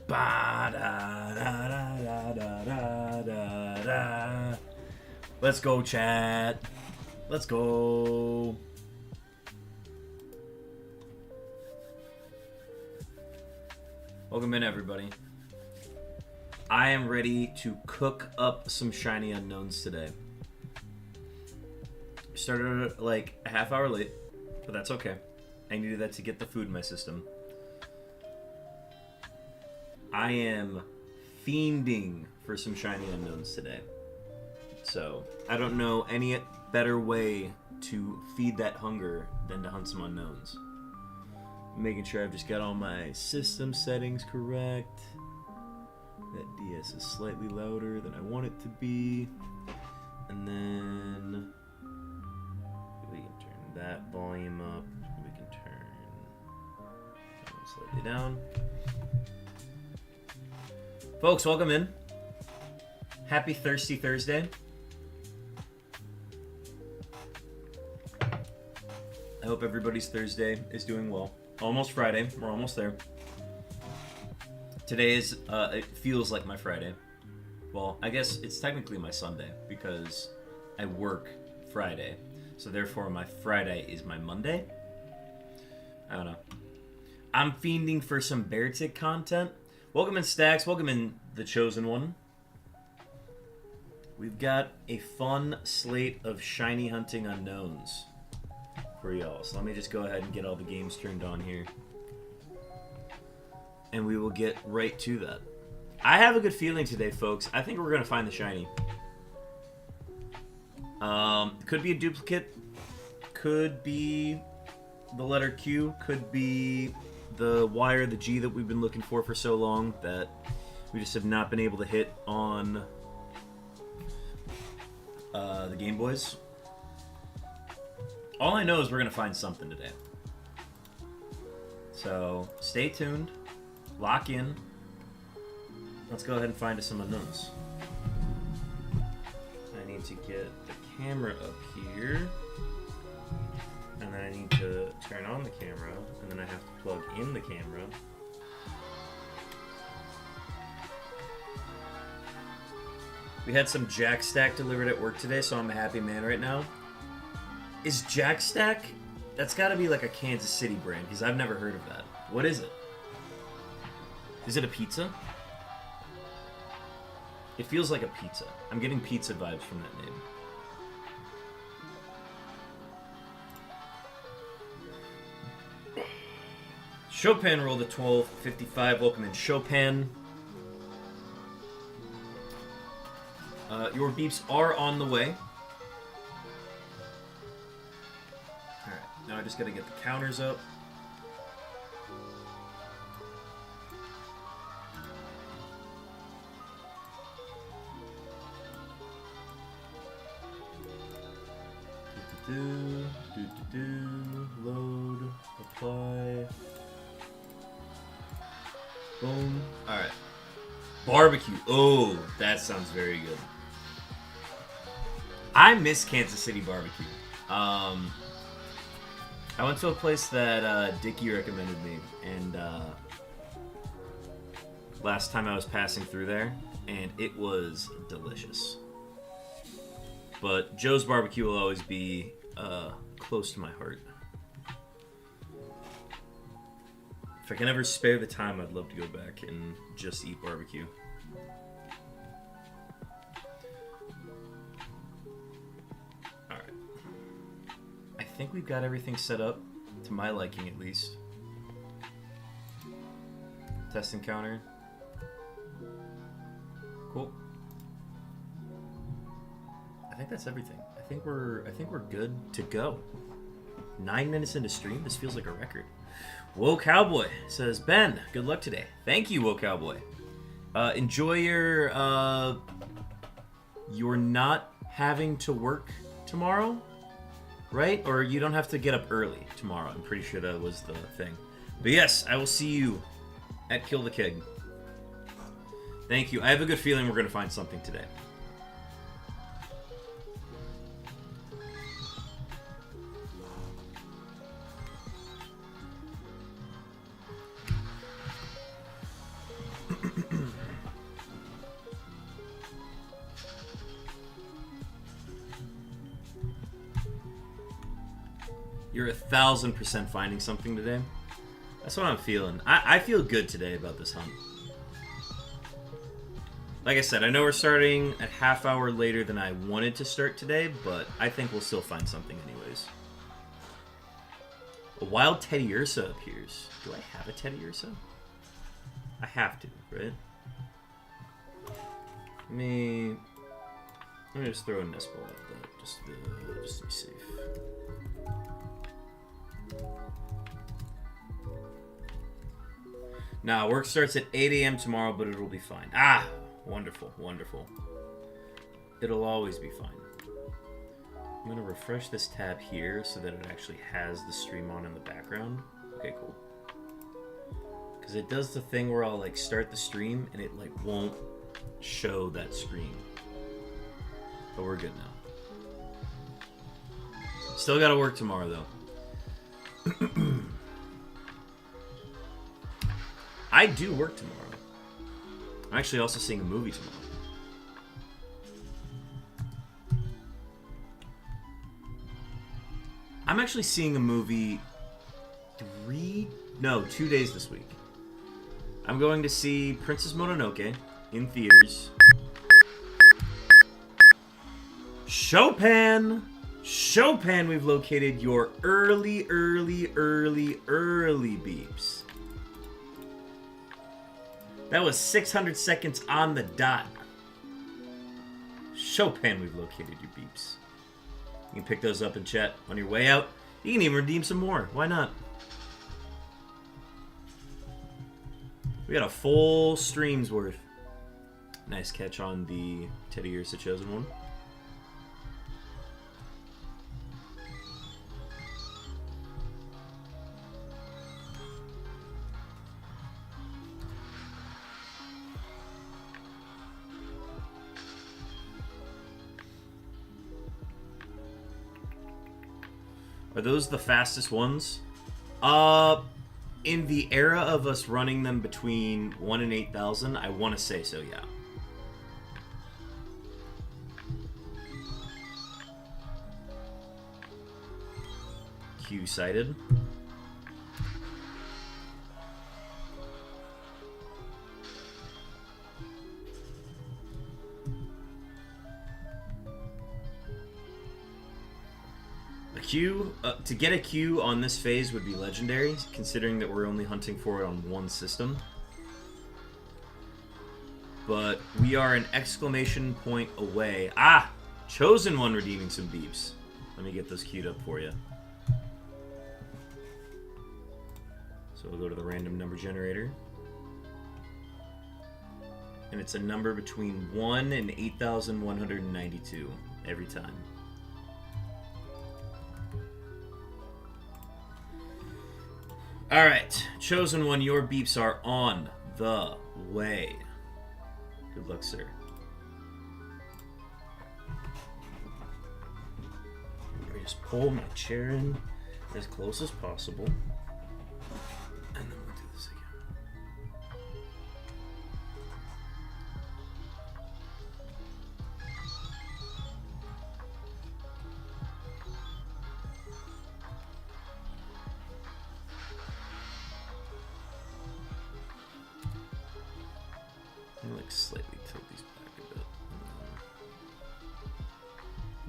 Ba, da, da, da, da, da, da, da. Let's go, chat. Let's go. Welcome in, everybody. I am ready to cook up some shiny unknowns today. Started like a half hour late, but that's okay. I needed that to get the food in my system. I am fiending for some shiny unknowns today. So, I don't know any better way to feed that hunger than to hunt some unknowns. Making sure I've just got all my system settings correct. That DS is slightly louder than I want it to be. And then we can turn that volume up. We can turn that one slightly down. Folks, welcome in. Happy Thirsty Thursday. I hope everybody's Thursday is doing well. Almost Friday. We're almost there. Today is, it feels like my Friday. Well, I guess it's technically my Sunday because I work Friday. So therefore my Friday is my Monday. I don't know. I'm fiending for some bear tick content. Welcome in, Stacks. Welcome in, The Chosen One. We've got a fun slate of shiny hunting unknowns for y'all. So let me just go ahead and get all the games turned on here. And we will get right to that. I have a good feeling today, folks. I think we're going to find the shiny. Could be a duplicate. Could be the letter Q. Could be the Y or the G that we've been looking for so long that we just have not been able to hit on the Game Boys. All I know is we're going to find something today. So stay tuned. Lock in. Let's go ahead and find us some unknowns. I need to get the camera up here. And then I need to turn on the camera. And then I have to plug in the camera. We had some Jack Stack delivered at work today, so I'm a happy man right now. Is Jack Stack? That's got to be like a Kansas City brand, because I've never heard of that. What is it? Is it a pizza? It feels like a pizza. I'm getting pizza vibes from that name. Chopin rolled a 12.55. Welcome in, Chopin. Your beeps are on the way. Alright, now I just gotta get the counters up. Load, apply. Boom. Alright. Barbecue. Oh, that sounds very good. I miss Kansas City barbecue. I went to a place that Dickie recommended me, and last time I was passing through there, and it was delicious. But Joe's Barbecue will always be close to my heart. If I can ever spare the time, I'd love to go back and just eat barbecue. Alright. I think we've got everything set up, to my liking at least. Test encounter. Cool. I think that's everything. I think we're good to go. 9 minutes into stream, this feels like a record. Whoa Cowboy says, Ben, good luck today. Thank you, Whoa Cowboy. Enjoy your not having to work tomorrow, right? Or you don't have to get up early tomorrow. I'm pretty sure that was the thing. But yes, I will see you at Kill the Keg. Thank you. I have a good feeling we're going to find something today. You're 1,000% finding something today. That's what I'm feeling. I feel good today about this hunt. Like I said, I know we're starting a half hour later than I wanted to start today, but I think we'll still find something anyways. A wild teddy ursa appears. Do I have a teddy ursa? I have to, right? Let me just throw a nest ball at that, just to be safe. Nah, work starts at 8 a.m. tomorrow, but it'll be fine. Ah, wonderful, wonderful. It'll always be fine. I'm gonna refresh this tab here so that it actually has the stream on in the background. Okay, cool. Because it does the thing where I'll like start the stream and it like won't show that screen. But we're good now. Still gotta work tomorrow though. I do work tomorrow. I'm actually also seeing a movie tomorrow. I'm actually seeing a movie 2 days this week. I'm going to see Princess Mononoke in theaters. Chopin! Chopin, we've located your early beeps. That was 600 seconds on the dot. Chopin, we've located your beeps. You can pick those up in chat on your way out. You can even redeem some more. Why not? We got a full stream's worth. Nice catch on the Teddy Ursa Chosen one. Are those the fastest ones? In the era of us running them between 1 and 8,000, I want to say so, yeah. Q sighted. Q, to get a Q on this phase would be legendary, considering that we're only hunting for it on one system. But we are an exclamation point away. Ah! Chosen one redeeming some beeps. Let me get those queued up for you. So we'll go to the random number generator. And it's a number between 1 and 8,192 every time. Alright, Chosen One, your beeps are on the way. Good luck, sir. Let me just pull my chair in as close as possible. And then we'll do this again. Like slightly tilt these back a bit.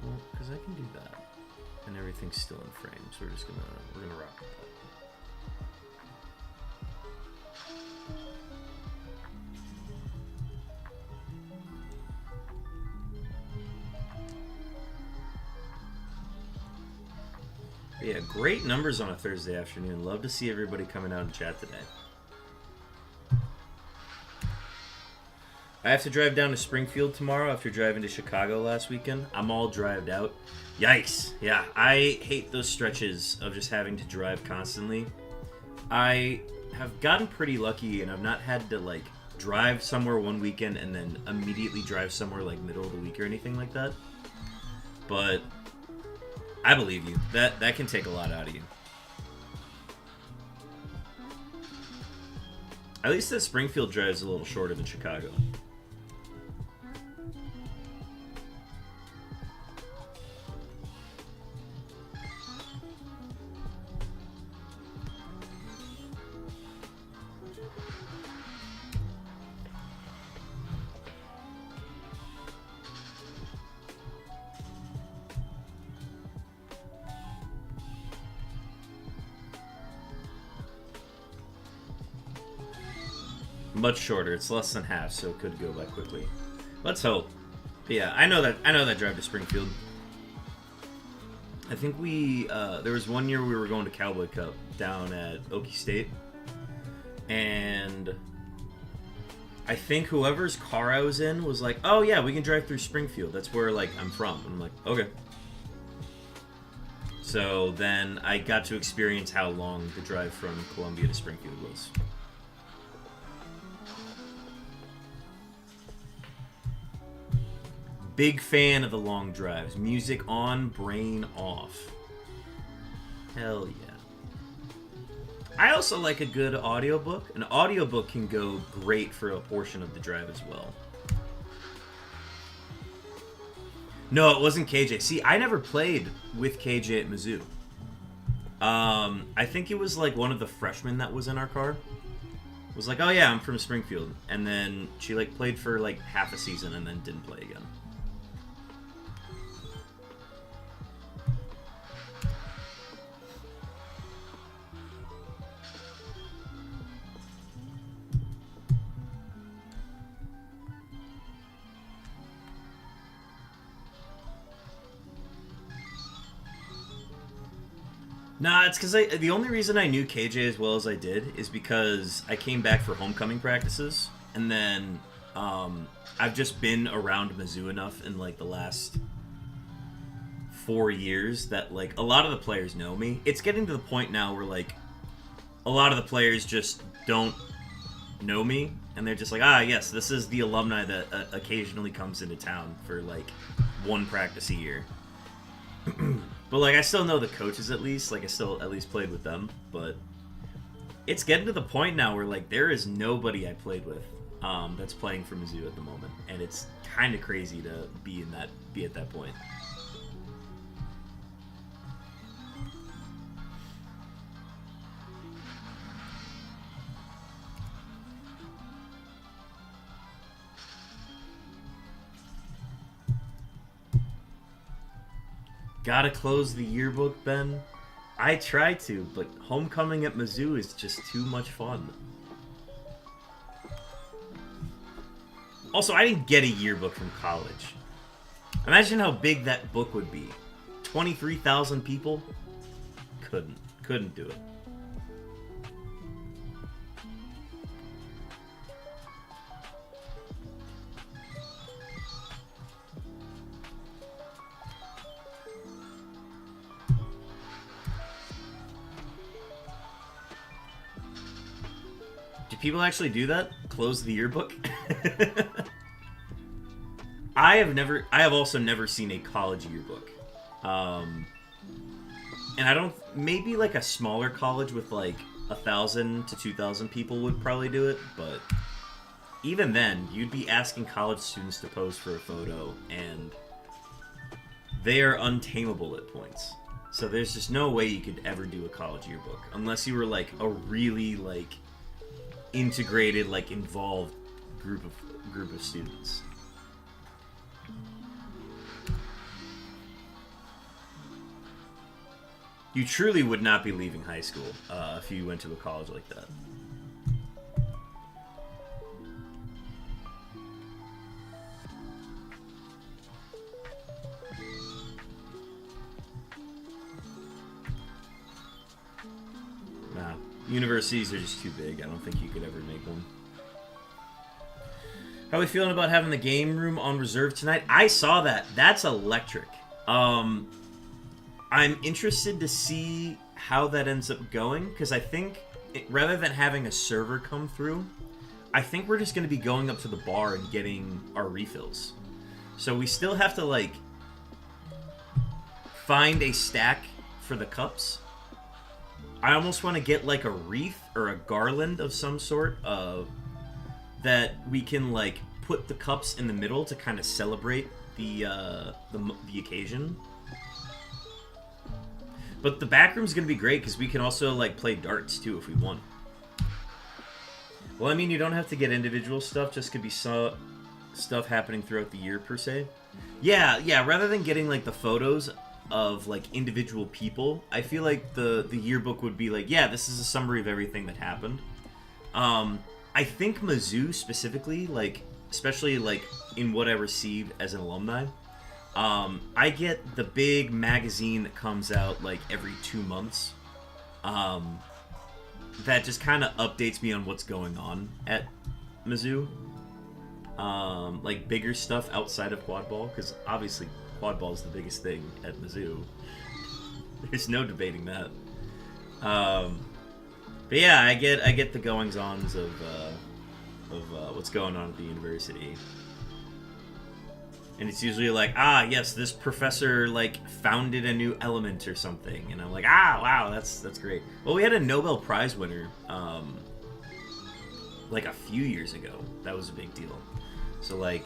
Well, because I can do that, and everything's still in frame, so we're gonna rock with that. But yeah, great numbers on a Thursday afternoon. Love to see everybody coming out and chat today. I have to drive down to Springfield tomorrow after driving to Chicago last weekend. I'm all drived out. Yikes. Yeah, I hate those stretches of just having to drive constantly. I have gotten pretty lucky and I've not had to like drive somewhere one weekend and then immediately drive somewhere like middle of the week or anything like that. But I believe you. That can take a lot out of you. At least the Springfield drive is a little shorter than Chicago. Much shorter. It's less than half, so it could go by quickly. Let's hope. But yeah, I know that drive to Springfield. I think there was one year we were going to Cowboy Cup down at Okie State, and I think whoever's car I was in was like, "Oh yeah, we can drive through Springfield. That's where like I'm from." And I'm like, "Okay." So then I got to experience how long the drive from Columbia to Springfield was. Big fan of the long drives. Music on, brain off. Hell yeah. I also like a good audiobook. An audiobook can go great for a portion of the drive as well. No, it wasn't KJ. See, I never played with KJ at Mizzou. I think it was like one of the freshmen that was in our car. Was like, oh yeah, I'm from Springfield. And then she like played for like half a season and then didn't play again. Nah, it's because the only reason I knew KJ as well as I did is because I came back for homecoming practices, and then I've just been around Mizzou enough in like the last 4 years that like a lot of the players know me. It's getting to the point now where like a lot of the players just don't know me, and they're just like, ah, yes, this is the alumni that occasionally comes into town for like one practice a year. But, like, I still know the coaches at least. Like, I still at least played with them. But it's getting to the point now where, like, there is nobody I played with that's playing for Mizzou at the moment. And it's kind of crazy to be at that point. Gotta close the yearbook, Ben. I try to, but homecoming at Mizzou is just too much fun. Also, I didn't get a yearbook from college. Imagine how big that book would be. 23,000 people? Couldn't do it. Do people actually do that? Close the yearbook? I have also never seen a college yearbook. And I don't, maybe like a smaller college with like 1,000 to 2,000 people would probably do it, but even then, you'd be asking college students to pose for a photo, and they are untamable at points. So there's just no way you could ever do a college yearbook, unless you were like a really like integrated, like involved group of students. You truly would not be leaving high school if you went to a college like that. Nah, universities are just too big. I don't think you could ever make one. How are we feeling about having the game room on reserve tonight? I saw that. That's electric. I'm interested to see how that ends up going, because I think rather than having a server come through, I think we're just going to be going up to the bar and getting our refills. So we still have to like find a stack for the cups. I almost want to get like a wreath or a garland of some sort that we can like put the cups in the middle to kind of celebrate the occasion. But the back room's gonna be great because we can also like play darts too if we want. Well, I mean, you don't have to get individual stuff; just could be stuff happening throughout the year per se. Yeah. Rather than getting like the photos of like individual people, I feel like the yearbook would be like, yeah, this is a summary of everything that happened. I I think Mizzou specifically, like, especially like in what I received as an alumni, I get the big magazine that comes out like every 2 months. That just kind of updates me on what's going on at Mizzou. Like bigger stuff outside of quad ball, because obviously quad ball is the biggest thing at Mizzou. There's no debating that. But yeah, I get the goings-ons of what's going on at the university. And it's usually like, yes, this professor like founded a new element or something, and I'm like, wow, that's great. Well, we had a Nobel Prize winner, like a few years ago. That was a big deal. So like,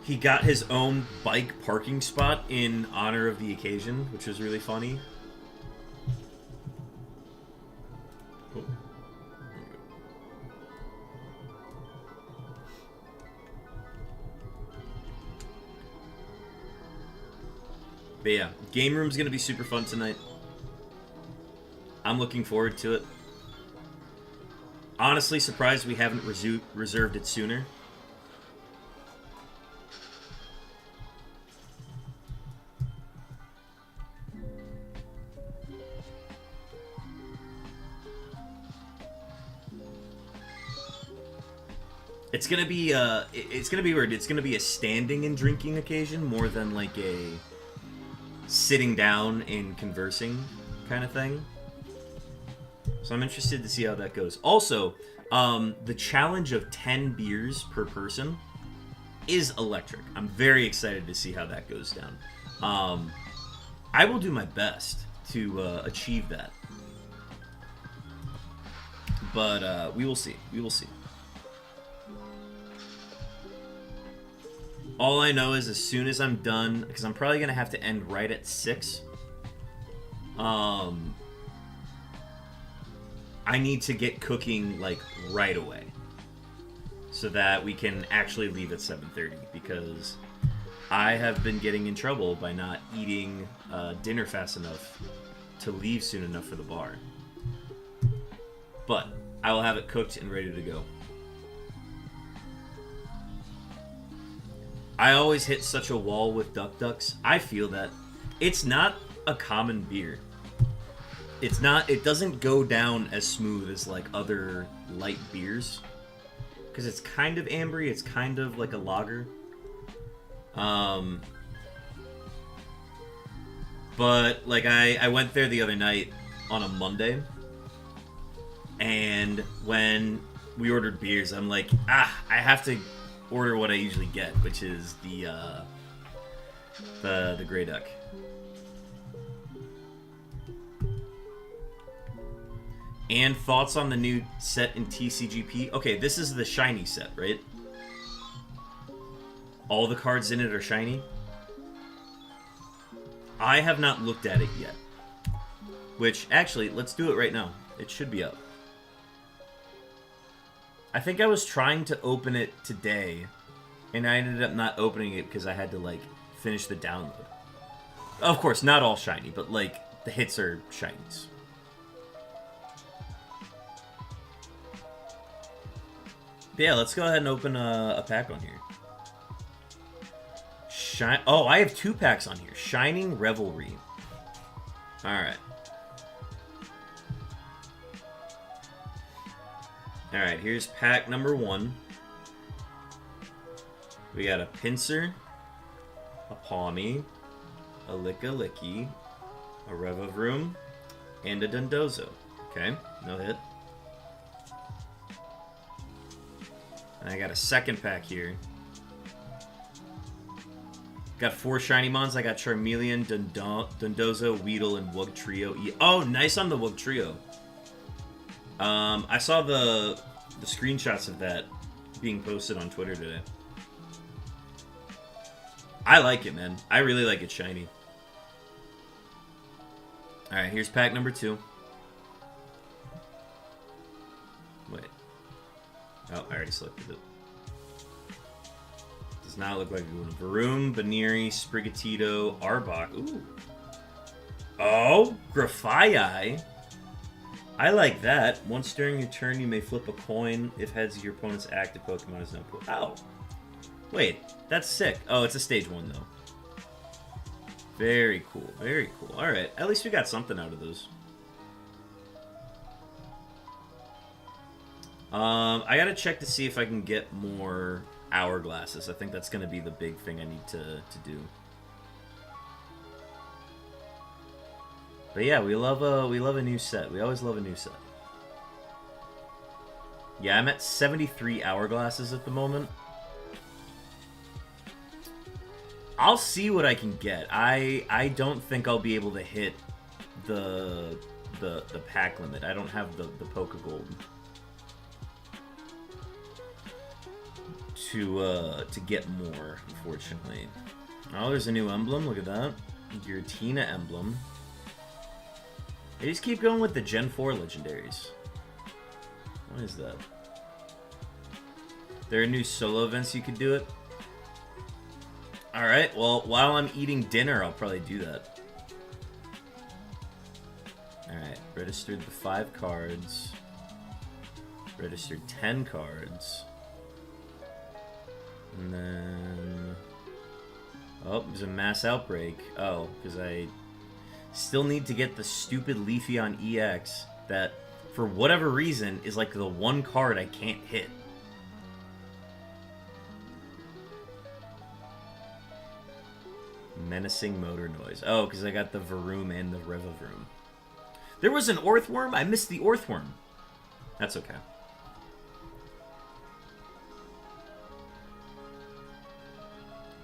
he got his own bike parking spot in honor of the occasion, which was really funny. Oh. But yeah, game room's gonna be super fun tonight. I'm looking forward to it. Honestly, surprised we haven't reserved it sooner. It's gonna be weird. It's gonna be a standing and drinking occasion more than like a sitting down and conversing kind of thing. So I'm interested to see how that goes. Also, the challenge of 10 beers per person is electric. I'm very excited to see how that goes down. I will do my best to achieve that. But we will see. We will see. All I know is as soon as I'm done, because I'm probably going to have to end right at 6. I need to get cooking, like, right away. So that we can actually leave at 7:30. Because I have been getting in trouble by not eating dinner fast enough to leave soon enough for the bar. But I will have it cooked and ready to go. I always hit such a wall with Ducks. I feel that. It's not a common beer. It's not. It doesn't go down as smooth as like other light beers, because it's kind of ambery. It's kind of like a lager. But like I went there the other night on a Monday, and when we ordered beers, I'm like, I have to order what I usually get, which is the Grey Duck. And thoughts on the new set in TCGP? Okay, this is the shiny set, right? All the cards in it are shiny? I have not looked at it yet. Which, actually, let's do it right now. It should be up. I think I was trying to open it today, and I ended up not opening it because I had to, like, finish the download. Of course, not all shiny, but, like, the hits are shinies. But yeah, let's go ahead and open a pack on here. Oh, I have 2 packs on here. Shining Revelry. Alright. Alright, here's pack number 1. We got a Pinsir, a Pawmi, a Licky, a Revavroom, and a Dondozo. Okay, no hit. And I got a second pack here. Got 4 shiny mons. I got Charmeleon, Dondozo, Weedle, and Wugtrio. Oh, nice on the Wugtrio. I saw the screenshots of that being posted on Twitter today. I like it, man. I really like it shiny. Alright, here's pack number 2. Wait. Oh, I already selected it. Does not look like a good one. Varoom, Baniri, Sprigatito, Arbok. Ooh. Oh, Grafaiai. I like that. Once during your turn, you may flip a coin. If heads, your opponent's active Pokemon is no put. Oh. Wait, that's sick. Oh, it's a stage 1, though. Very cool, very cool. Alright, at least we got something out of those. I gotta check to see if I can get more hourglasses. I think that's gonna be the big thing I need to do. But yeah, we love a new set. We always love a new set. Yeah, I'm at 73 hourglasses at the moment. I'll see what I can get. I don't think I'll be able to hit the pack limit. I don't have the Pokegold to get more, unfortunately. Oh, there's a new emblem. Look at that. Giratina emblem. They just keep going with the Gen 4 legendaries. What is that? There are new solo events you could do it? Alright, well, while I'm eating dinner, I'll probably do that. Alright, registered the 5 cards. Registered 10 cards. And then... Oh, there's a mass outbreak. Oh, because I still need to get the stupid Leafeon EX that, for whatever reason, is like the one card I can't hit. Menacing motor noise. Oh, because I got the Varoom and the Revavroom. There was an Orthworm? I missed the Orthworm. That's okay.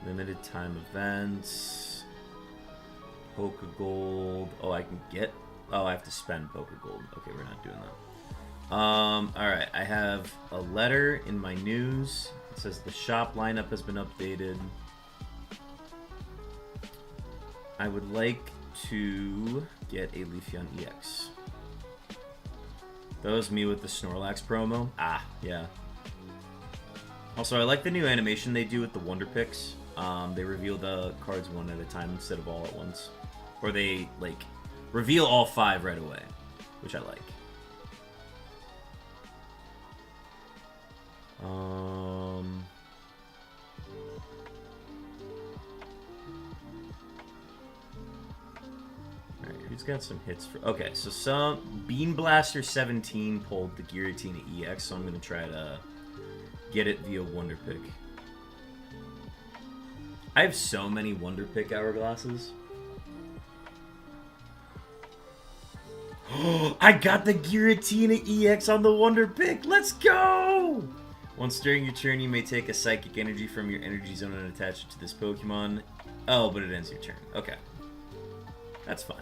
Limited time events. Pokegold. Oh, I can get... Oh, I have to spend Pokegold. Okay, we're not doing that. Alright, I have a letter in my news. It says the shop lineup has been updated. I would like to get a Leafeon EX. That was me with the Snorlax promo. Ah, yeah. Also, I like the new animation they do with the Wonder Picks. They reveal the cards one at a time instead of all at once. Or they, like, reveal all 5 right away, which I like. Alright, who's got some hits for... Okay, so some... Bean Blaster 17 pulled the Giratina EX, so I'm going to try to get it via Wonder Pick. I have so many Wonder Pick hourglasses. I got the Giratina EX on the Wonder Pick! Let's go! Once during your turn, you may take a Psychic Energy from your Energy Zone and attach it to this Pokemon. Oh, but it ends your turn. Okay. That's fine.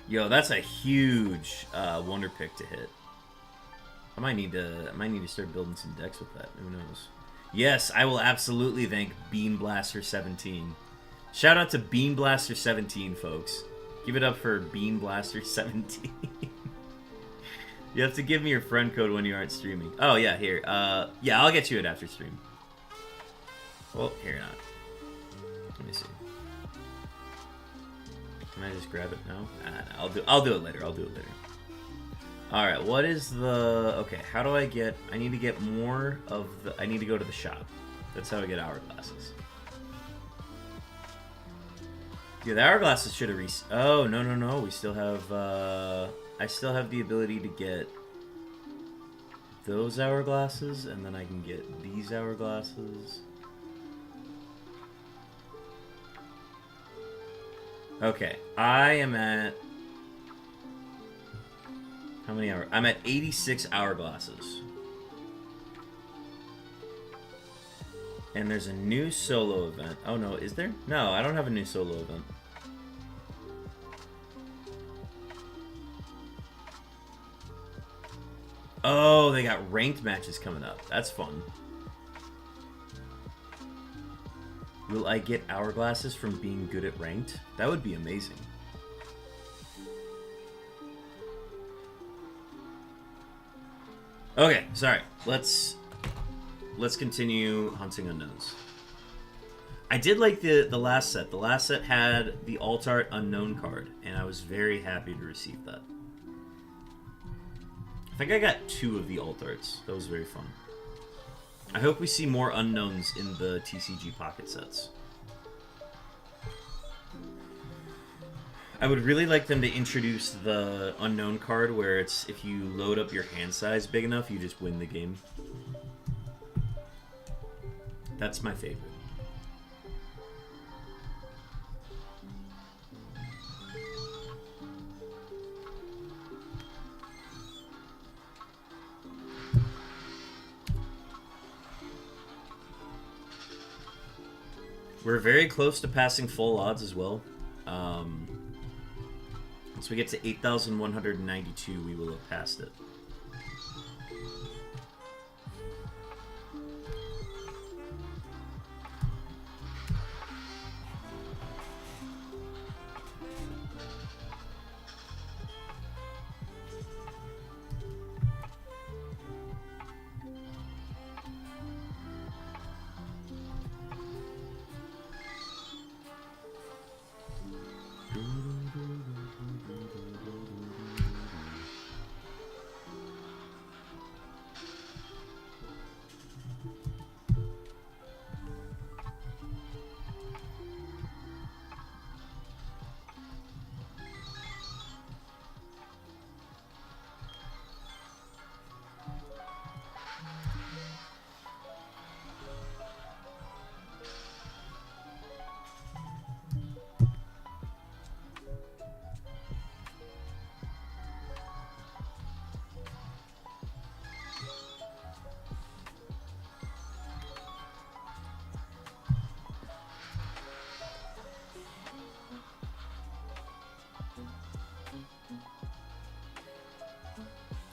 Yo, that's a huge Wonder Pick to hit. I might need to start building some decks with that. Who knows? Yes, I will absolutely thank Bean Blaster 17. Shout out to Bean Blaster 17, folks. Give it up for Bean Blaster 17. You have to give me your friend code when you aren't streaming. Oh yeah, here. Yeah, I'll get you it after stream. Well, here not. Let me see. Can I just grab it now? No, I'll do it later. I'll do it later. Alright, what is the... Okay, how do I get... I need to get more of the... I need to go to the shop. That's how I get hourglasses. Yeah, the hourglasses should have Oh, no. We still have... I still have the ability to get those hourglasses, and then I can get these hourglasses. Okay, I am at... How many hours? I'm at 86 hourglasses. And there's a new solo event. Oh no, is there? No, I don't have a new solo event. Oh, they got ranked matches coming up. That's fun. Will I get hourglasses from being good at ranked? That would be amazing. Okay, sorry. Let's continue hunting unknowns. I did like the last set. The last set had the Alt Art Unknown card, and I was very happy to receive that. I think I got 2 of the Alt Arts. That was very fun. I hope we see more Unknowns in the TCG Pocket sets. I would really like them to introduce the Unknown card where it's if you load up your hand size big enough, you just win the game. That's my favorite. We're very close to passing full odds as well. Once we get to 8,192, we will have passed it.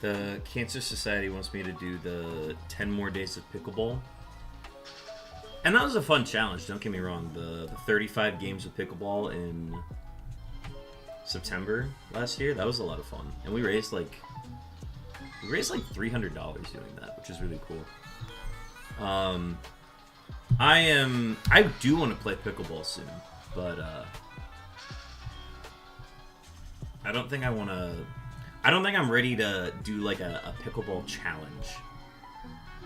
The Cancer Society wants me to do the 10 more days of pickleball. And that was a fun challenge, don't get me wrong. The 35 games of pickleball in September last year, that was a lot of fun. And we raised like $300 doing that, which is really cool. I do want to play pickleball soon, but I don't think I'm ready to do like a pickleball challenge.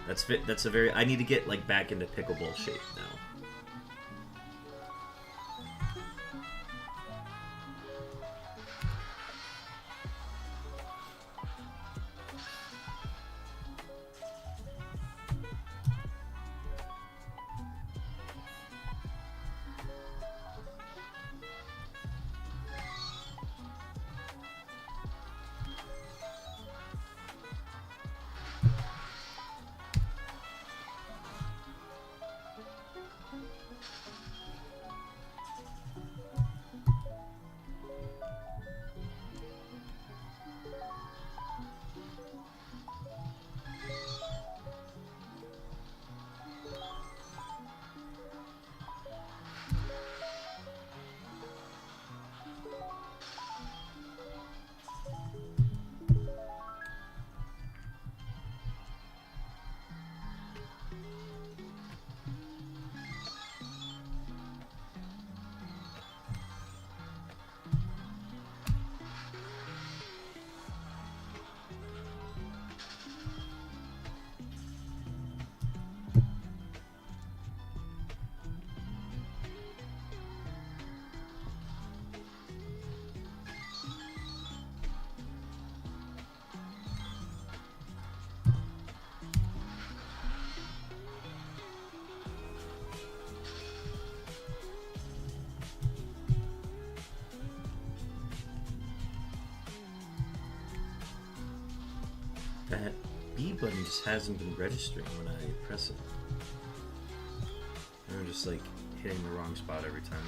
I need to get like back into pickleball shape now. That B button just hasn't been registering when I press it. I'm just like hitting the wrong spot every time.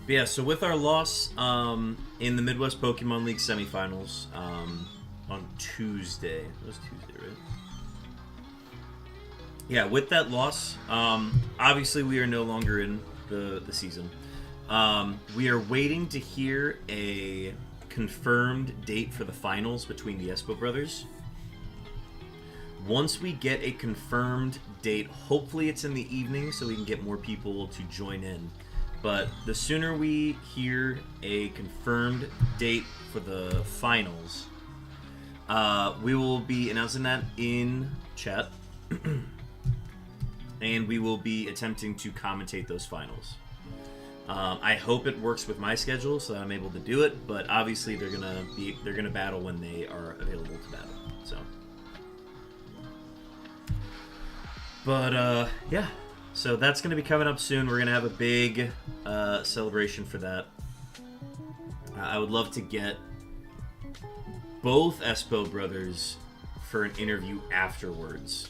But yeah, so with our loss in the Midwest Pokemon League semifinals on Tuesday. It was Tuesday, right? Yeah, with that loss, obviously we are no longer in the season. We are waiting to hear a confirmed date for the finals between the Espo brothers. Once we get a confirmed date, hopefully it's in the evening so we can get more people to join in. But the sooner we hear a confirmed date for the finals, we will be announcing that in chat. And we will be attempting to commentate those finals. I hope it works with my schedule so that I'm able to do it, but obviously they're gonna battle when they are available to battle. So, but yeah, so that's gonna be coming up soon. We're gonna have a big celebration for that. I would love to get both Espo brothers for an interview afterwards,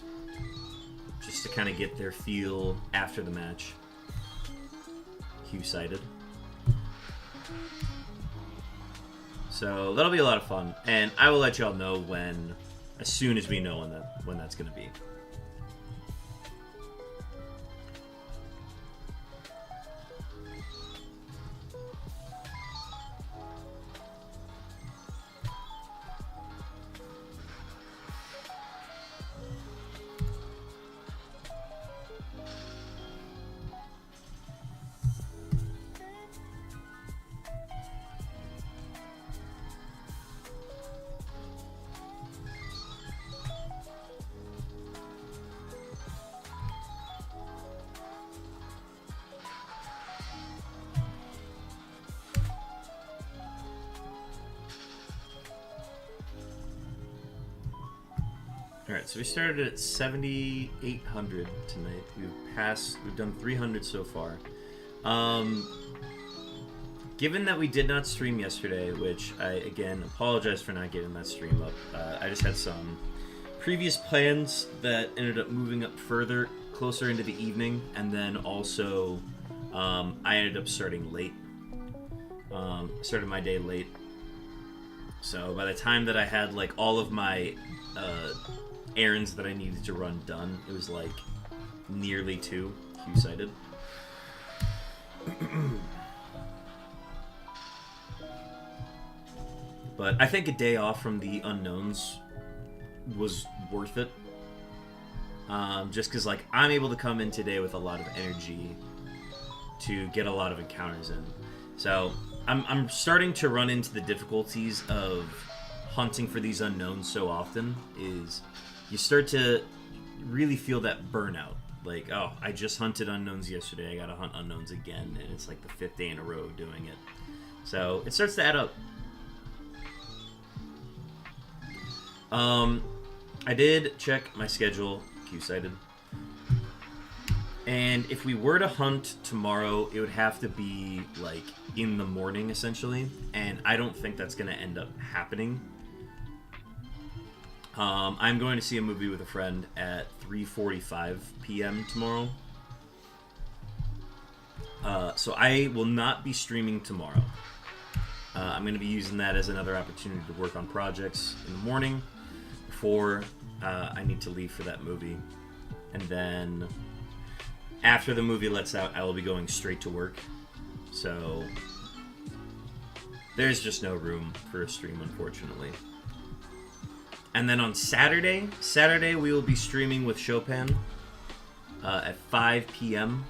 just to kind of get their feel after the match. Q-sided. So that'll be a lot of fun, and I will let y'all know as soon as we know when that's going to be. Alright, so we started at 7,800 tonight. We've done 300 so far. Given that we did not stream yesterday, which I, again, apologize for not getting that stream up. I just had some previous plans that ended up moving up further, closer into the evening, and then also I ended up starting late. Started my day late. So by the time that I had like all of my errands that I needed to run done, it was like nearly 2 Q-sided. But I think a day off from the unknowns was worth it. Just because like I'm able to come in today with a lot of energy to get a lot of encounters in. So I'm starting to run into the difficulties of hunting for these unknowns so often, is you start to really feel that burnout. Like, oh, I just hunted unknowns yesterday, I gotta hunt unknowns again, and it's like the 5th day in a row doing it. So it starts to add up. I did check my schedule, Q-sided. And if we were to hunt tomorrow, it would have to be, like, in the morning, essentially. And I don't think that's going to end up happening. I'm going to see a movie with a friend at 3:45 p.m. tomorrow. So I will not be streaming tomorrow. I'm going to be using that as another opportunity to work on projects in the morning before I need to leave for that movie. And then after the movie lets out, I will be going straight to work. So there's just no room for a stream, unfortunately. And then on Saturday we will be streaming with Chopin at 5 p.m.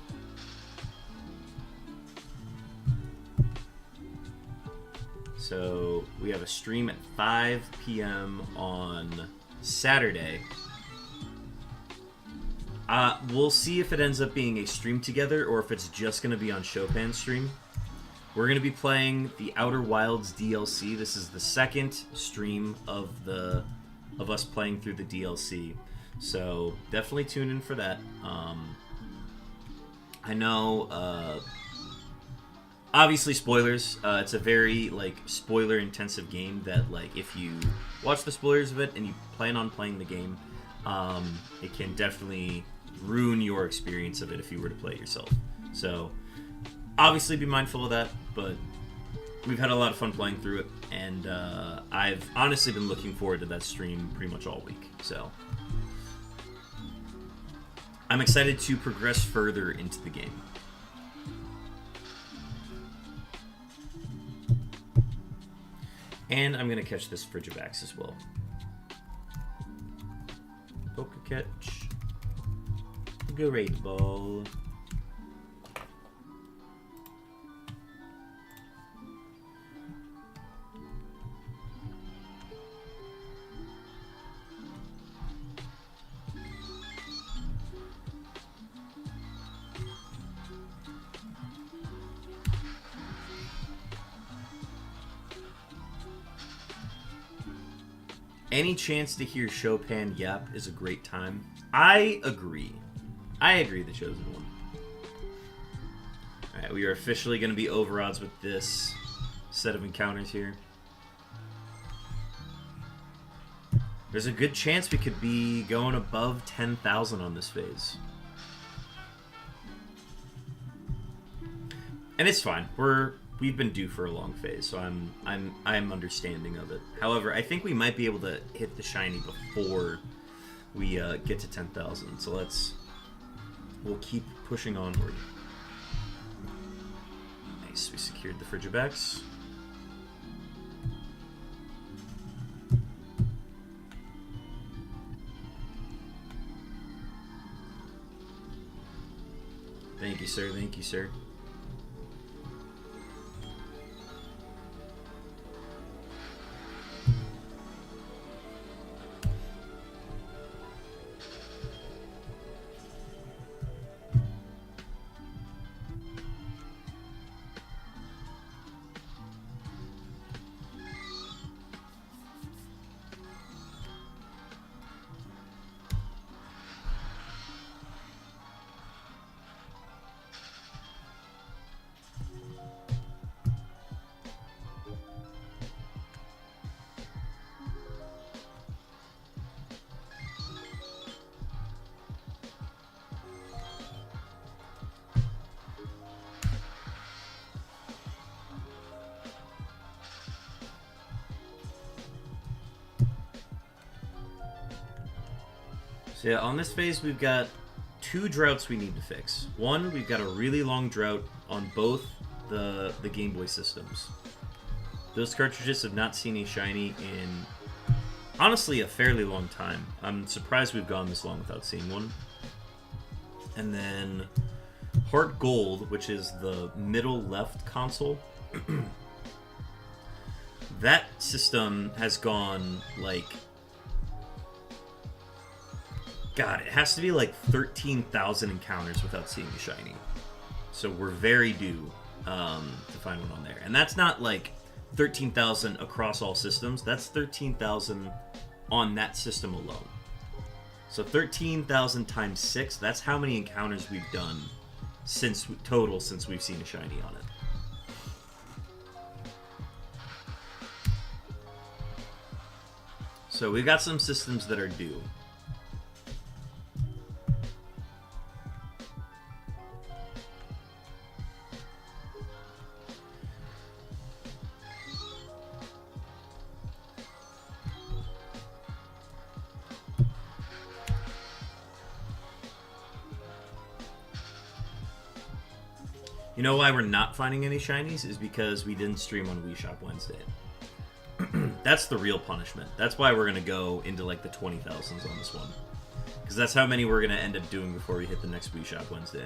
So we have a stream at 5 p.m. on Saturday. We'll see if it ends up being a stream together or if it's just going to be on Chopin's stream. We're going to be playing the Outer Wilds DLC. This is the second stream of us playing through the DLC. So definitely tune in for that. I know, obviously spoilers. It's a very spoiler intensive game that if you watch the spoilers of it and you plan on playing the game, it can definitely ruin your experience of it if you were to play it yourself. So obviously be mindful of that, but we've had a lot of fun playing through it, and I've honestly been looking forward to that stream pretty much all week, so I'm excited to progress further into the game. And I'm going to catch this Frigibax as well. Poke catch. Great ball. Any chance to hear Chopin yap is a great time. I agree. I agree the chosen one. Alright, we are officially going to be over odds with this set of encounters here. There's a good chance we could be going above 10,000 on this phase. And it's fine. We've been due for a long phase, so I'm understanding of it. However, I think we might be able to hit the shiny before we get to 10,000. So we'll keep pushing onward. Nice, we secured the Frigibax. Thank you, sir. Thank you, sir. So yeah, on this phase we've got 2 droughts we need to fix. One, we've got a really long drought on both the Game Boy systems. Those cartridges have not seen a shiny in, honestly, a fairly long time. I'm surprised we've gone this long without seeing one. And then Heart Gold, which is the middle left console. That system has gone, like, God, it has to be like 13,000 encounters without seeing a shiny. So we're very due to find one on there. And that's not like 13,000 across all systems. That's 13,000 on that system alone. So 13,000 times 6, that's how many encounters we've done since we've seen a shiny on it. So we've got some systems that are due. You know why we're not finding any shinies is because we didn't stream on Wii Shop Wednesday. That's the real punishment. That's why we're going to go into like the 20,000s on this one. Because that's how many we're going to end up doing before we hit the next Wii Shop Wednesday.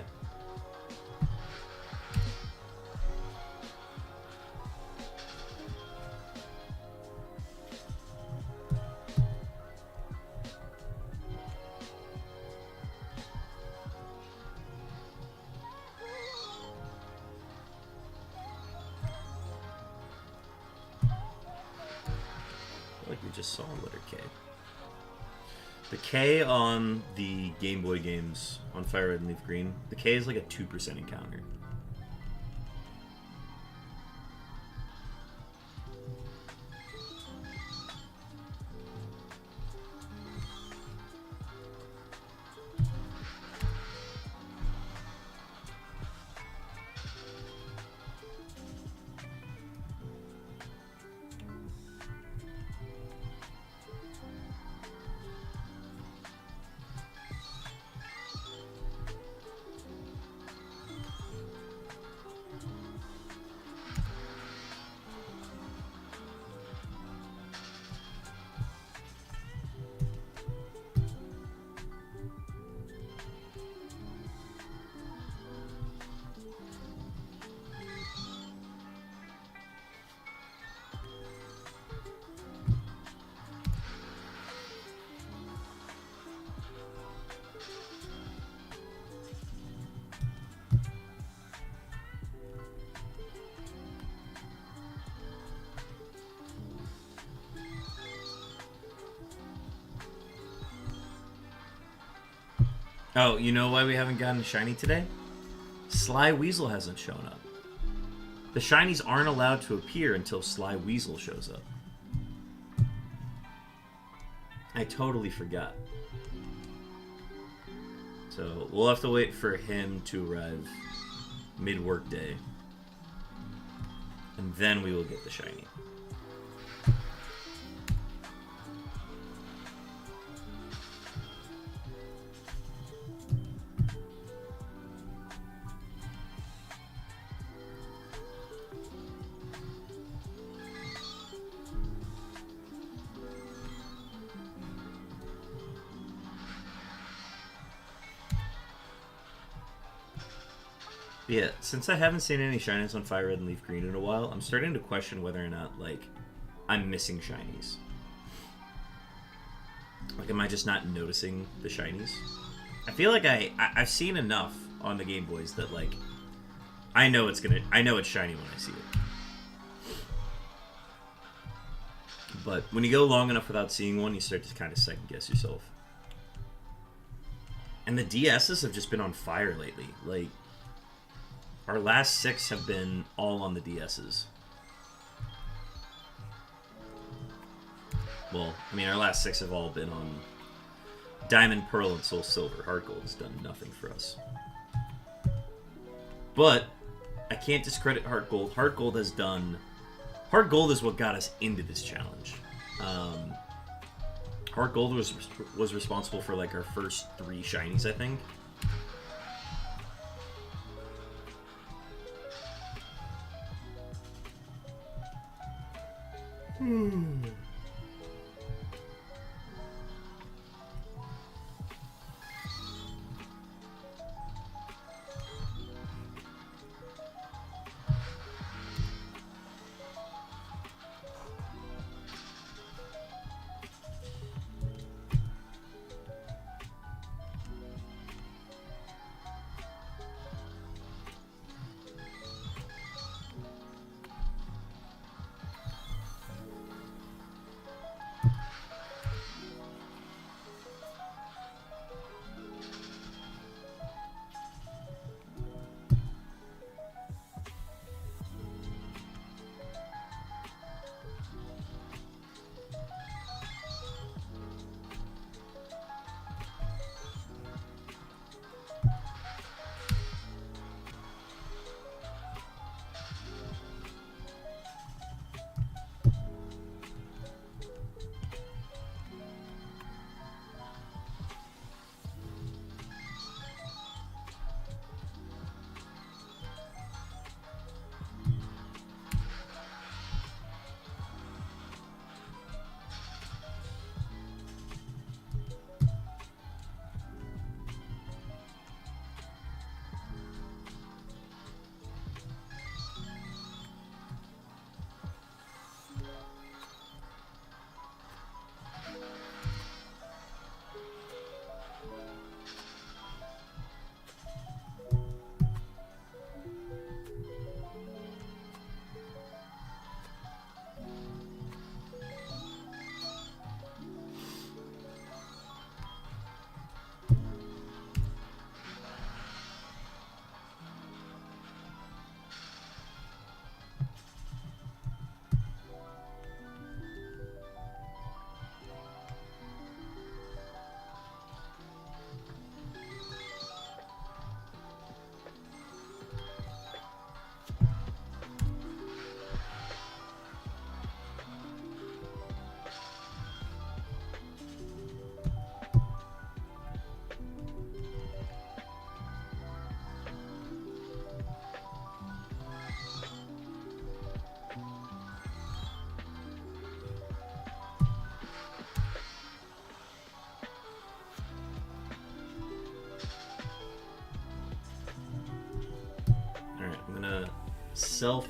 Saw letter K. The K on the Game Boy games on Fire Red and Leaf Green, the K is like a 2% encounter. Oh, you know why we haven't gotten a shiny today? Sly Weasel hasn't shown up. The shinies aren't allowed to appear until Sly Weasel shows up. I totally forgot. So we'll have to wait for him to arrive mid-work day. And then we will get the shiny. Yeah, since I haven't seen any shinies on Fire Red and Leaf Green in a while, I'm starting to question whether or not, like, I'm missing shinies. Like, am I just not noticing the shinies? I feel like I've seen enough on the Game Boys that, like, I know it's shiny when I see it. But when you go long enough without seeing one, you start to kind of second guess yourself. And the DSs have just been on fire lately. Like, our last 6 have been all on the DSs. Well, I mean, our last 6 have all been on Diamond, Pearl, and Soul Silver. Heart Gold has done nothing for us. But I can't discredit Heart Gold. Heart Gold has done... Heart Gold is what got us into this challenge. Heart Gold was responsible for, like, our first 3 shinies, I think.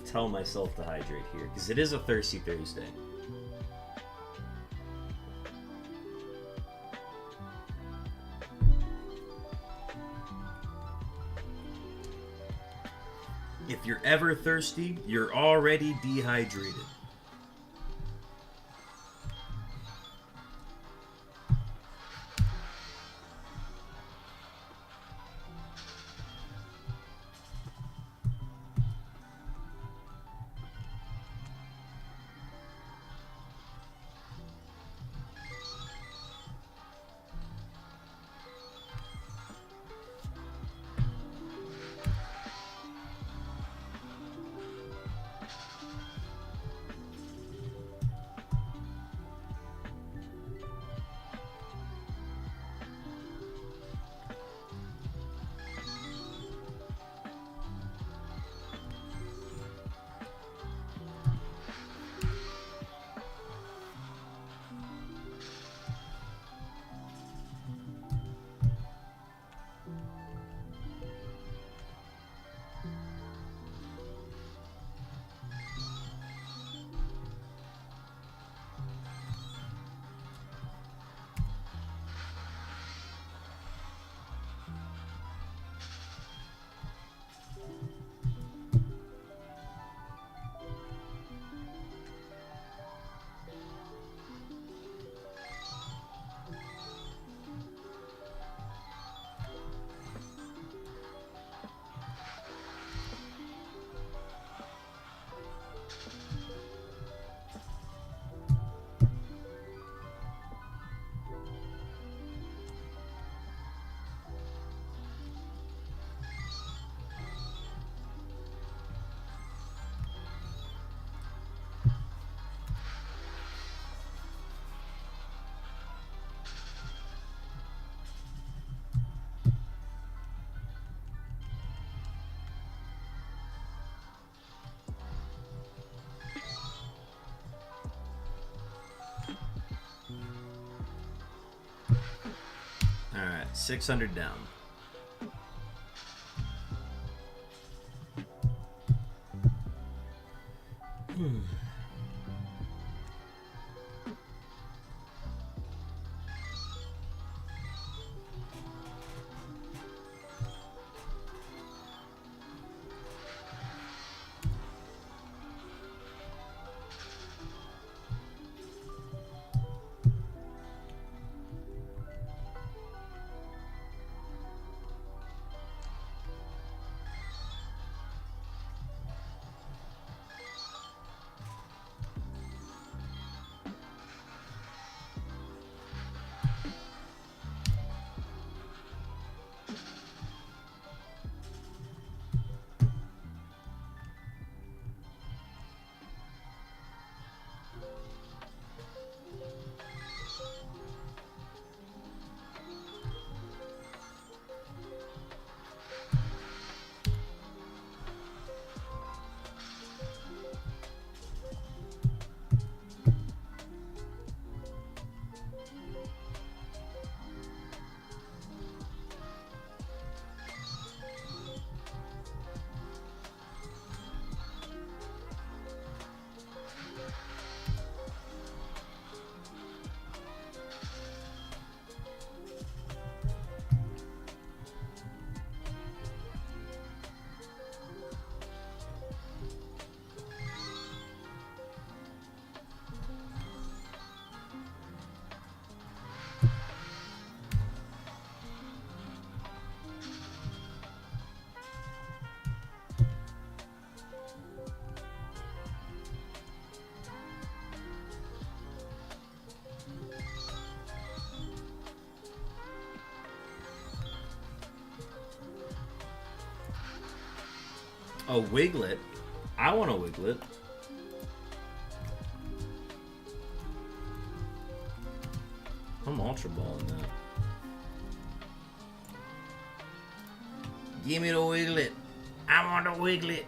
Tell myself to hydrate here, because it is a thirsty Thursday. If you're ever thirsty, you're already dehydrated. Alright, 600 down. A Wiglet? I want a Wiglet. I'm Ultra Balling that. Give me the Wiglet. I want a Wiglet.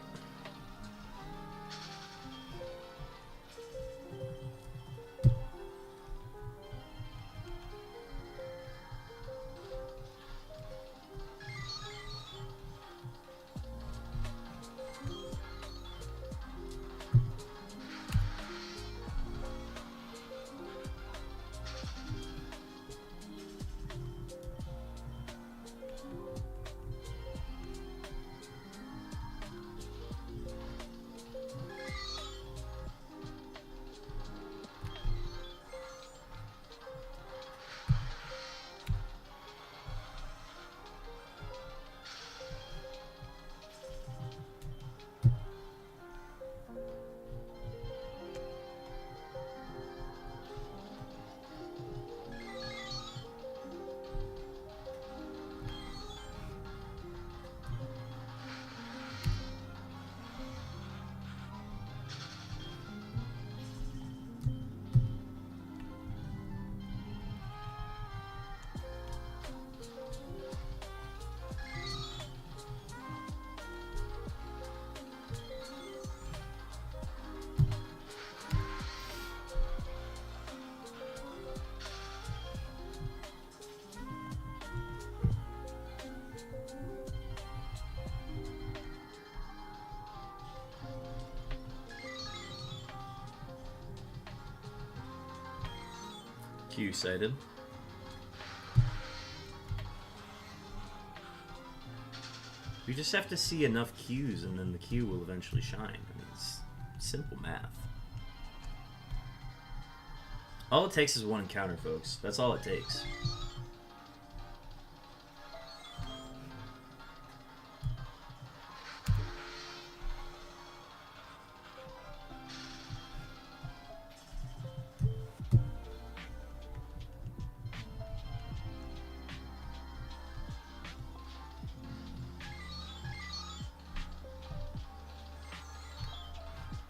Q sighted. We just have to see enough Qs and then the Q will eventually shine. I mean, it's simple math. All it takes is one encounter, folks. That's all it takes.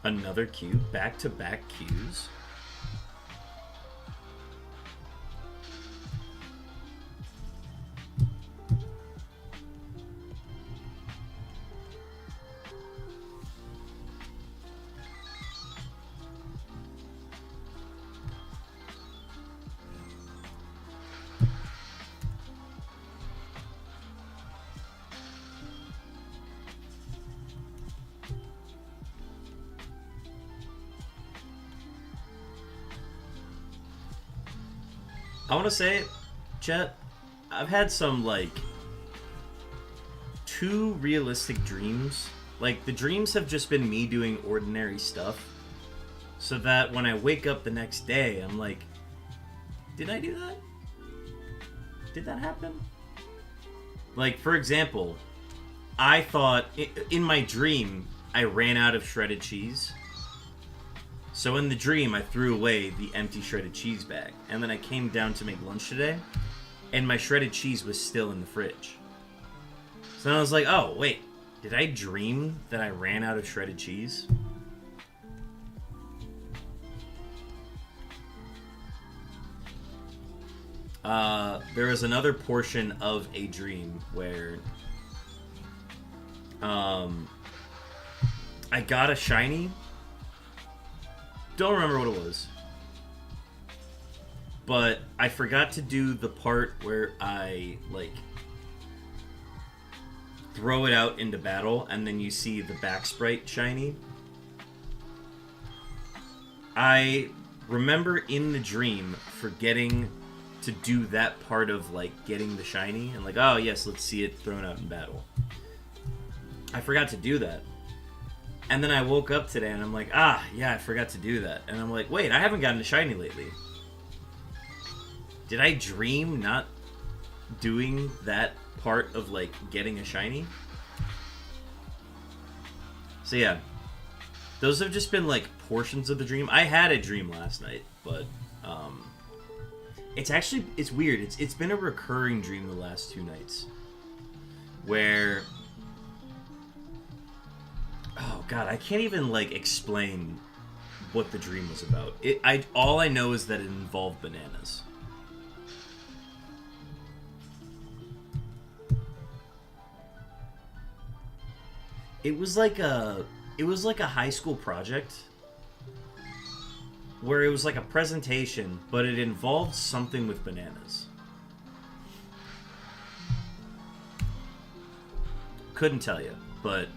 Another Q, back-to-back Qs. I want to say, Chet, I've had some, like, too realistic dreams. Like, the dreams have just been me doing ordinary stuff. So that when I wake up the next day, I'm like, did I do that? Did that happen? Like, for example, I thought, in my dream, I ran out of shredded cheese. So in the dream, I threw away the empty shredded cheese bag. And then I came down to make lunch today, and my shredded cheese was still in the fridge. So then I was like, oh, wait. Did I dream that I ran out of shredded cheese? There was another portion of a dream where I got a shiny. Don't remember what it was. But I forgot to do the part where I, like, throw it out into battle and then you see the back sprite shiny. I remember in the dream forgetting to do that part of, like, getting the shiny and, like, oh yes, let's see it thrown out in battle. I forgot to do that. And then I woke up today and I'm like, ah, yeah, I forgot to do that. And I'm like, wait, I haven't gotten a shiny lately. Did I dream not doing that part of, like, getting a shiny? So yeah, those have just been, like, portions of the dream. I had a dream last night, but it's weird. It's been a recurring dream the last 2 nights where, oh god, I can't even, like, explain what the dream was about. All I know is that it involved bananas. It was like a high school project where it was like a presentation, but it involved something with bananas. Couldn't tell you, but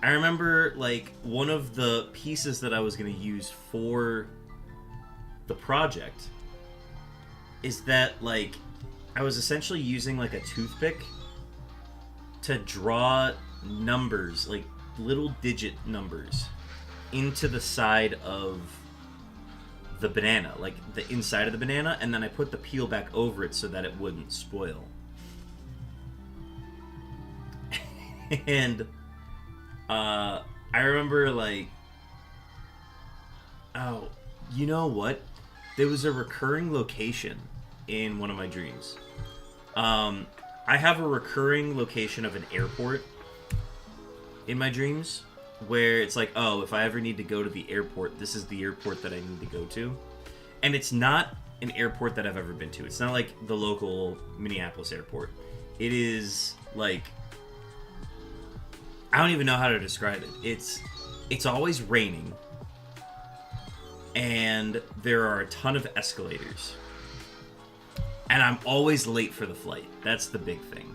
I remember, like, one of the pieces that I was going to use for the project is that, like, I was essentially using, like, a toothpick to draw numbers, like, little digit numbers, into the side of the banana, like, the inside of the banana, and then I put the peel back over it so that it wouldn't spoil. And I remember, like, oh, you know what? There was a recurring location in one of my dreams. I have a recurring location of an airport in my dreams where it's like, oh, if I ever need to go to the airport, this is the airport that I need to go to. And it's not an airport that I've ever been to. It's not like the local Minneapolis airport. It is, like, I don't even know how to describe it. It's always raining, and there are a ton of escalators, and I'm always late for the flight. That's the big thing.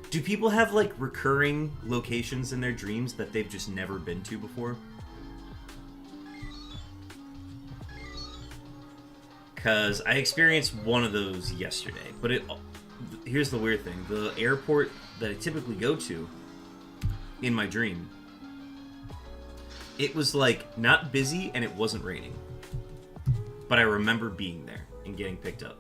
Do people have, like, recurring locations in their dreams that they've just never been to before? Because I experienced one of those yesterday. But here's the weird thing. The airport that I typically go to in my dream, it was like not busy and it wasn't raining. But I remember being there and getting picked up.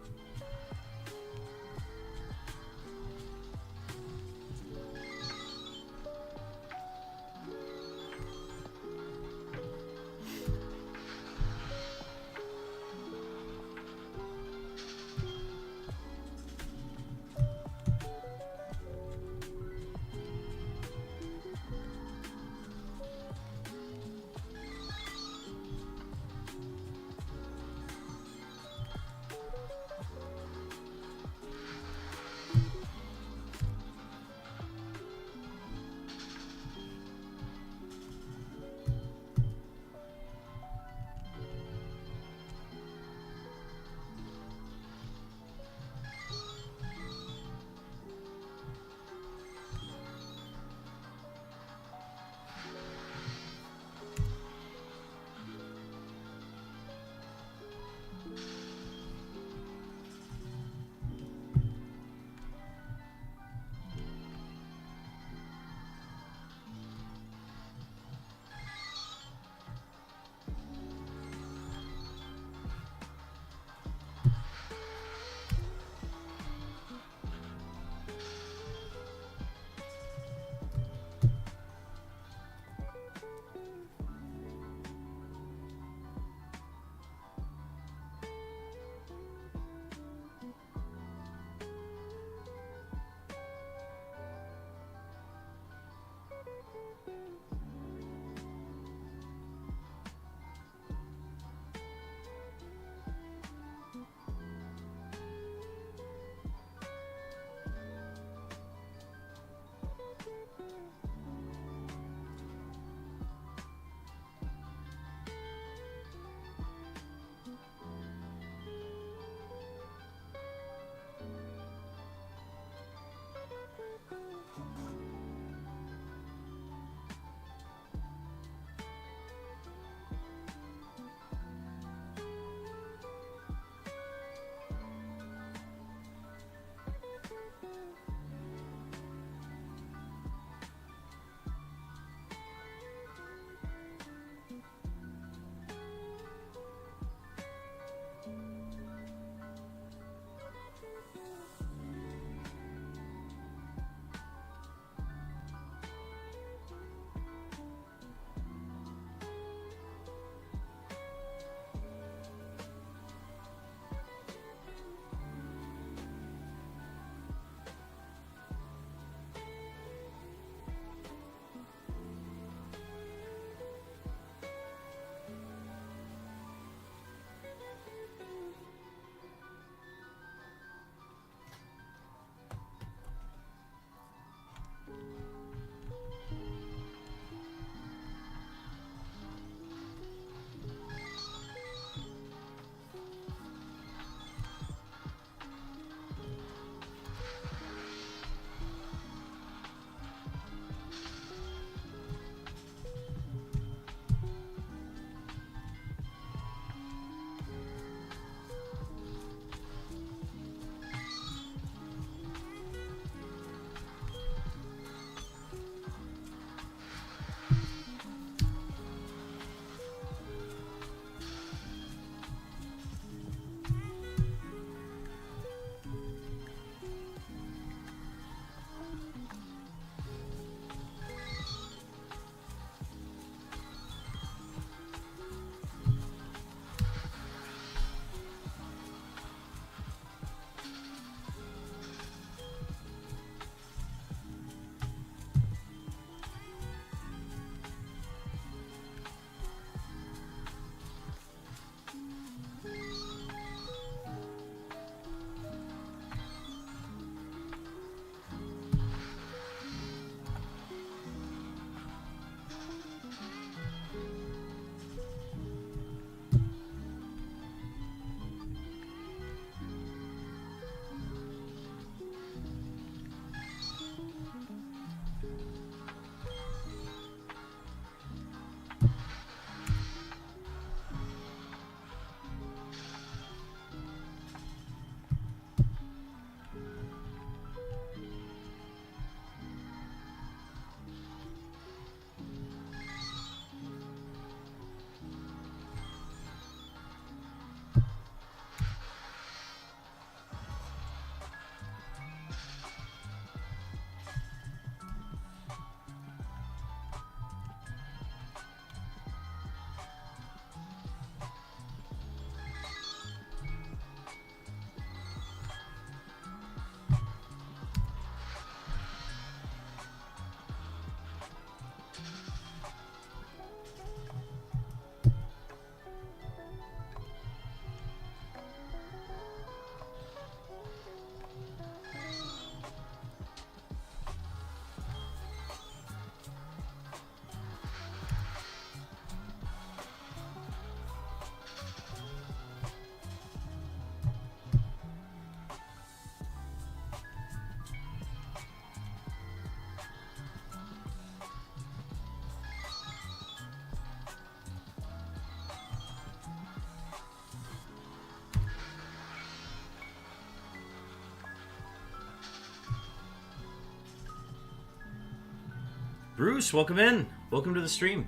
Bruce, welcome in. Welcome to the stream.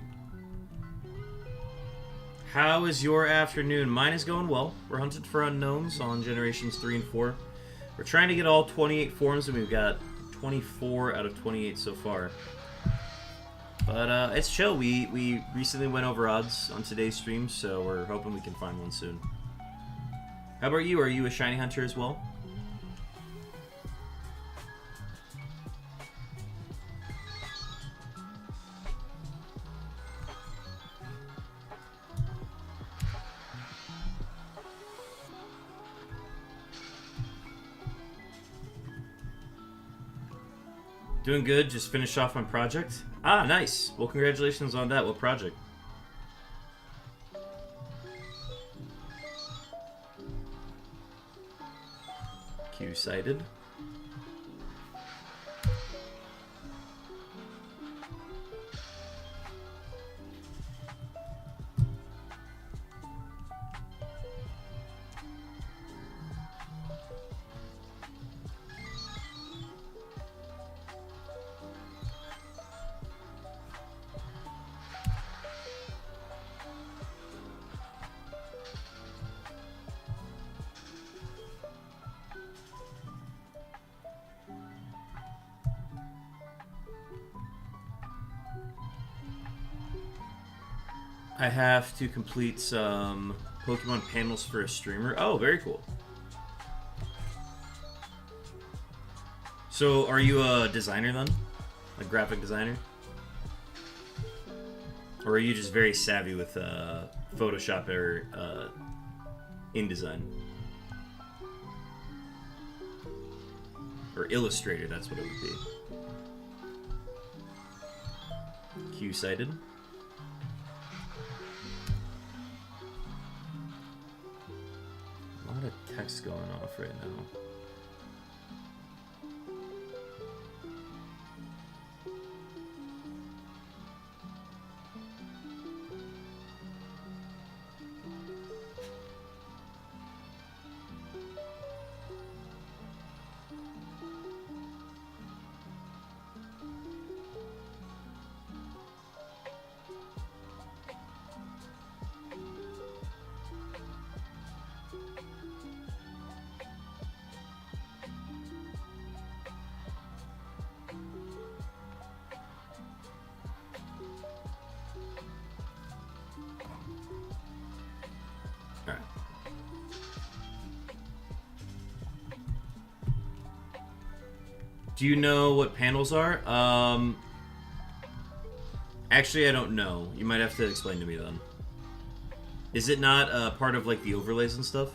How is your afternoon? Mine is going well. We're hunting for unknowns on generations 3 and 4. We're trying to get all 28 forms, and we've got 24 out of 28 so far. But it's chill. We recently went over odds on today's stream, so we're hoping we can find one soon. How about you? Are you a shiny hunter as well? Doing good. Just finished off my project. Ah, nice. Well, congratulations on that. What project? Q-sighted. I have to complete some Pokemon panels for a streamer. Oh, very cool. So, are you a designer then? A graphic designer? Or are you just very savvy with Photoshop or InDesign? Or Illustrator, that's what it would be. Q-sighted. A lot of text going off right now. Do you know what panels are? Actually, I don't know. You might have to explain to me then. Is it not part of like the overlays and stuff?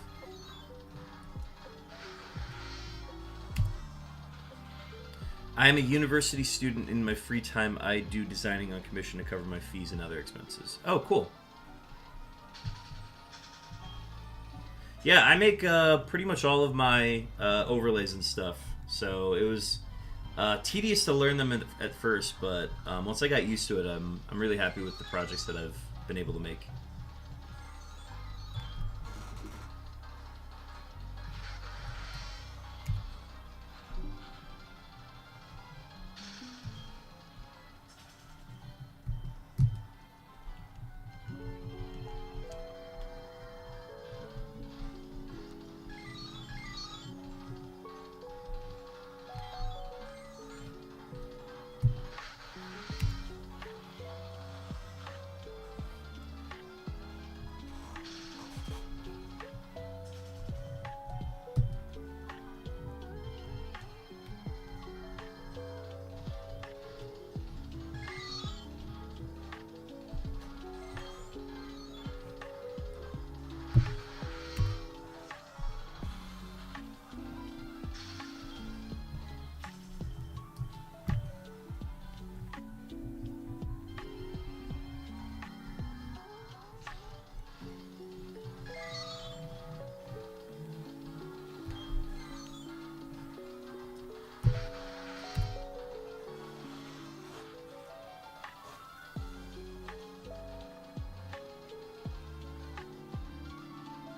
I'm a university student. In my free time, I do designing on commission to cover my fees and other expenses. Oh, cool. Yeah, I make pretty much all of my overlays and stuff. So it was tedious to learn them at first, but once I got used to it, I'm really happy with the projects that I've been able to make.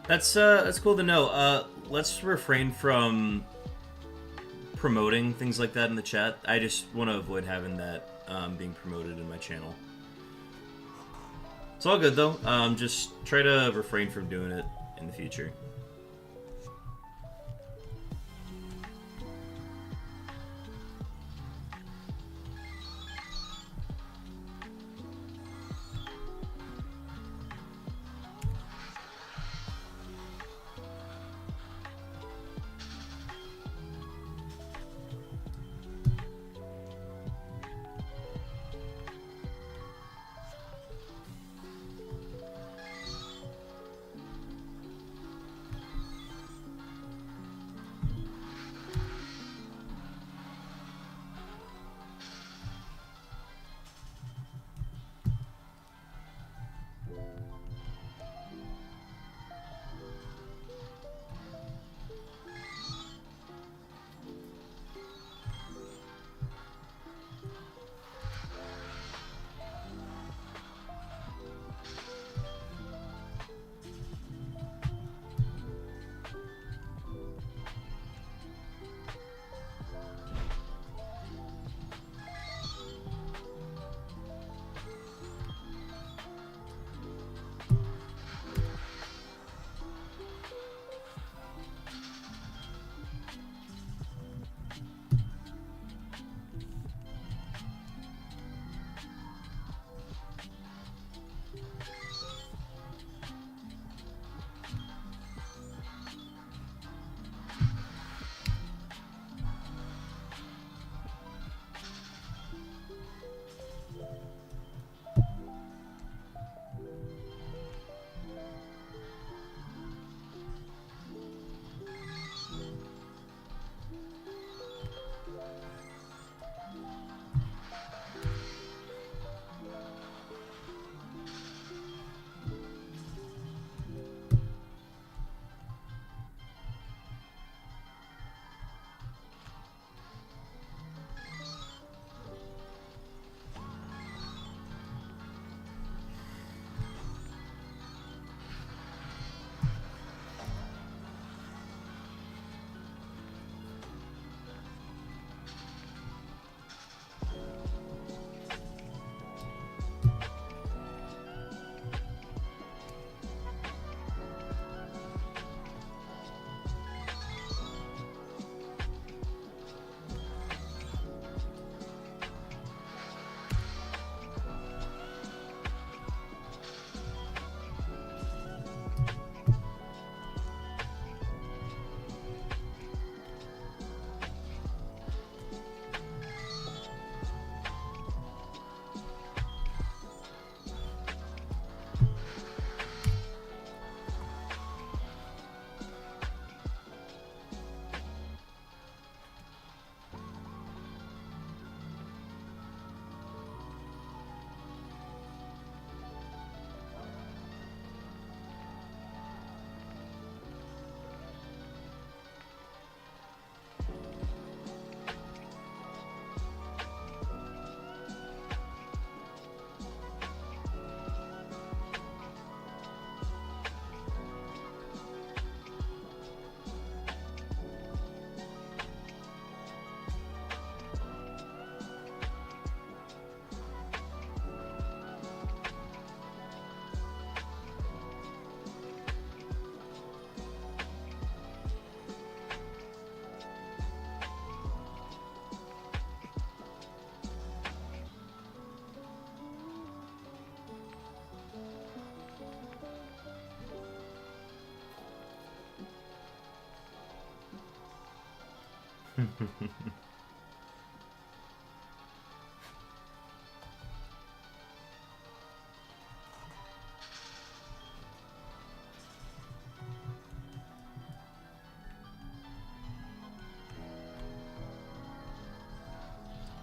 That's cool to know. Let's refrain from promoting things like that in the chat. I just want to avoid having that being promoted in my channel. It's all good though. Just try to refrain from doing it in the future.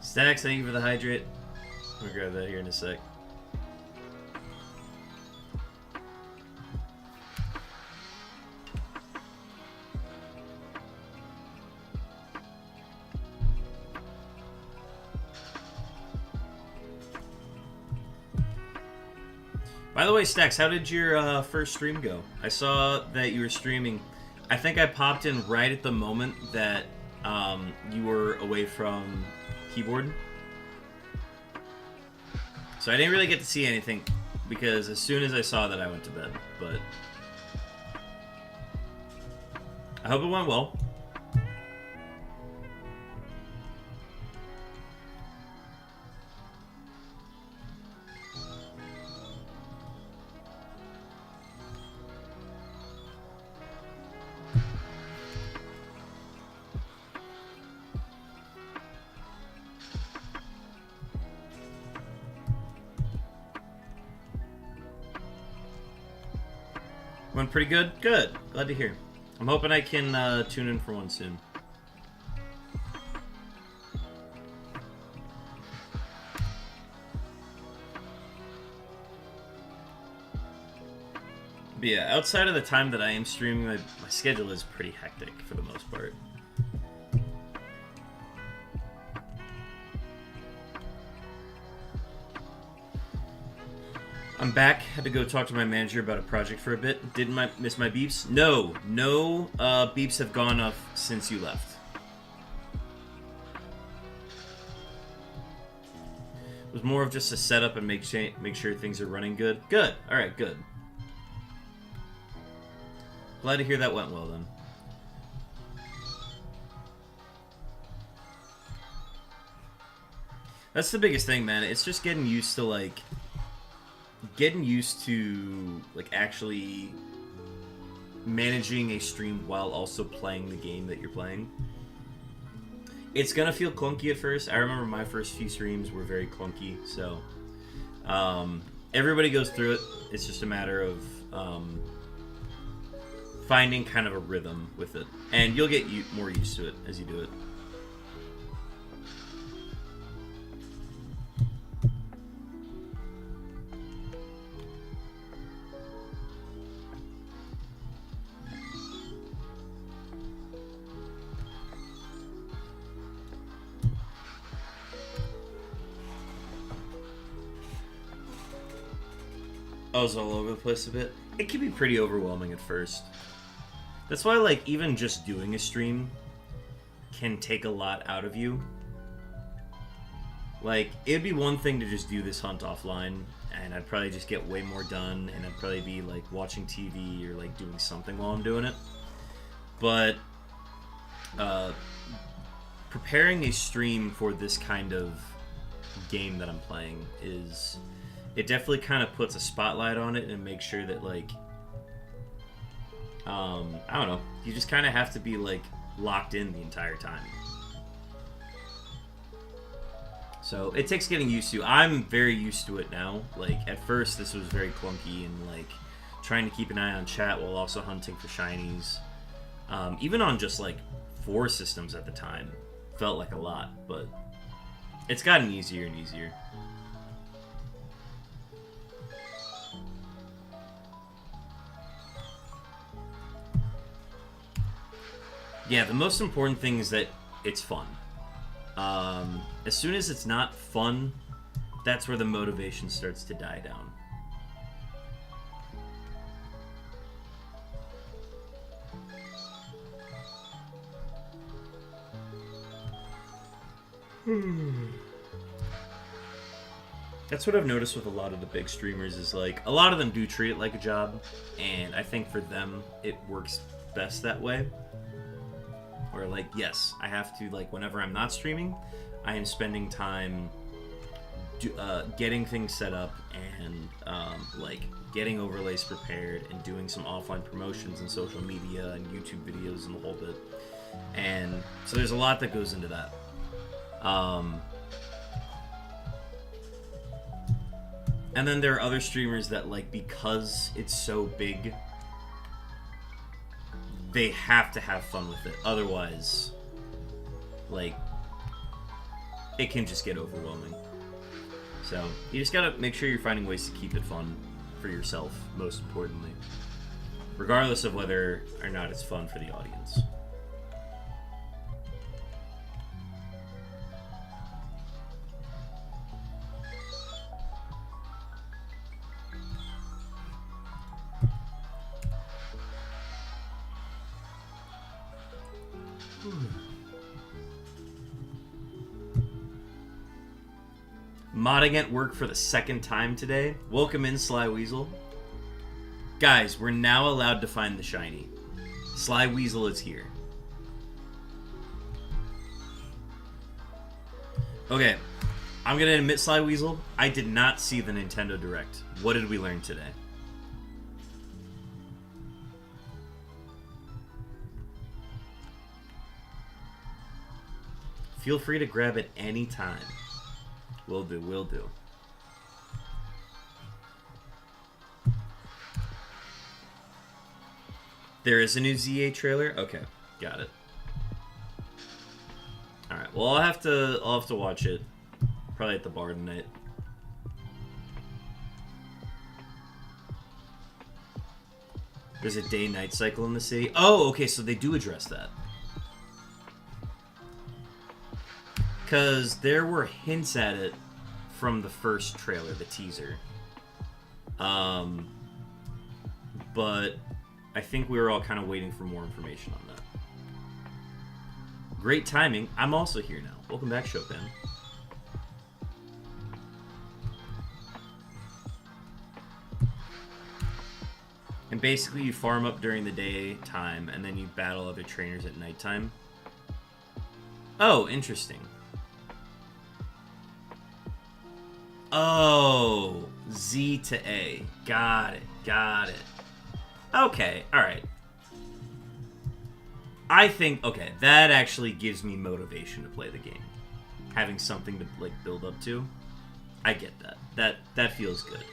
Stacks, thank you for the hydrate. I'm gonna grab that here in a sec. By the way, Stacks, how did your first stream go? I saw that you were streaming. I think I popped in right at the moment that you were away from keyboard. So I didn't really get to see anything because as soon as I saw that, I went to bed. But I hope it went well. Went pretty good? Good. Glad to hear. I'm hoping I can tune in for one soon. But yeah, outside of the time that I am streaming, my schedule is pretty hectic for the most part. I'm back. Had to go talk to my manager about a project for a bit. Didn't miss my beeps? No beeps have gone off since you left. It was more of just a setup and make sure things are running good. Good. All right, good. Glad to hear that went well then. That's the biggest thing, man. It's just getting used to actually managing a stream while also playing the game that you're playing. It's gonna feel clunky at first. I remember my first few streams were very clunky, so everybody goes through it. It's just a matter of finding kind of a rhythm with it, and you'll get more used to it as you do it. I was all over the place a bit. It can be pretty overwhelming at first. That's why, like, even just doing a stream can take a lot out of you. Like, it'd be one thing to just do this hunt offline, and I'd probably just get way more done, and I'd probably be, like, watching TV or, like, doing something while I'm doing it. But, preparing a stream for this kind of game that I'm playing is... It definitely kind of puts a spotlight on it and makes sure that, like... I don't know. You just kind of have to be, like, locked in the entire time. So, it takes getting used to. I'm very used to it now. Like, at first, this was very clunky and, like, trying to keep an eye on chat while also hunting for shinies. Even on just, like, 4 systems at the time. Felt like a lot, but it's gotten easier and easier. Yeah, the most important thing is that it's fun. As soon as it's not fun, that's where the motivation starts to die down. That's what I've noticed with a lot of the big streamers is, like, a lot of them do treat it like a job, and I think for them it works best that way. Or, like, yes, I have to, like, whenever I'm not streaming, I am spending time getting things set up and, like, getting overlays prepared and doing some offline promotions and social media and YouTube videos and the whole bit. And so there's a lot that goes into that. And then there are other streamers that, like, because it's so big, they have to have fun with it. Otherwise, like, it can just get overwhelming. So, you just gotta make sure you're finding ways to keep it fun for yourself, most importantly. Regardless of whether or not it's fun for the audience. Modding at work for the second time today. Welcome in, Sly Weasel. Guys, we're now allowed to find the shiny. Sly Weasel is here. Okay, I'm gonna admit, Sly Weasel, I did not see the Nintendo Direct. What did we learn today? Feel free to grab it any time. Will do, will do. There is a new ZA trailer? Okay, got it. Alright, well I'll have to watch it. Probably at the bar tonight. There's a day-night cycle in the city. Oh, okay, so they do address that. Because there were hints at it from the first trailer, the teaser. But I think we were all kind of waiting for more information on that. Great timing. I'm also here now. Welcome back, Chopin. And basically you farm up during the daytime, and then you battle other trainers at nighttime. Oh, interesting. Oh, Z to A. Got it, got it. Okay, alright. I think, okay, that actually gives me motivation to play the game. Having something to, like, build up to. I get that. That feels good.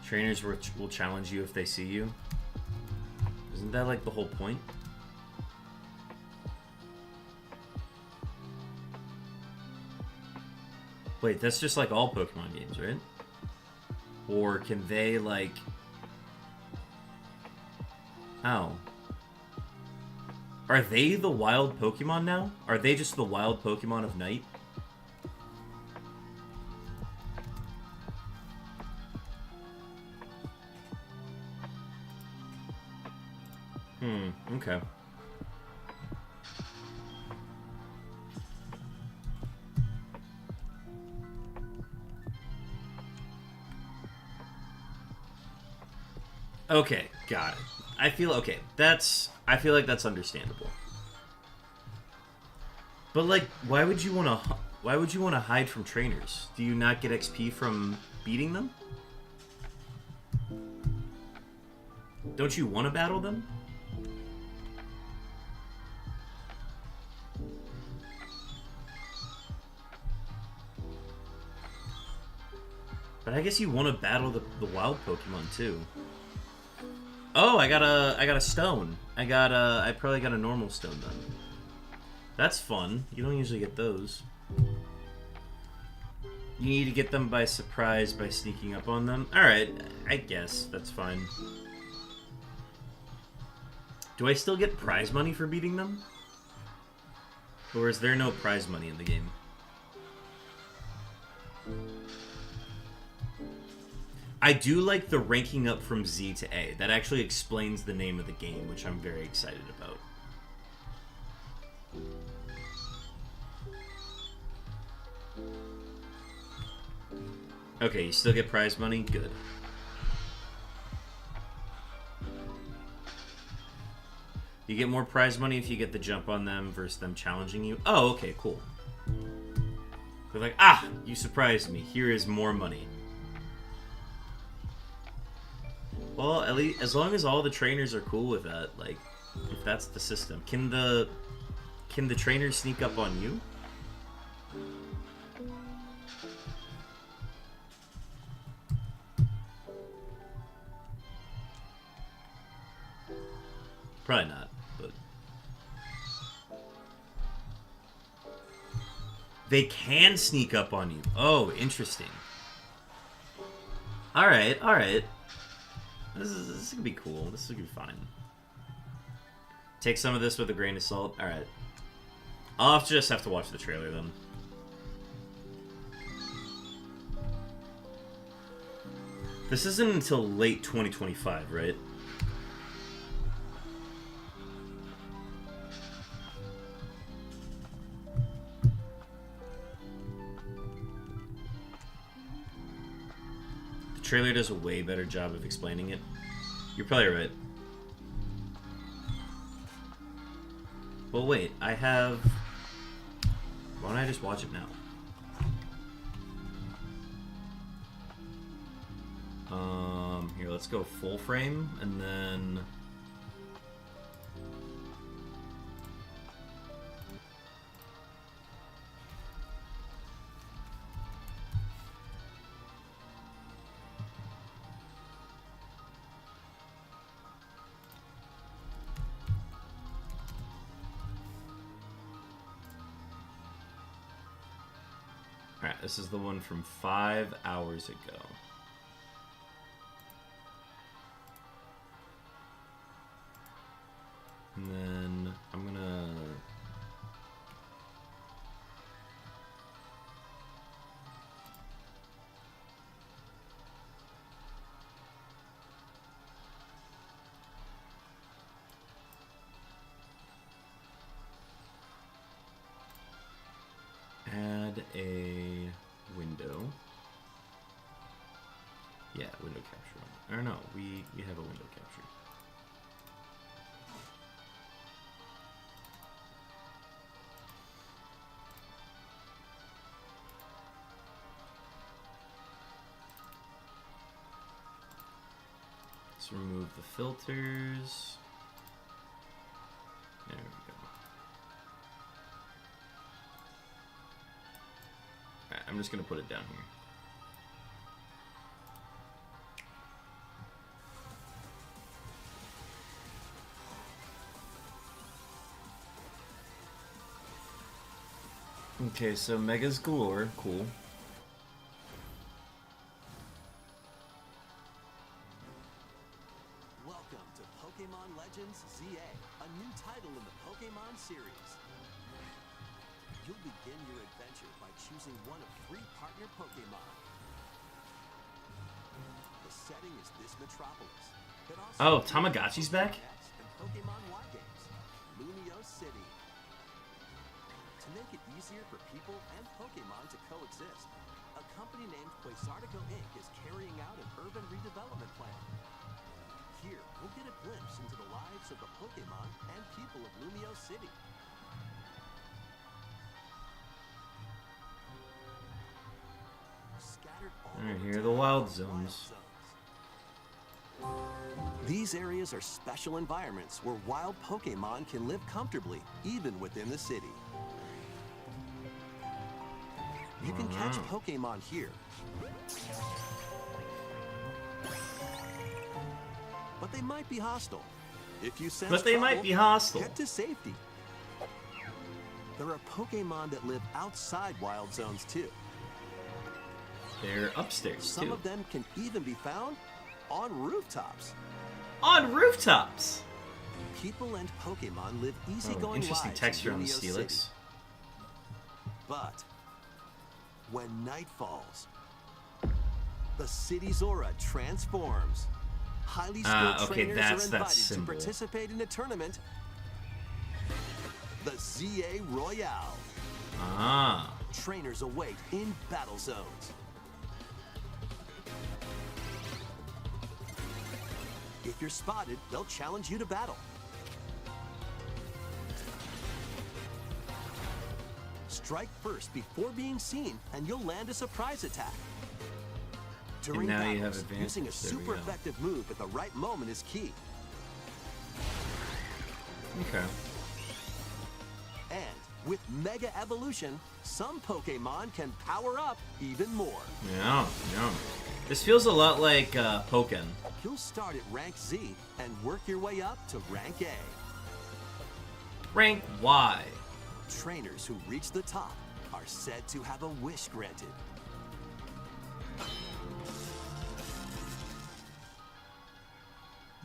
Trainers will challenge you if they see you. Isn't that like the whole point? Wait, that's just like all Pokemon games, right? Or can they like... Oh. Are they the wild Pokemon now? Are they just the wild Pokemon of night? Okay. Okay, got it. I feel like that's understandable. But like, why would you want to hide from trainers? Do you not get XP from beating them? Don't you want to battle them? But I guess you want to battle the wild Pokemon too. Oh, I got a stone. I probably got a normal stone then. That's fun. You don't usually get those. You need to get them by surprise by sneaking up on them. Alright, I guess. That's fine. Do I still get prize money for beating them? Or is there no prize money in the game? I do like the ranking up from Z to A. That actually explains the name of the game, which I'm very excited about. Okay, you still get prize money? Good. You get more prize money if you get the jump on them versus them challenging you. Oh, okay, cool. They're like, ah, you surprised me. Here is more money. Well, at least as long as all the trainers are cool with that, like, if that's the system. Can the trainers sneak up on you? Probably not, but they can sneak up on you. Oh, interesting. All right, all right. This is gonna be cool. This is gonna be fine. Take some of this with a grain of salt. All right. I'll just have to watch the trailer then. This isn't until late 2025, right? trailer does a way better job of explaining it. You're probably right. Well, wait, I have... Why don't I just watch it now? Here, let's go full frame, and then... Alright, this is the one from 5 hours ago. And then I'm gonna... add a window. Yeah, window capture. Or no, we have a window capture. Let's remove the filters. There we go. Alright, I'm just gonna put it down here. Okay, so Megas galore, cool. Welcome to Pokemon Legends ZA, a new title in the Pokemon series. You'll begin your adventure by choosing one of 3 partner Pokemon. The setting is this metropolis, but Oh, also Tamagotchi's back? and Pokemon Y games, Lumio City. To make it easier for people and Pokemon to coexist, a company named Quasartico Inc. is carrying out an urban redevelopment plan. Here, we'll get a glimpse into the lives of the Pokemon and people of Lumio City. Scattered all Alright, over here are the town wild are zones. These areas are special environments where wild Pokemon can live comfortably, even within the city. You can catch Pokemon here. But they might be hostile. If you sense But they might trouble, be hostile. head to safety. There are Pokemon that live outside wild zones too. They're upstairs, Some too. of them can even be found on rooftops. On rooftops! People and Pokemon live Oh, easygoing interesting lives texture in on the Lumio Steelix. City. But when night falls, the city's aura transforms. Highly skilled okay, trainers that's are that invited to symbol. participate in a tournament, the ZA Royale. Ah. Trainers await in battle zones. If you're spotted, they'll challenge you to battle. Strike first before being seen, and you'll land a surprise attack. During now you have battles, advantage. using a There we super go. effective move at the right moment is key. Okay. And with Mega Evolution, some Pokemon can power up even more. Yeah, yeah. This feels a lot like Pokken. You'll start at rank Z and work your way up to rank A. Rank Y. Trainers who reach the top are said to have a wish granted.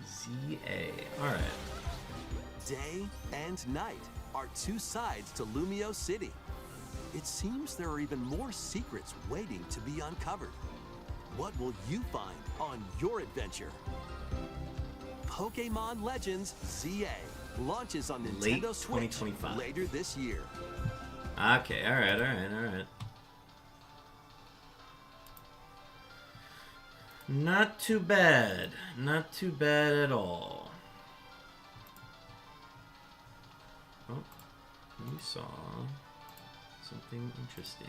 ZA. Alright. Day and night are 2 sides to Lumio City. It seems there are even more secrets waiting to be uncovered. What will you find on your adventure? Pokemon Legends ZA launches on Late Nintendo Switch 2025. later this year. Okay, alright. Not too bad. Not too bad at all. Oh, we saw something interesting.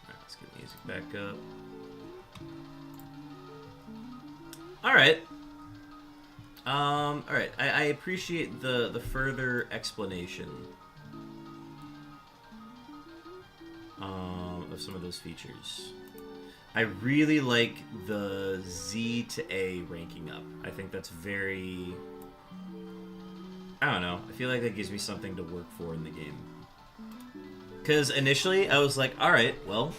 Alright, let's get music back up. Alright. Alright. I appreciate the further explanation of some of those features. I really like the Z to A ranking up. I think that's very... I don't know. I feel like that gives me something to work for in the game. Because initially, I was like, alright, well,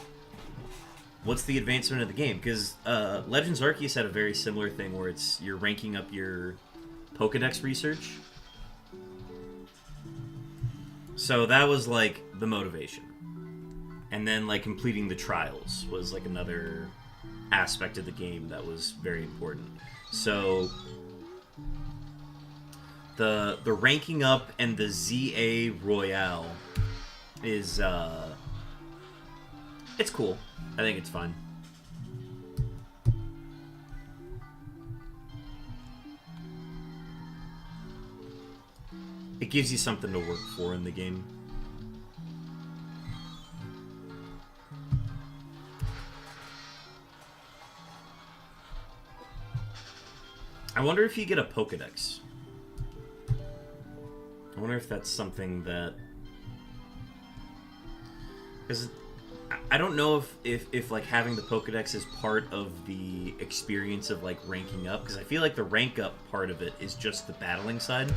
what's the advancement of the game? Because Legends Arceus had a very similar thing where it's you're ranking up your Pokedex research. So that was, like, the motivation. And then, like, completing the trials was, like, another aspect of the game that was very important. So the ranking up and the ZA Royale is, it's cool. I think it's fun. It gives you something to work for in the game. I wonder if you get a Pokedex. I wonder if that's something that... Because I don't know if like having the Pokedex is part of the experience of like ranking up, because I feel like the rank up part of it is just the battling side,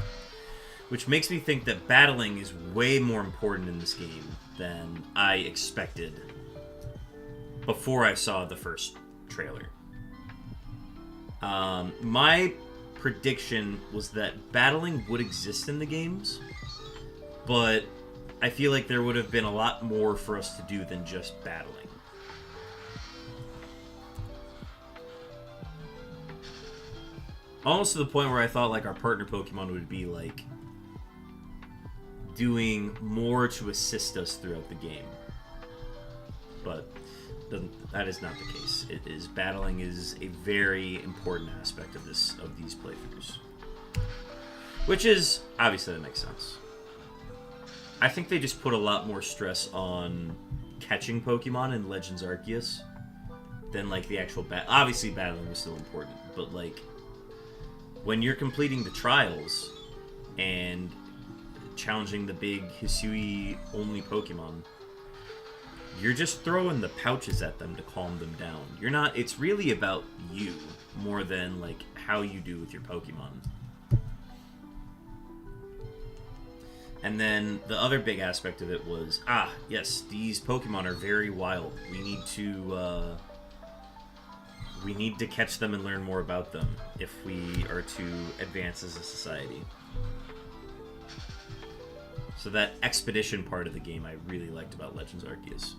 which makes me think that battling is way more important in this game than I expected before I saw the first trailer. My prediction was that battling would exist in the games, but I feel like there would have been a lot more for us to do than just battling. Almost to the point where I thought like our partner Pokemon would be like doing more to assist us throughout the game. But that is not the case. It is battling is a very important aspect of these playthroughs. Which is obviously that makes sense. I think they just put a lot more stress on catching Pokemon in Legends Arceus than like the actual obviously battling was still important, but like when you're completing the trials and challenging the big Hisui only Pokemon, you're just throwing the pouches at them to calm them down. You're not... It's really about you more than, like, how you do with your Pokemon. And then the other big aspect of it was, yes, these Pokemon are very wild. We need to catch them and learn more about them if we are to advance as a society. So that expedition part of the game I really liked about Legends Arceus.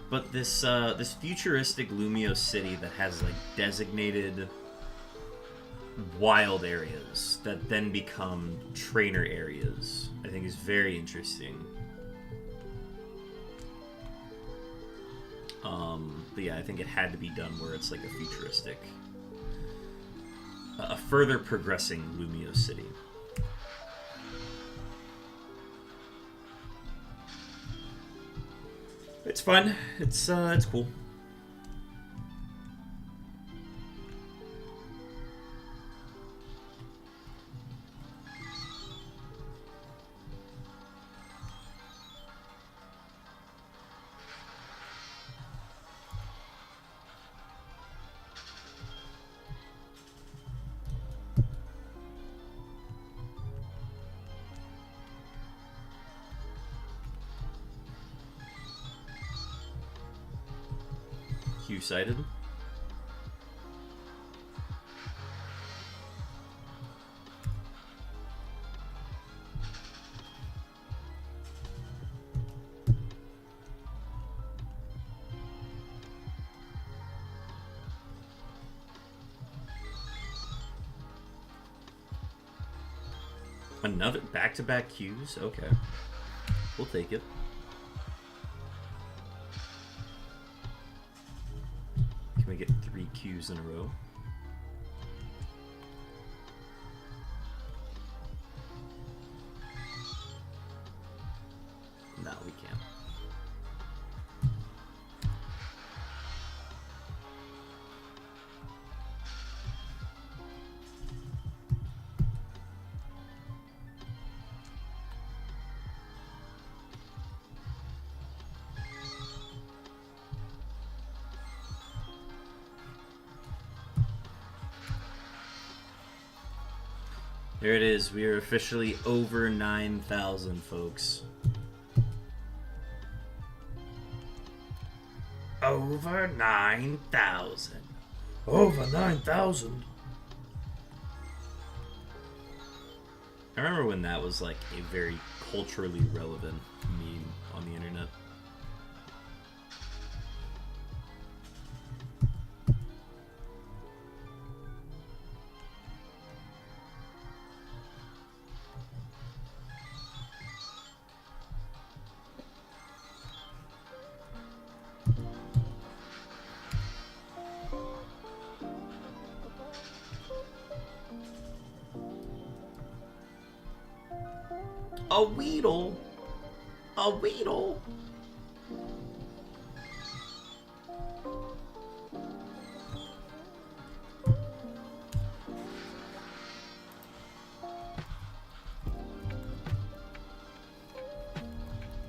But this this futuristic Lumio city that has like designated wild areas that then become trainer areas, I think is very interesting. But yeah, I think it had to be done where it's like a futuristic, a further progressing Lumio city. It's fun. It's cool. Cited. Another back-to-back Qs? Okay. We'll take it. Can we get 3 Qs in a row? No, we can't. There it is. We are officially over 9,000, folks. Over 9,000. Over 9,000. I remember when that was like a very culturally relevant meme on the internet. A Weedle. A Weedle.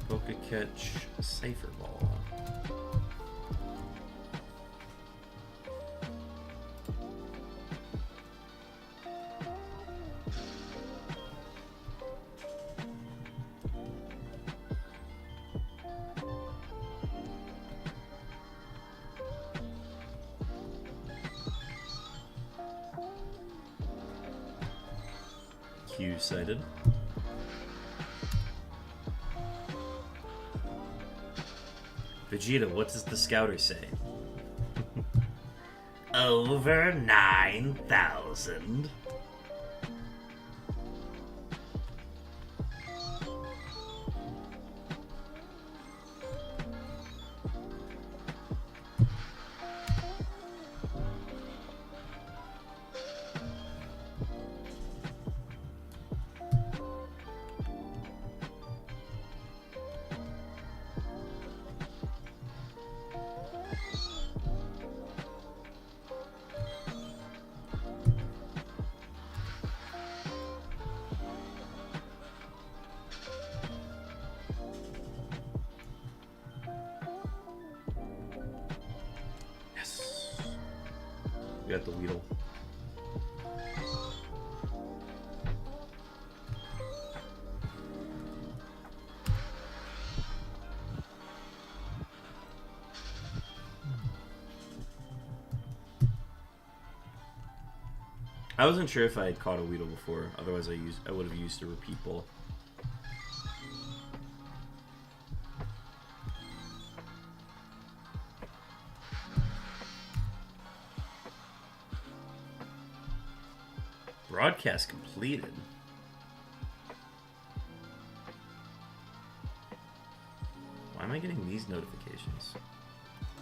Poke catch, Cypher Ball. Q sighted. Vegeta, what does the scouter say? Over 9,000. We got the Weedle. I wasn't sure if I had caught a Weedle before. Otherwise, I would have used a repeat ball. Broadcast completed. Why am I getting these notifications?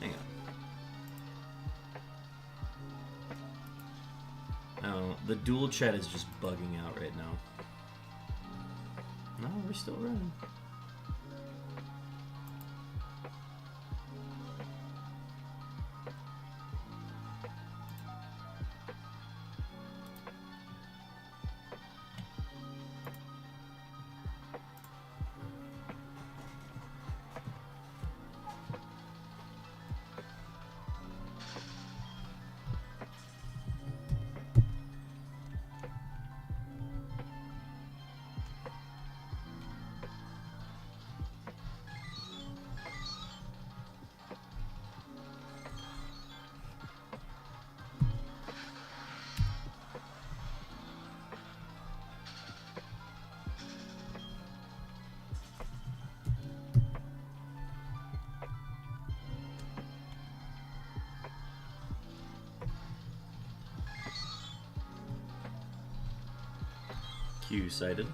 Hang on. Oh, the dual chat is just bugging out right now. No, we're still running. Q sighted.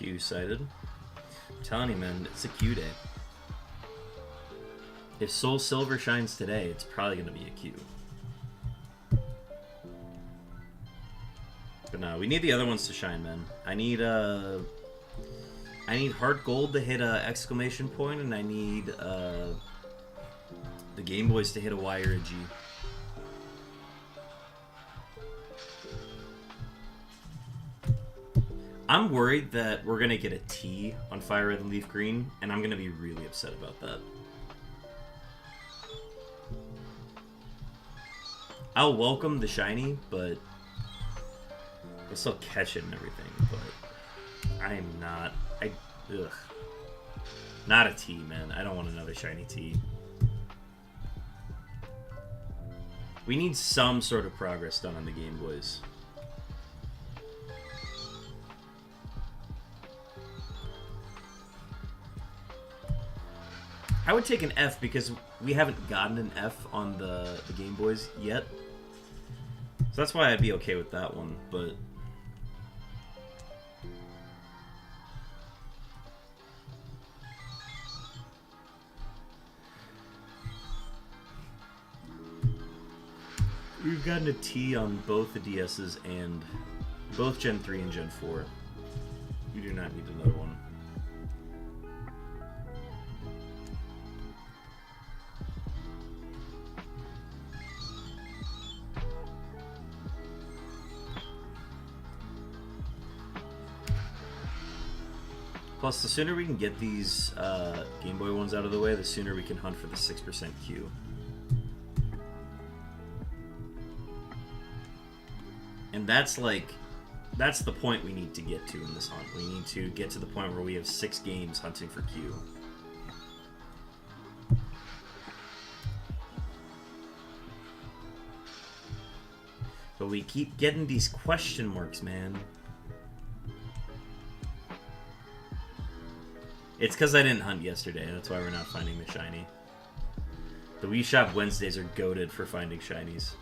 Q sighted. I'm telling you, man, it's a Q day. If Soul Silver shines today, it's probably going to be a Q. But no, we need the other ones to shine, man. I need Heart Gold to hit a exclamation point, and I need the Game Boys to hit a Y or a G. I'm worried that we're going to get a T on Fire Red and Leaf Green, and I'm going to be really upset about that. I'll welcome the shiny, but I'll still catch it and everything, but I am not... ugh. Not a T, man. I don't want another shiny T. We need some sort of progress done on the Game Boys. I would take an F because we haven't gotten an F on the Game Boys yet. So that's why I'd be okay with that one, but... We've gotten a T on both the DS's and both Gen 3 and Gen 4. We do not need another one. Plus, the sooner we can get these Game Boy ones out of the way, the sooner we can hunt for the 6% Q. And that's the point we need to get to in this hunt. We need to get to the point where we have 6 games hunting for Q. But we keep getting these question marks, man. It's because I didn't hunt yesterday. That's why we're not finding the shiny. The Wii Shop Wednesdays are goated for finding shinies.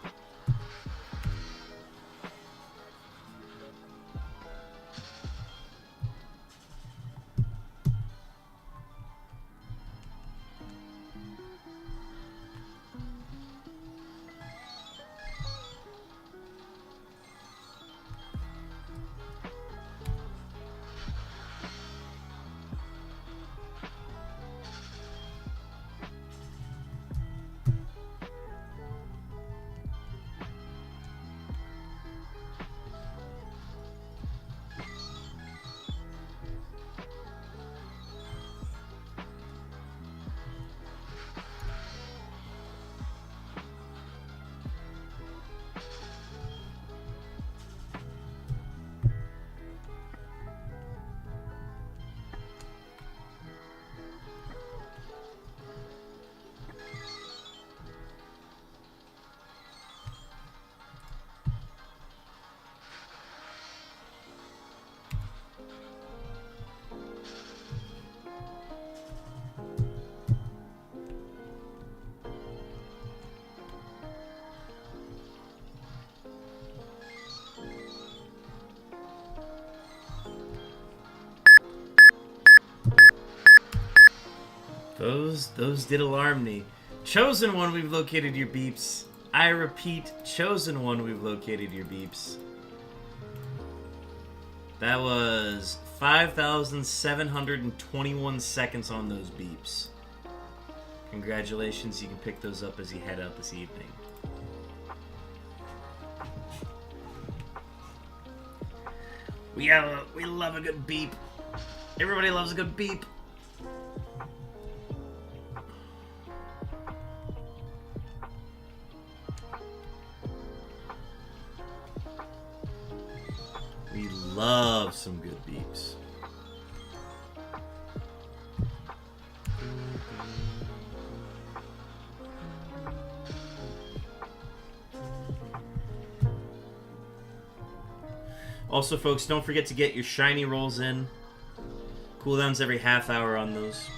Those did alarm me. Chosen One, we've located your beeps. I repeat, Chosen One, we've located your beeps. That was 5,721 seconds on those beeps. Congratulations, you can pick those up as you head out this evening. We love a good beep. Everybody loves a good beep. We love some good beeps. Also, folks, don't forget to get your shiny rolls in. Cooldowns every half hour on those.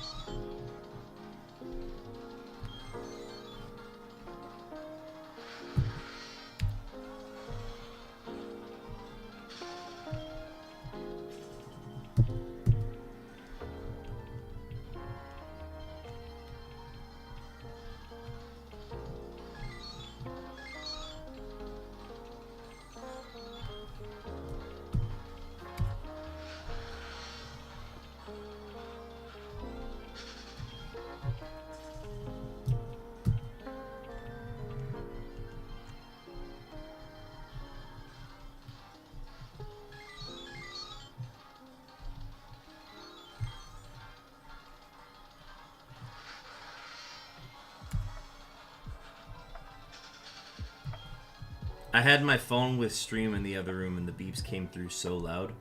I had my phone with stream in the other room and the beeps came through so loud.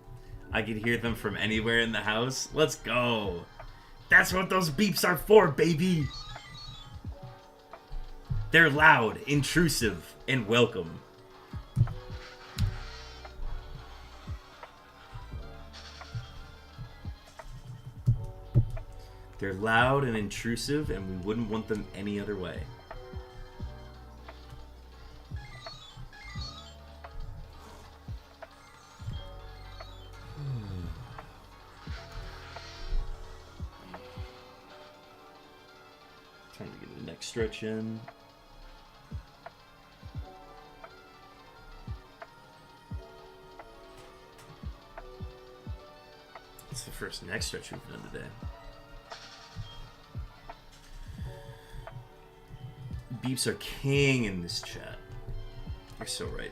I could hear them from anywhere in the house. Let's go. That's what those beeps are for, baby. They're loud, intrusive, and welcome. They're loud and intrusive, and we wouldn't want them any other way. Time to get the next stretch in. It's the first neck stretch we've done today. Beeps are king in this chat. You're so right.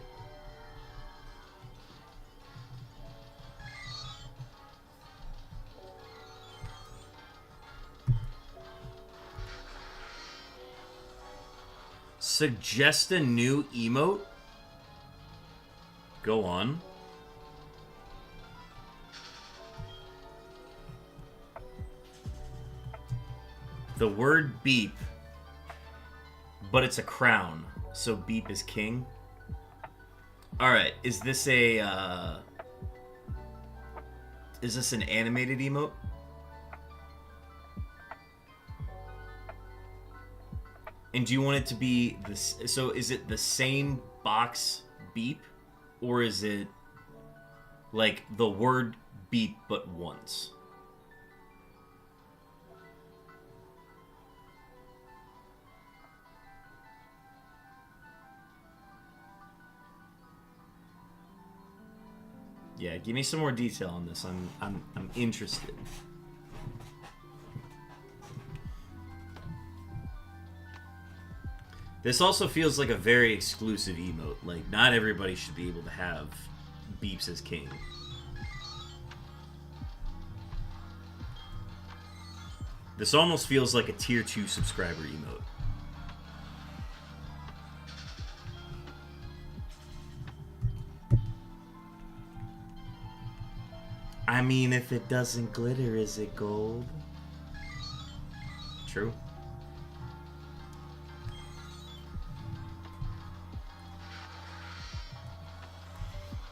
Suggest a new emote? Go on. The word beep, but it's a crown, so beep is king. Alright, is this an animated emote? And do you want it to be this? So is it the same box beep, or is it like the word beep but once? Yeah, give me some more detail on this. I'm interested. This also feels like a very exclusive emote. Like, not everybody should be able to have beeps as king. This almost feels like a tier 2 subscriber emote. I mean, if it doesn't glitter, is it gold? True.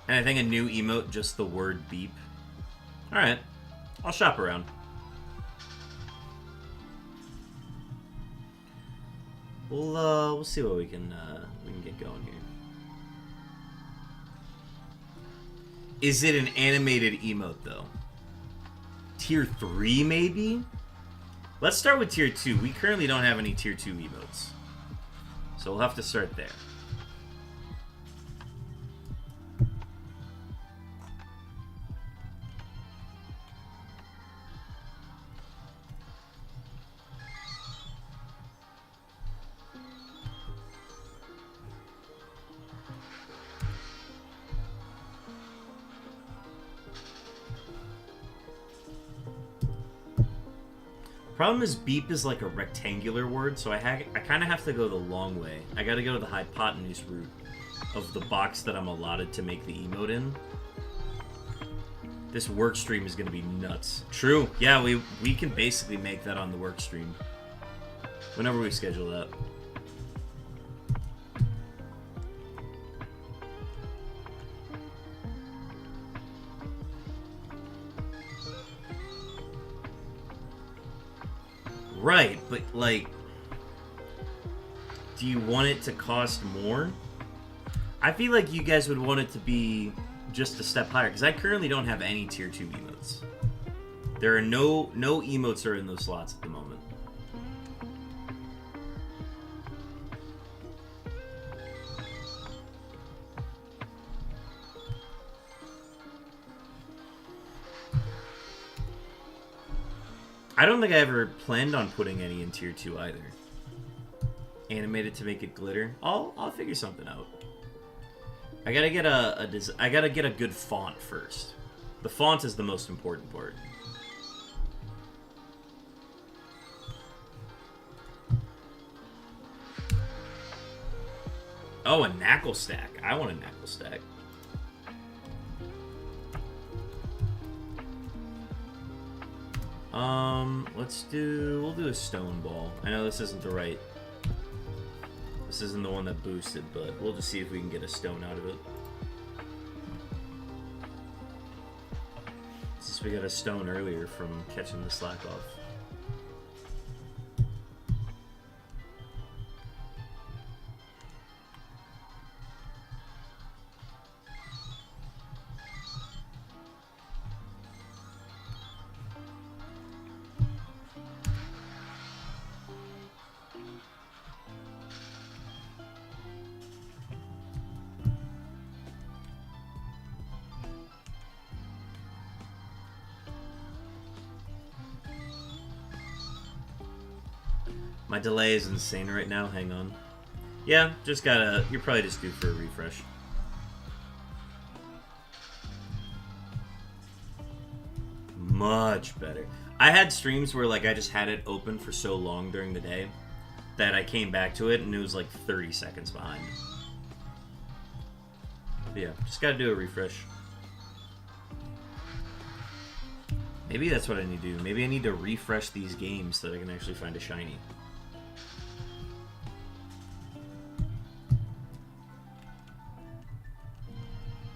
And I think a new emote, just the word beep. Alright. I'll shop around. We'll see what we can get going here. Is it an animated emote though? Tier 3 maybe? Let's start with tier 2. We currently don't have any tier 2 emotes. So we'll have to start there. Problem is, beep is like a rectangular word, so I kind of have to go the long way. I gotta go to the hypotenuse root of the box that I'm allotted to make the emote in. This work stream is gonna be nuts. True. Yeah, we can basically make that on the work stream. Whenever we schedule that. Right, but like, do you want it to cost more? I feel like you guys would want it to be just a step higher, because I currently don't have any tier 2 emotes. There are no emotes are in those slots at the moment. I don't think I ever planned on putting any in tier 2 either. Animated to make it glitter. I'll figure something out. I gotta get I gotta get a good font first. The font is the most important part. Oh, a knackle stack. I want a knackle stack. We'll do a stone ball. I know this isn't the right. This isn't the one that boosted, but we'll just see if we can get a stone out of it. Since we got a stone earlier from catching the slack off. My delay is insane right now, hang on. Yeah, just gotta... You're probably just due for a refresh. Much better. I had streams where like I just had it open for so long during the day that I came back to it and it was like 30 seconds behind. But yeah, just gotta do a refresh. Maybe that's what I need to do. Maybe I need to refresh these games so that I can actually find a shiny.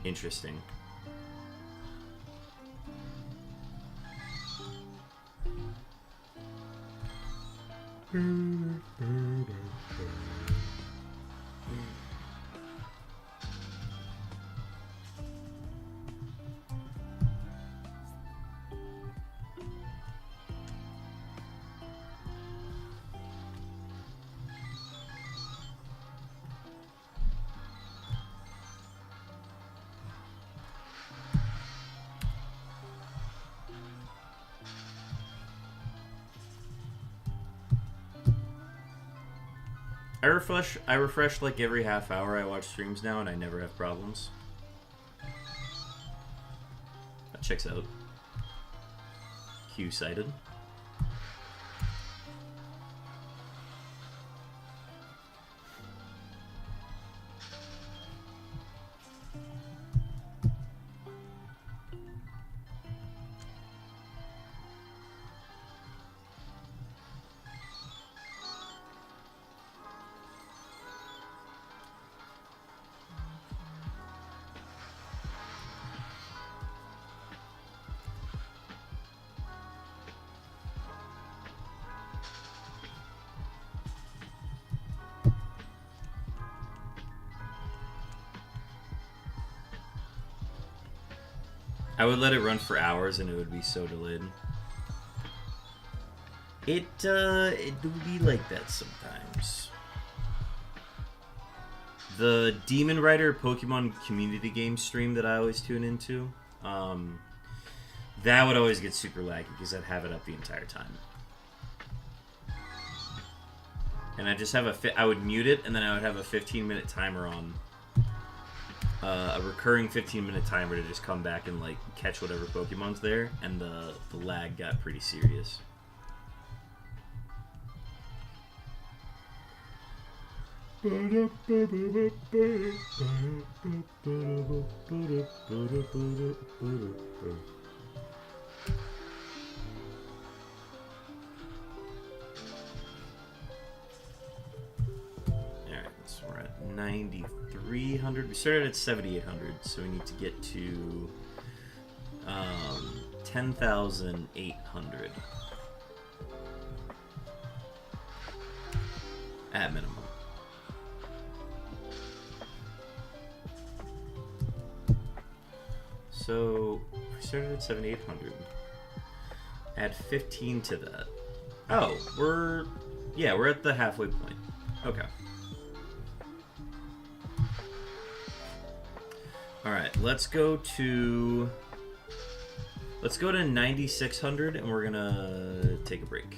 Interesting. I refresh like every half hour. I watch streams now and I never have problems. That checks out. Q sighted. I would let it run for hours and it would be so delayed. It do be like that sometimes. The Demon Rider Pokemon community game stream that I always tune into, that would always get super laggy because I'd have it up the entire time. And I just have I would mute it and then I would have a 15-minute timer on. A recurring 15-minute timer to just come back and like catch whatever Pokemon's there, and the lag got pretty serious. Alright, so we're at 9,300. We started at 7,800, so we need to get to 10,800 at minimum. So we started at 7,800. Add 15 to that. Oh, we're at the halfway point. Okay. All right, let's go to 9,600, and we're gonna take a break.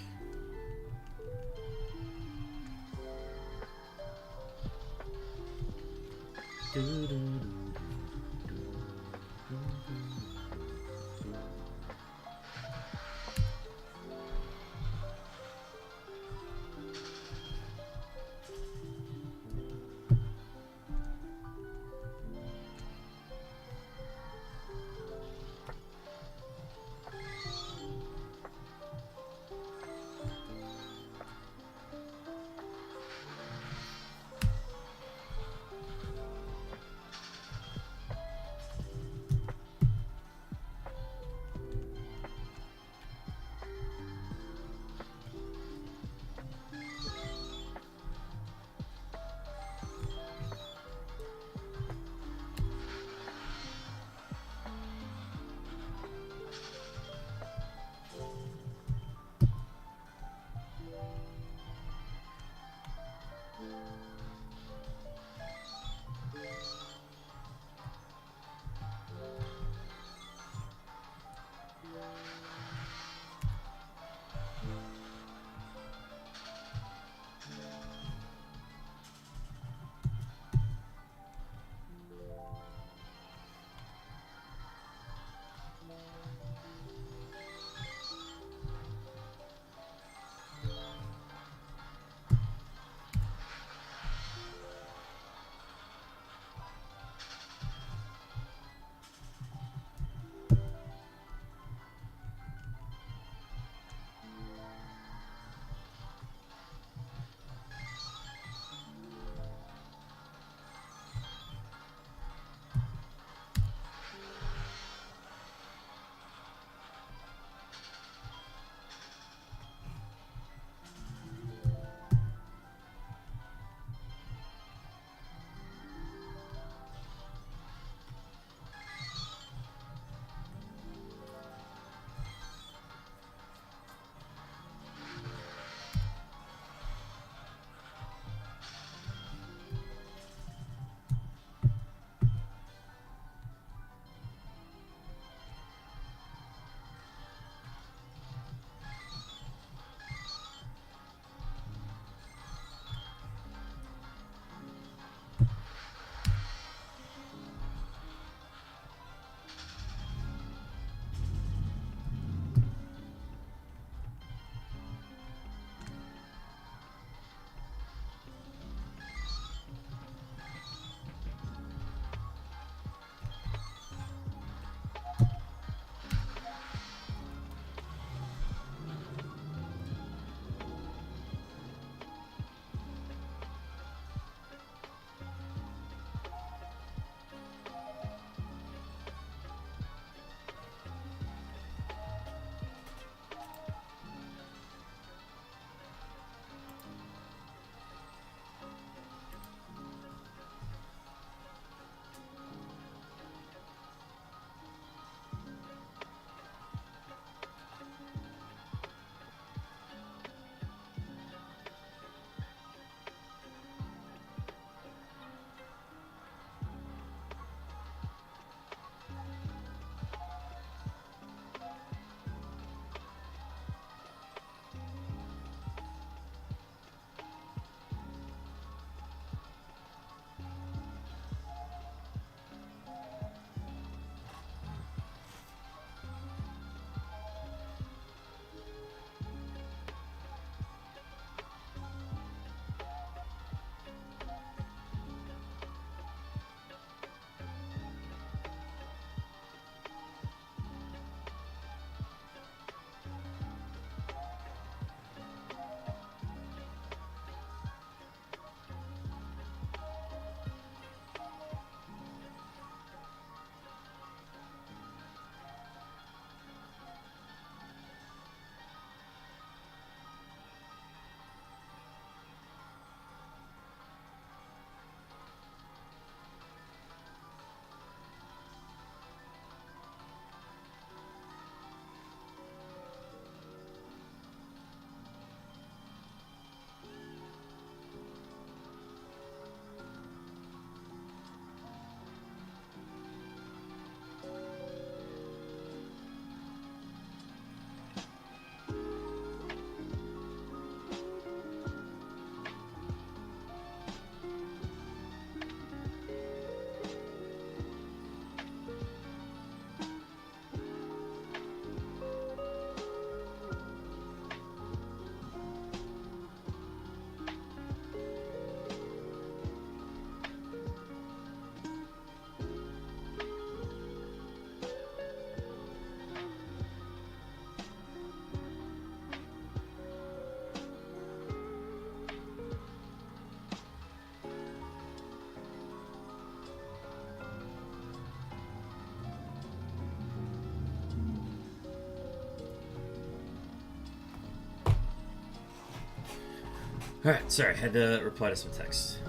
Alright, sorry, I had to reply to some text.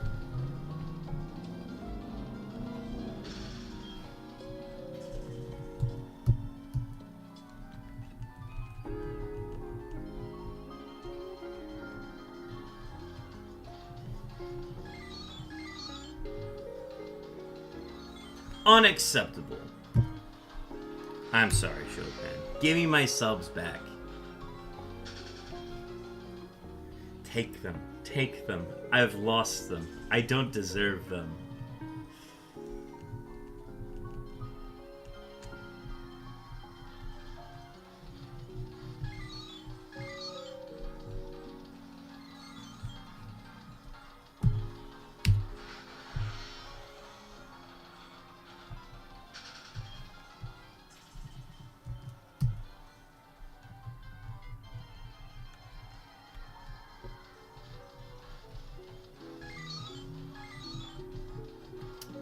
Unacceptable. I'm sorry, Chopin. Give me my subs back. Take them. Take them. I've lost them. I don't deserve them.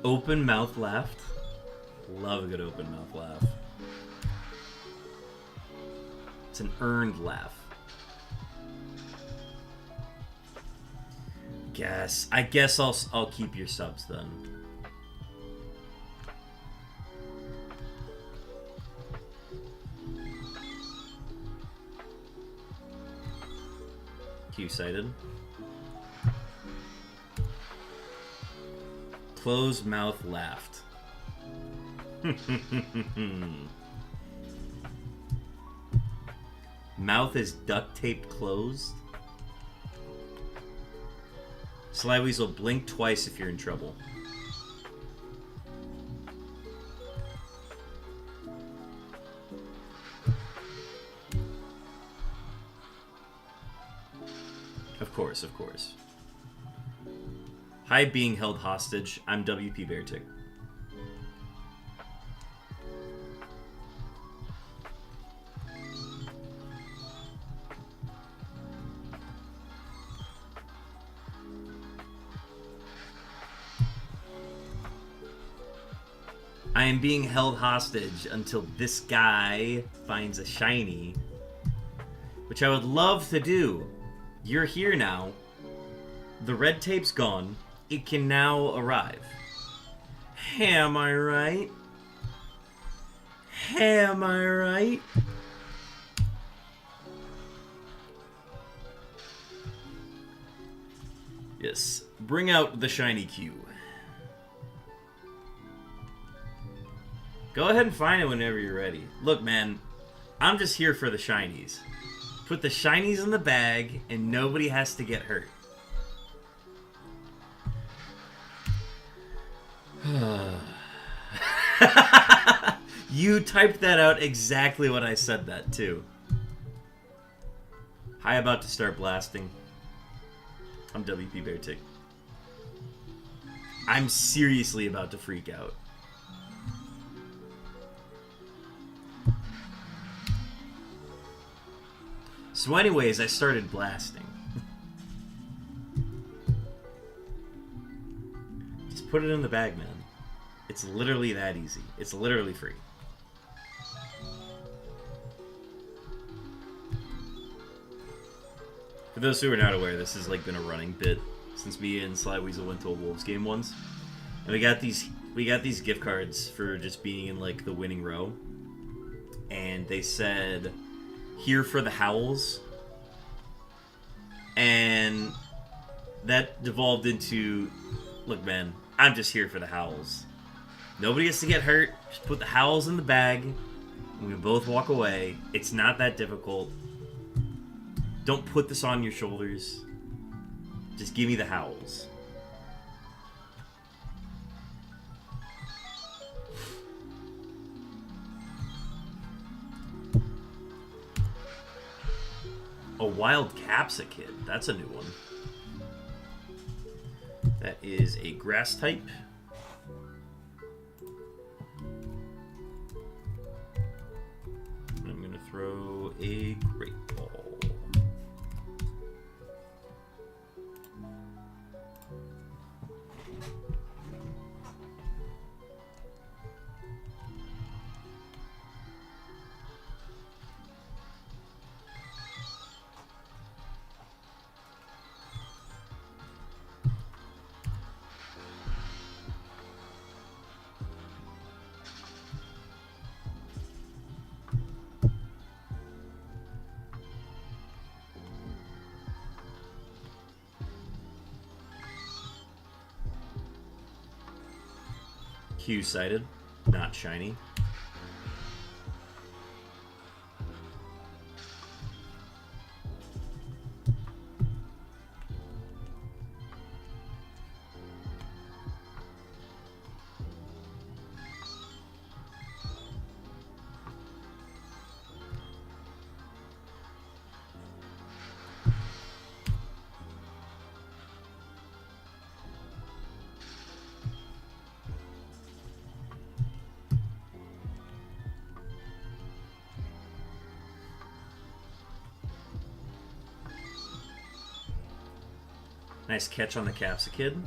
Open mouth laughed. Love a good open mouth laugh. It's an earned laugh. I guess I'll keep your subs then. Q-sighted. Closed mouth laughed. Mouth is duct taped closed. Sly Weasel, blink twice if you're in trouble. Of course, of course. Hi, being held hostage. I'm WP Beartick. I am being held hostage until this guy finds a shiny, which I would love to do. You're here now. The red tape's gone. It can now arrive. Am I right? Am I right? Yes. Bring out the shiny Q. Go ahead and find it whenever you're ready. Look, man, I'm just here for the shinies. Put the shinies in the bag, and nobody has to get hurt. You typed that out exactly what I said that, too. Hi, about to start blasting. I'm WP Beartick. I'm seriously about to freak out. So anyways, I started blasting. Just put it in the bag, man. It's literally that easy. It's literally free. For those who are not aware, this has like been a running bit since me and Sly Weasel went to a Wolves game once. And we got these gift cards for just being in like the winning row. And they said, here for the howls. And that devolved into, look, man, I'm just here for the howls. Nobody has to get hurt. Just put the howls in the bag, and we both walk away. It's not that difficult. Don't put this on your shoulders. Just give me the howls. A wild capsicid. That's a new one. That is a grass type. I'm going to throw a great ball. Q-sided, not shiny. Nice catch on the Capsicid.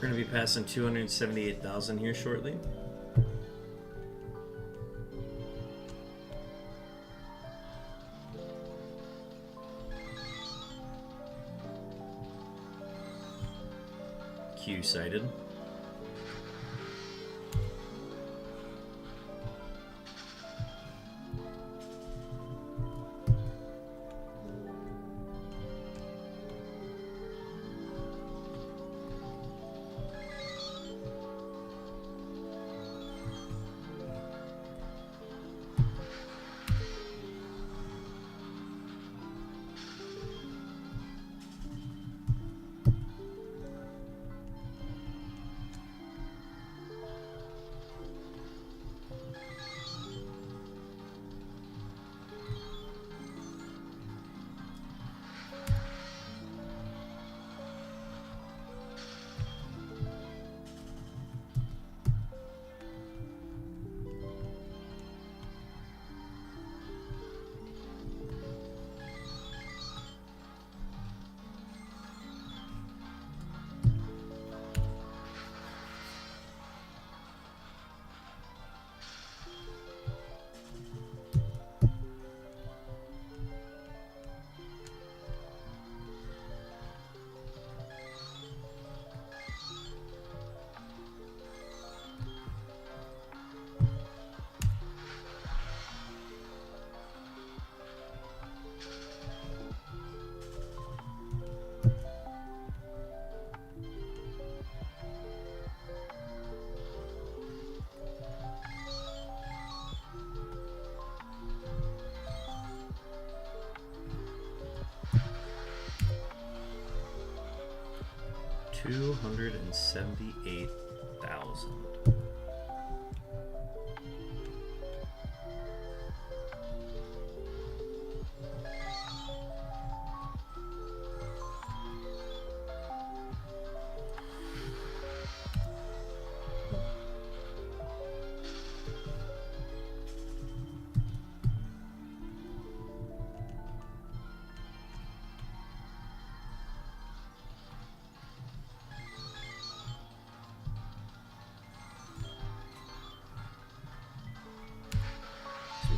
We're going to be passing 278,000 here shortly. Q sighted. $278,000.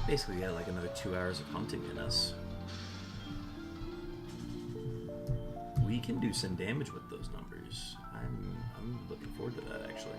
Basically got like another 2 hours of hunting in us. We can do some damage with those numbers. I'm looking forward to that actually.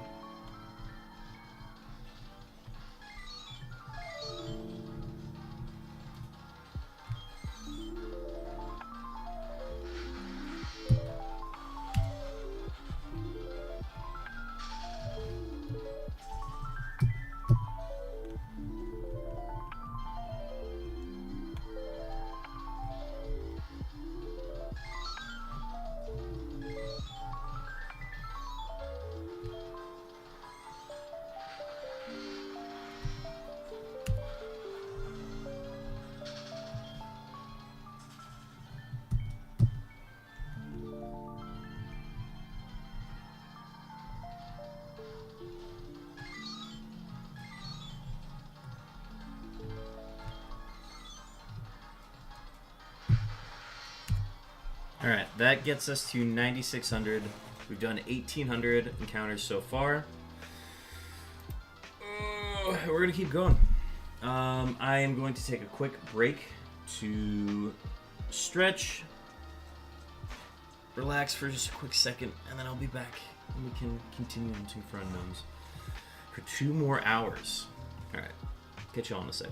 Alright, that gets us to 9,600. We've done 1,800 encounters so far. We're going to keep going. I am going to take a quick break to stretch, relax for just a quick second, and then I'll be back and we can continue hunting for unknowns for 2 more hours. Alright, catch you all in a sec.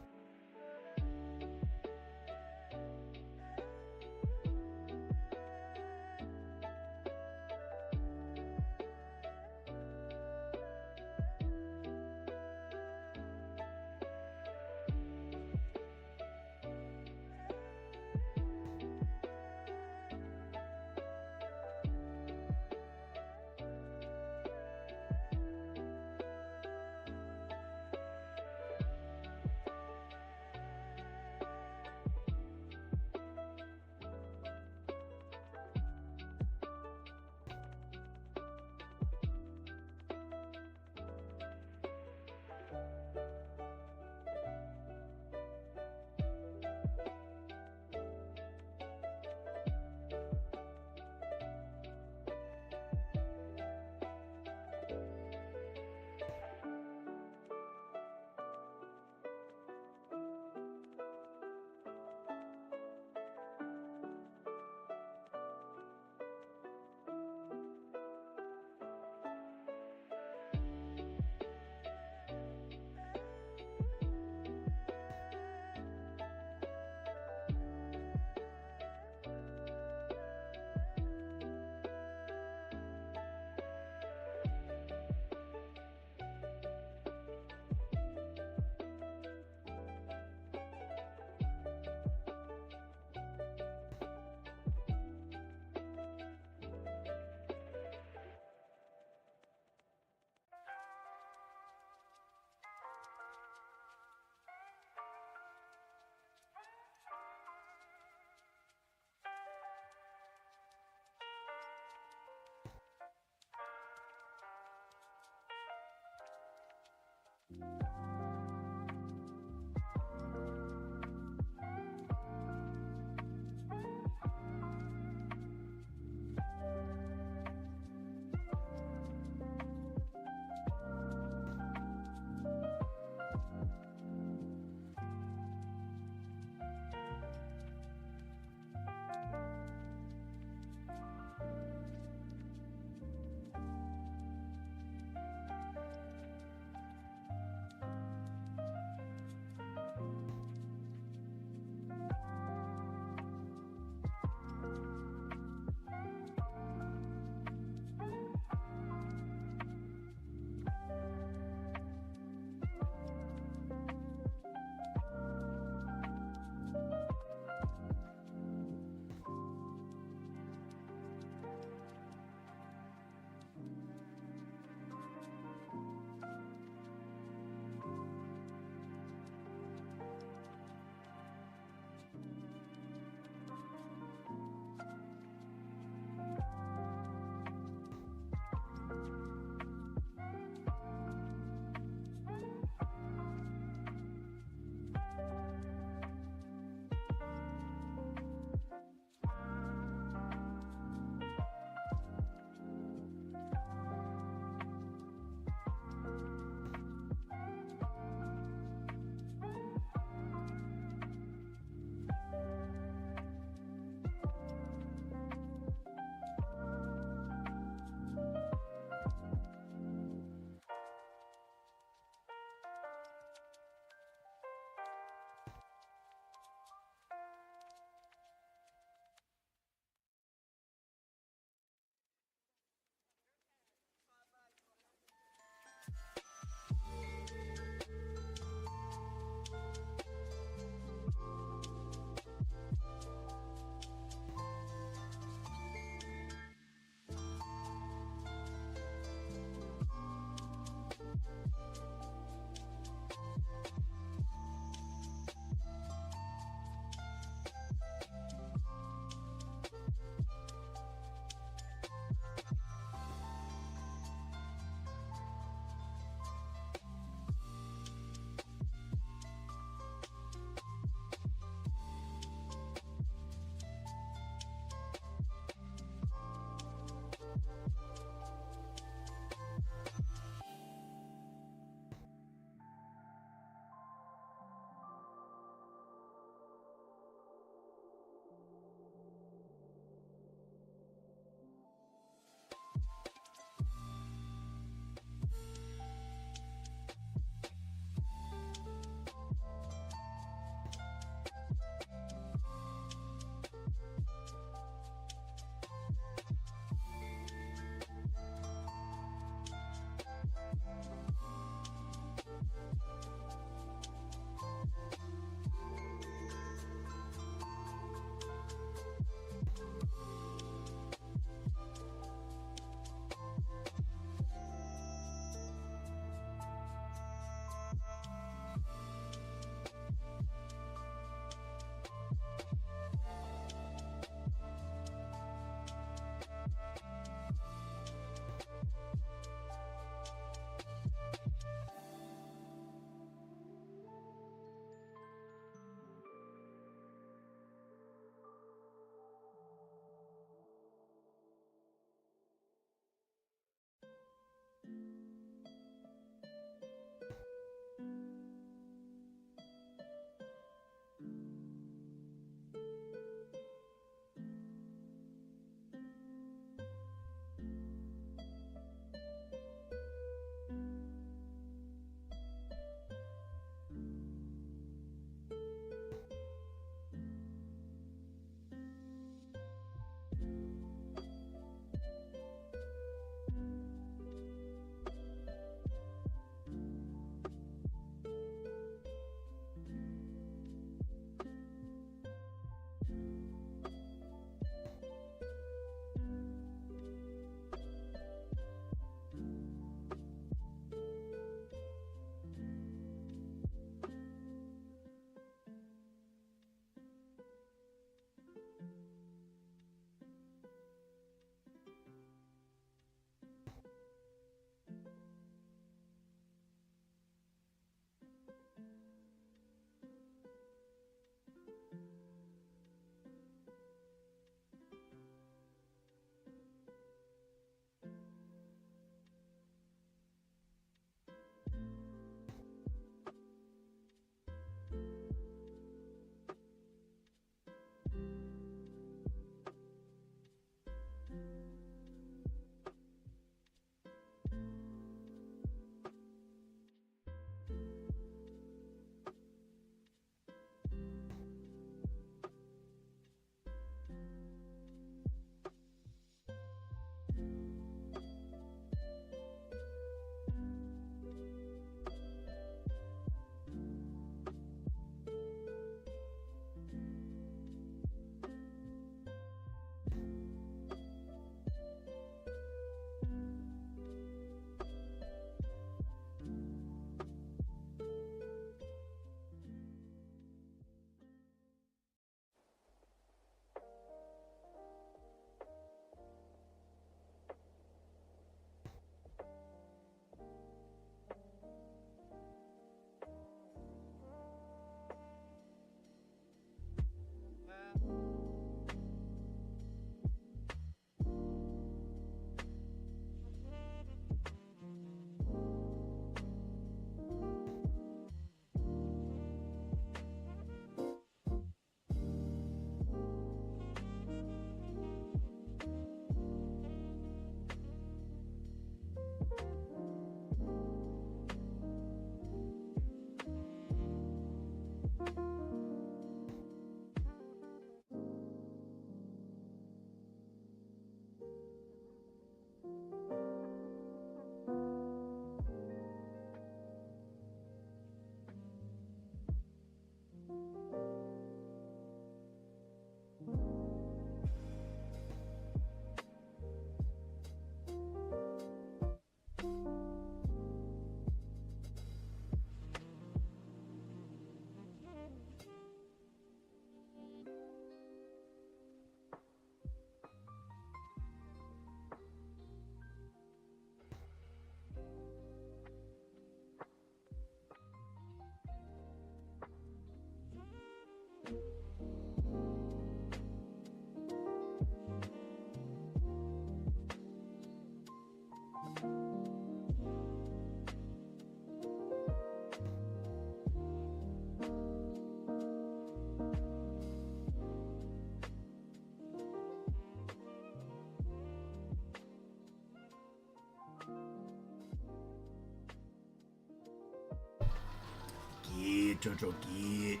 get, Jojo, get,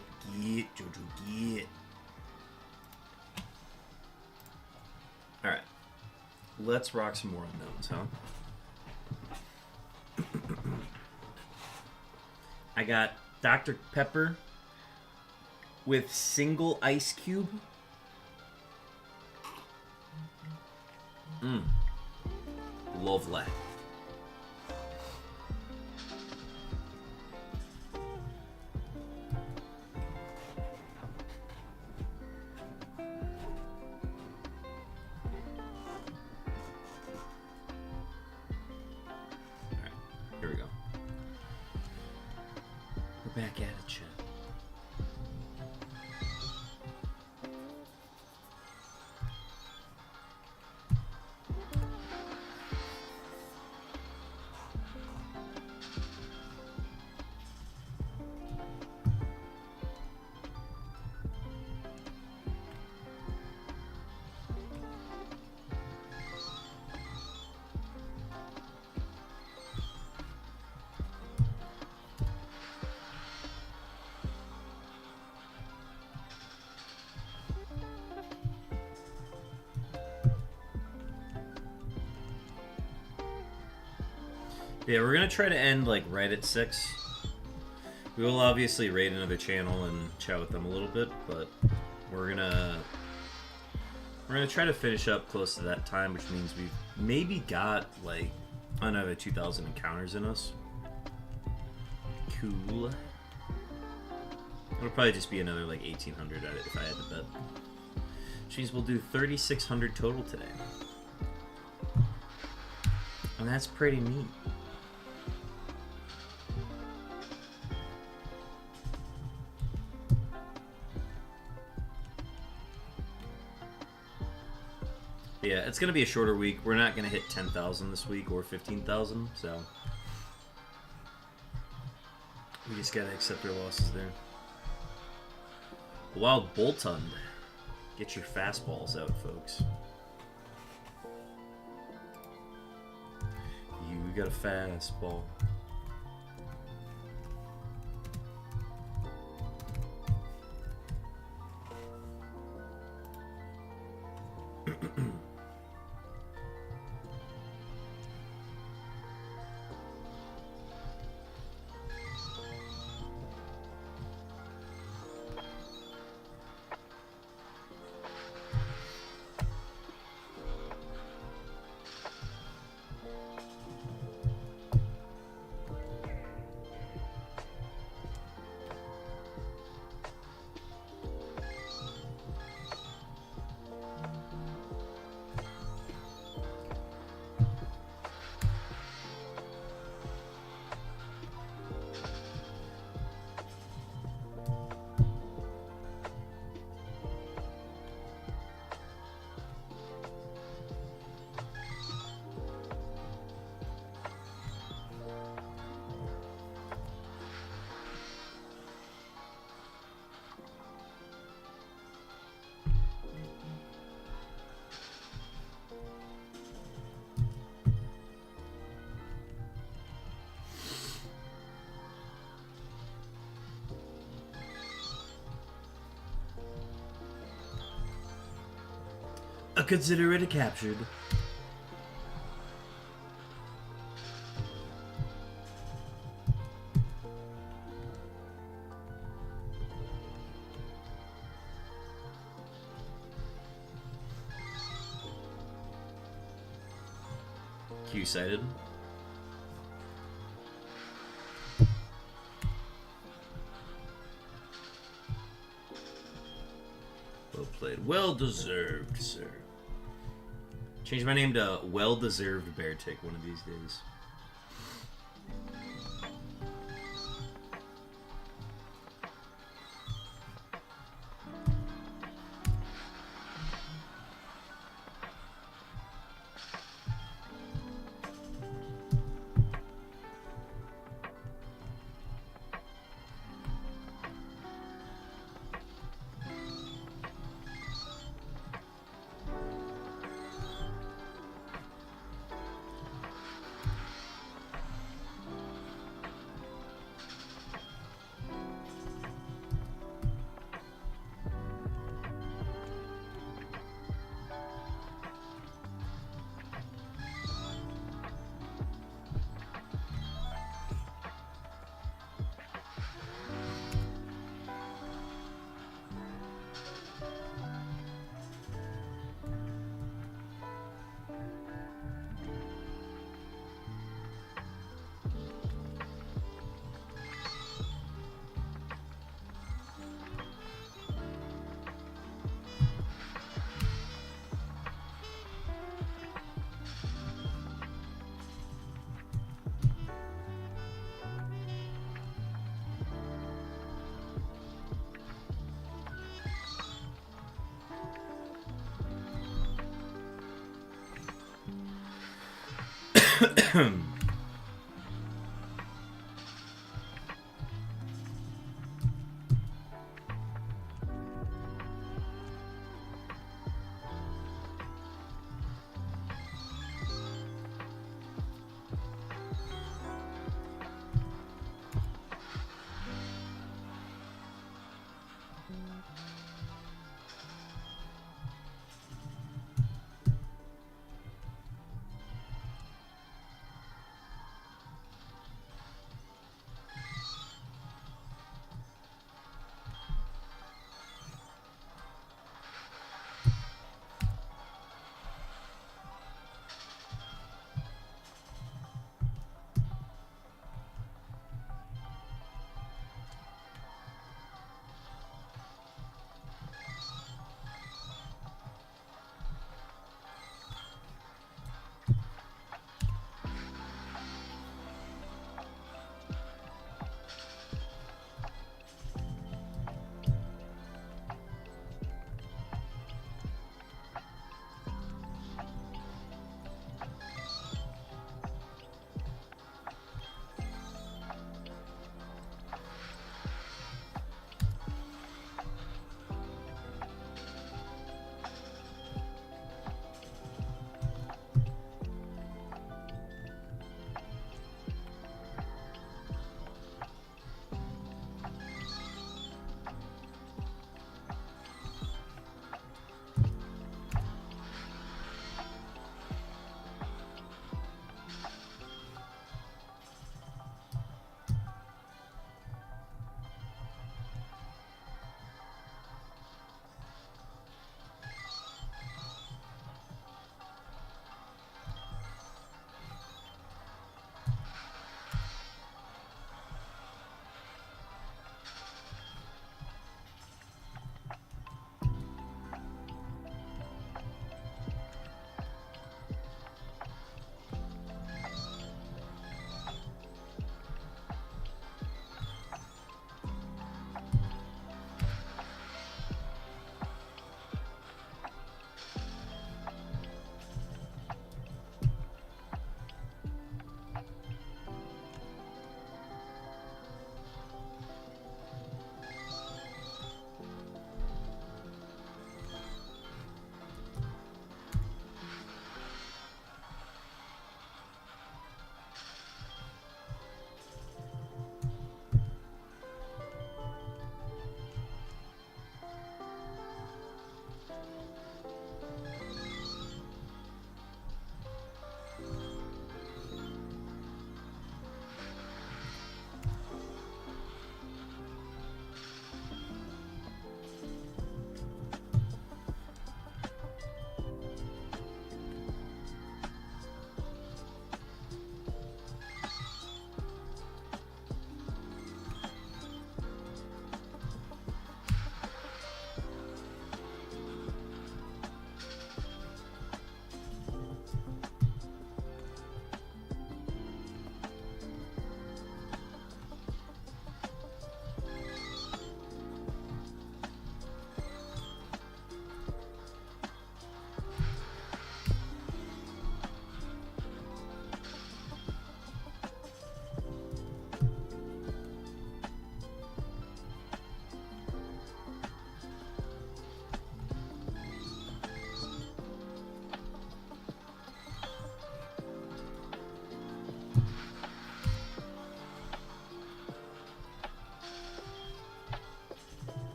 Jojo, get. Alright. Let's rock some more unknowns, huh? I got Dr. Pepper with single ice cube. Lovely. Here we go. We're back at it, chat. Yeah, we're gonna try to end like right at 6. We will obviously raid another channel and chat with them a little bit, but we're gonna try to finish up close to that time, which means we've maybe got like another 2,000 encounters in us. Cool. It'll probably just be another like 1,800 if I had to bet. Which means we'll do 3,600 total today, and that's pretty neat. Yeah, it's going to be a shorter week. We're not going to hit 10,000 this week or 15,000, so we just got to accept our losses there. Wild Boltund. Get your fastballs out, folks. You got a fastball. I consider it a captured. Q-sighted. Well played. Well deserved, sir. Change my name to Well Deserved Bear Tick one of these days.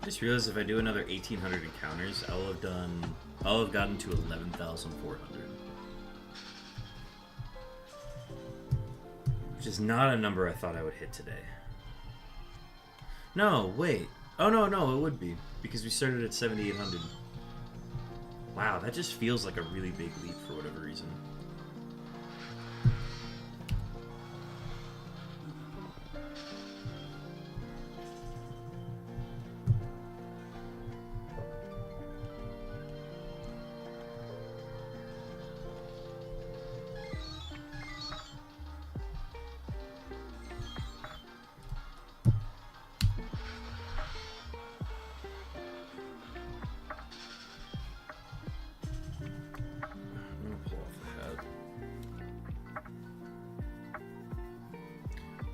Just realized if I do another 1,800 encounters, I'll have gotten to 11,400. Which is not a number I thought I would hit today. No, wait. Oh, no, it would be. Because we started at 7,800. Wow, that just feels like a really big leap for whatever reason.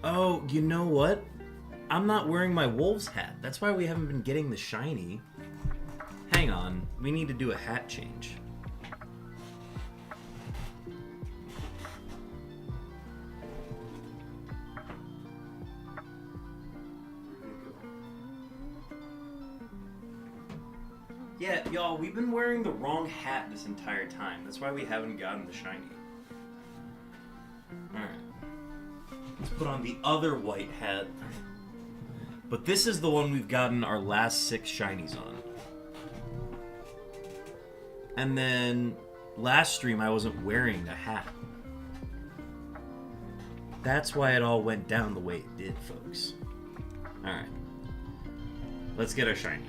Oh, you know what? I'm not wearing my Wolves hat. That's why we haven't been getting the shiny. Hang on. We need to do a hat change. Yeah, y'all, we've been wearing the wrong hat this entire time. That's why we haven't gotten the shiny. Alright. Let's put on the other white hat. But this is the one we've gotten our last 6 shinies on. And then last stream I wasn't wearing a hat. That's why it all went down the way it did, folks. Alright. Let's get our shiny.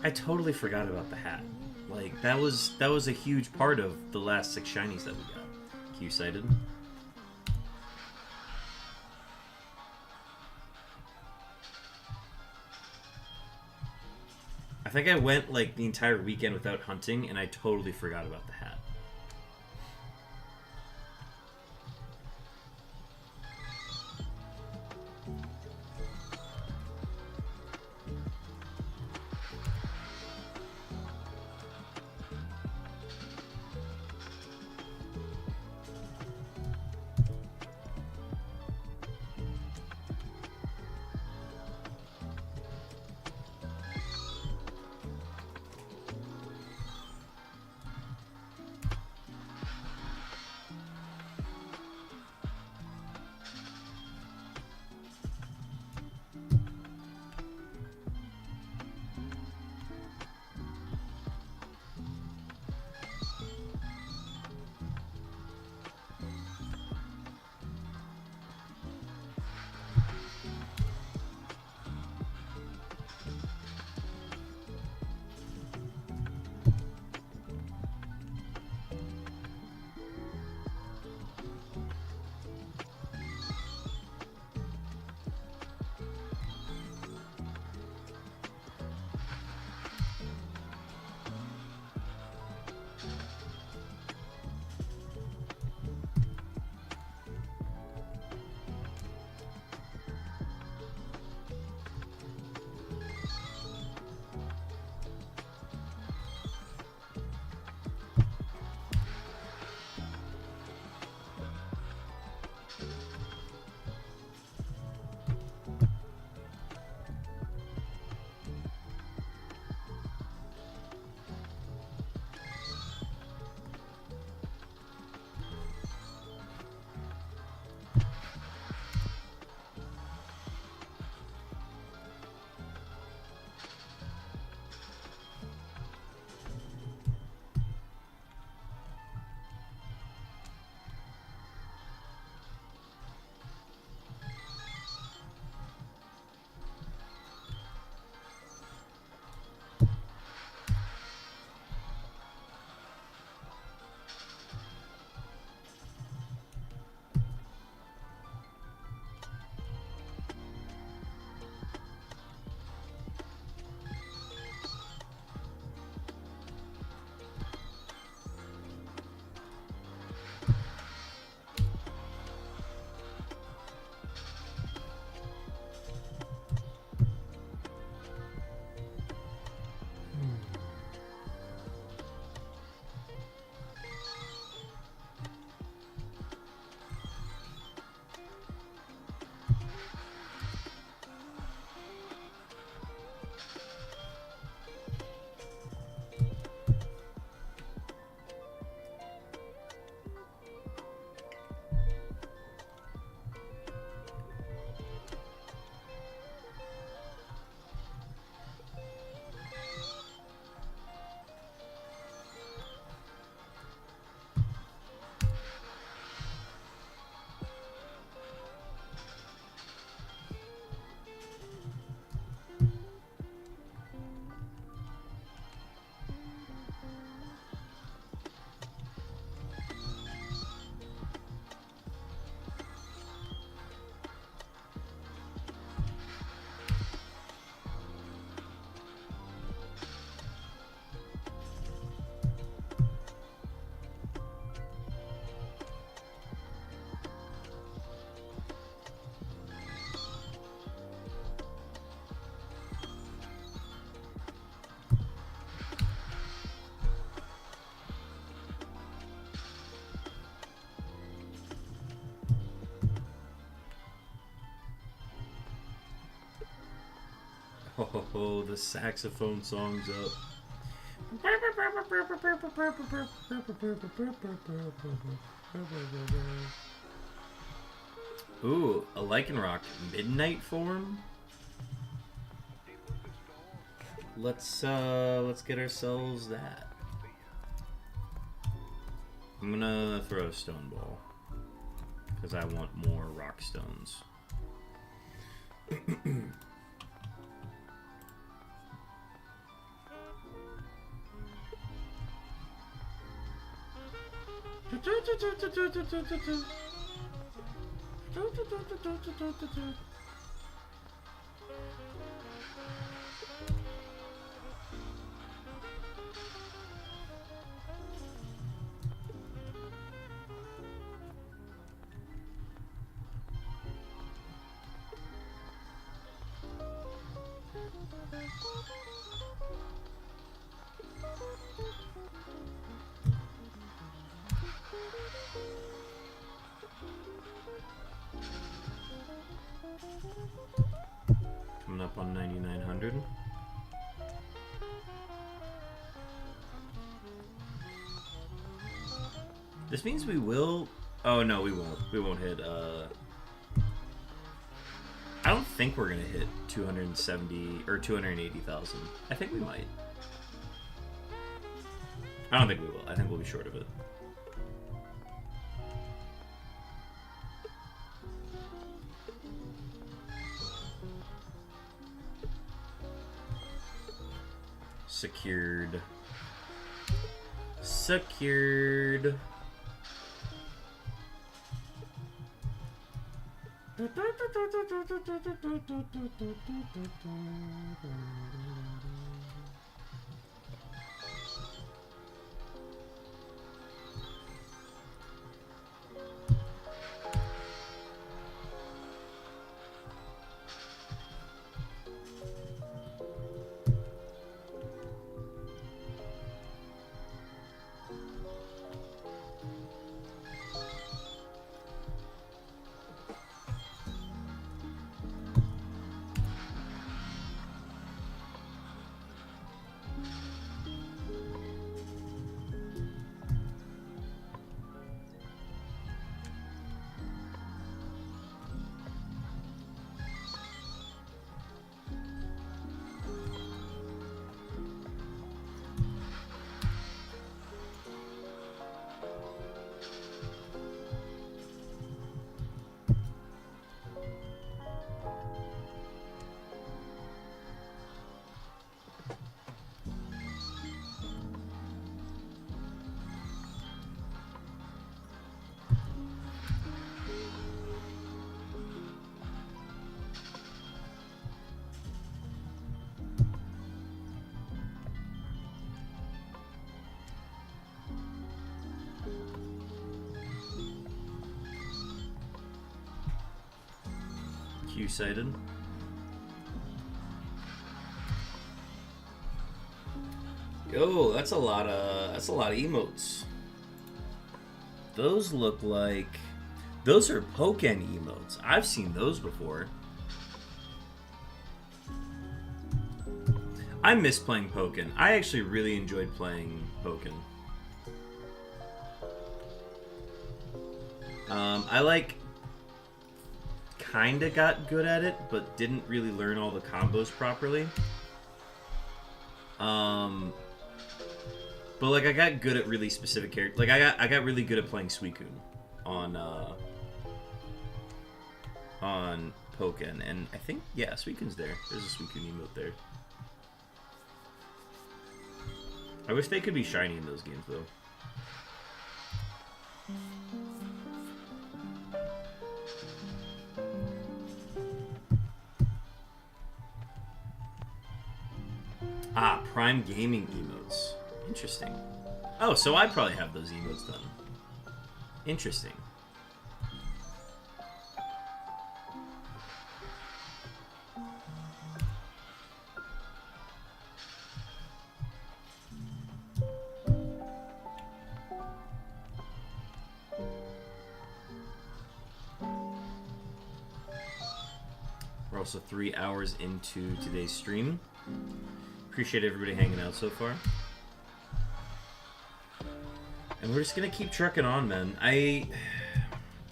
I totally forgot about the hat. Like, that was a huge part of the last 6 shinies that we got. Q-sighted. I think I went, like, the entire weekend without hunting, and I totally forgot about the hat. Oh, the saxophone song's up. Ooh, a Lycanroc Midnight form. Let's get ourselves that. I'm gonna throw a Stone Ball because I want more Rock Stones. Coming up on 9,900. This means we will... Oh, no, we won't. We won't hit, I don't think we're gonna hit 270 or 280,000. I think we might. I don't think we will. I think we'll be short of it. Secured. Secured. Q-sighted. Yo, that's a lot of emotes. Those look like those are Pokken emotes. I've seen those before. I miss playing Pokken. I actually really enjoyed playing Pokken. I kinda got good at it, but didn't really learn all the combos properly. But like I got good at really specific characters. Like I got really good at playing Suicune on Pokken, and I think Suicune's there. There's a Suicune emote there. I wish they could be shiny in those games though. Ah, Prime Gaming emotes. Interesting. Oh, so I probably have those emotes done. Interesting. also 3 hours into today's stream. Appreciate everybody hanging out so far. And we're just gonna keep trucking on, man. I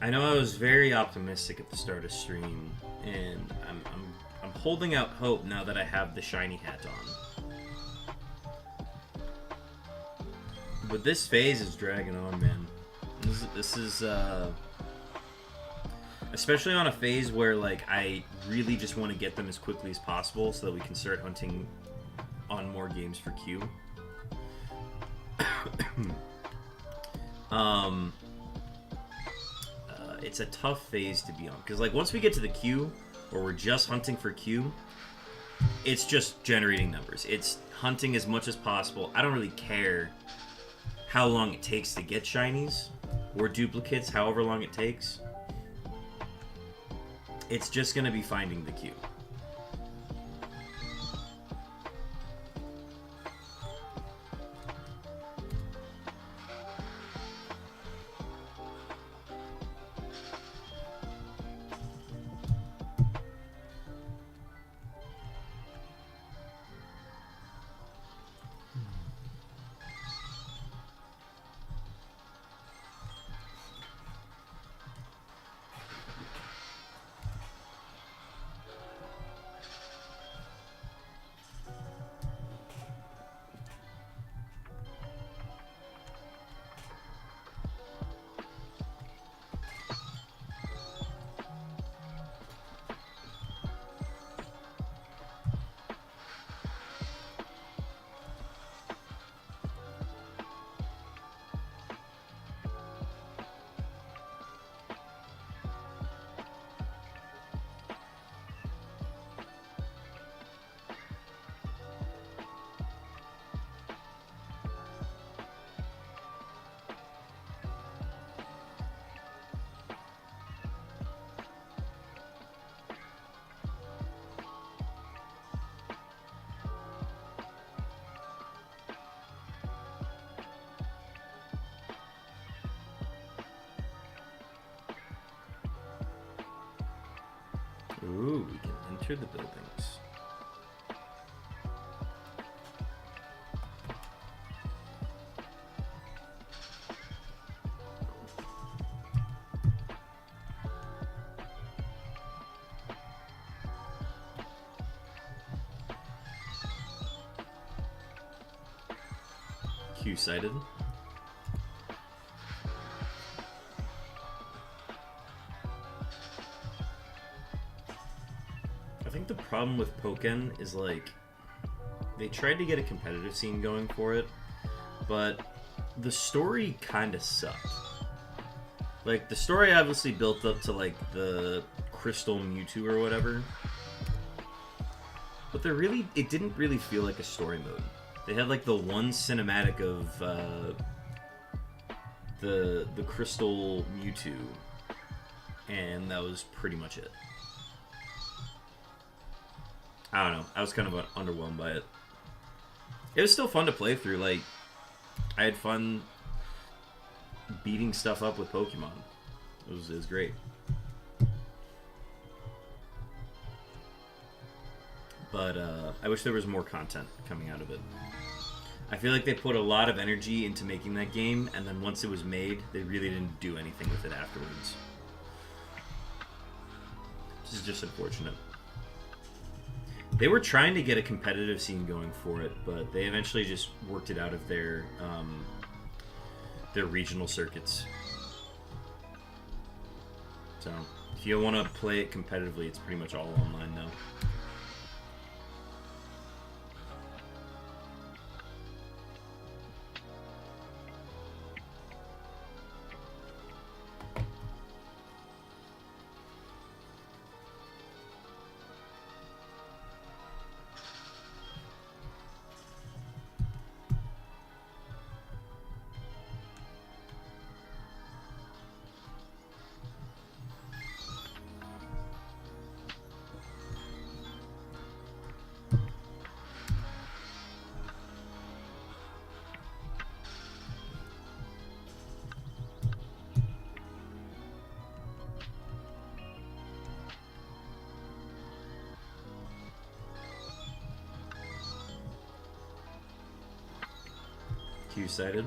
know I was very optimistic at the start of stream, and I'm holding out hope now that I have the shiny hat on. But this phase is dragging on, man. This is especially on a phase where, like, I really just want to get them as quickly as possible so that we can start hunting on more games for Q. It's a tough phase to be on, because, like, once we get to the Q, where we're just hunting for Q, it's just generating numbers. It's hunting as much as possible. I don't really care how long it takes to get shinies or duplicates, however long it takes. It's just going to be finding the Q. Ooh, we can enter the buildings. Q sighted. I think the problem with Pokken is, like, they tried to get a competitive scene going for it, but the story kind of sucked. Like, the story obviously built up to, like, the Crystal Mewtwo or whatever, but it didn't really feel like a story mode. They had, like, the one cinematic of the Crystal Mewtwo, and that was pretty much it. I don't know. I was kind of underwhelmed by it. It was still fun to play through. Like, I had fun beating stuff up with Pokemon. It was great. But I wish there was more content coming out of it. I feel like they put a lot of energy into making that game, and then once it was made, they really didn't do anything with it afterwards. This is just unfortunate. They were trying to get a competitive scene going for it, but they eventually just worked it out of their regional circuits. So, if you want to play it competitively, it's pretty much all online now. Two-sided.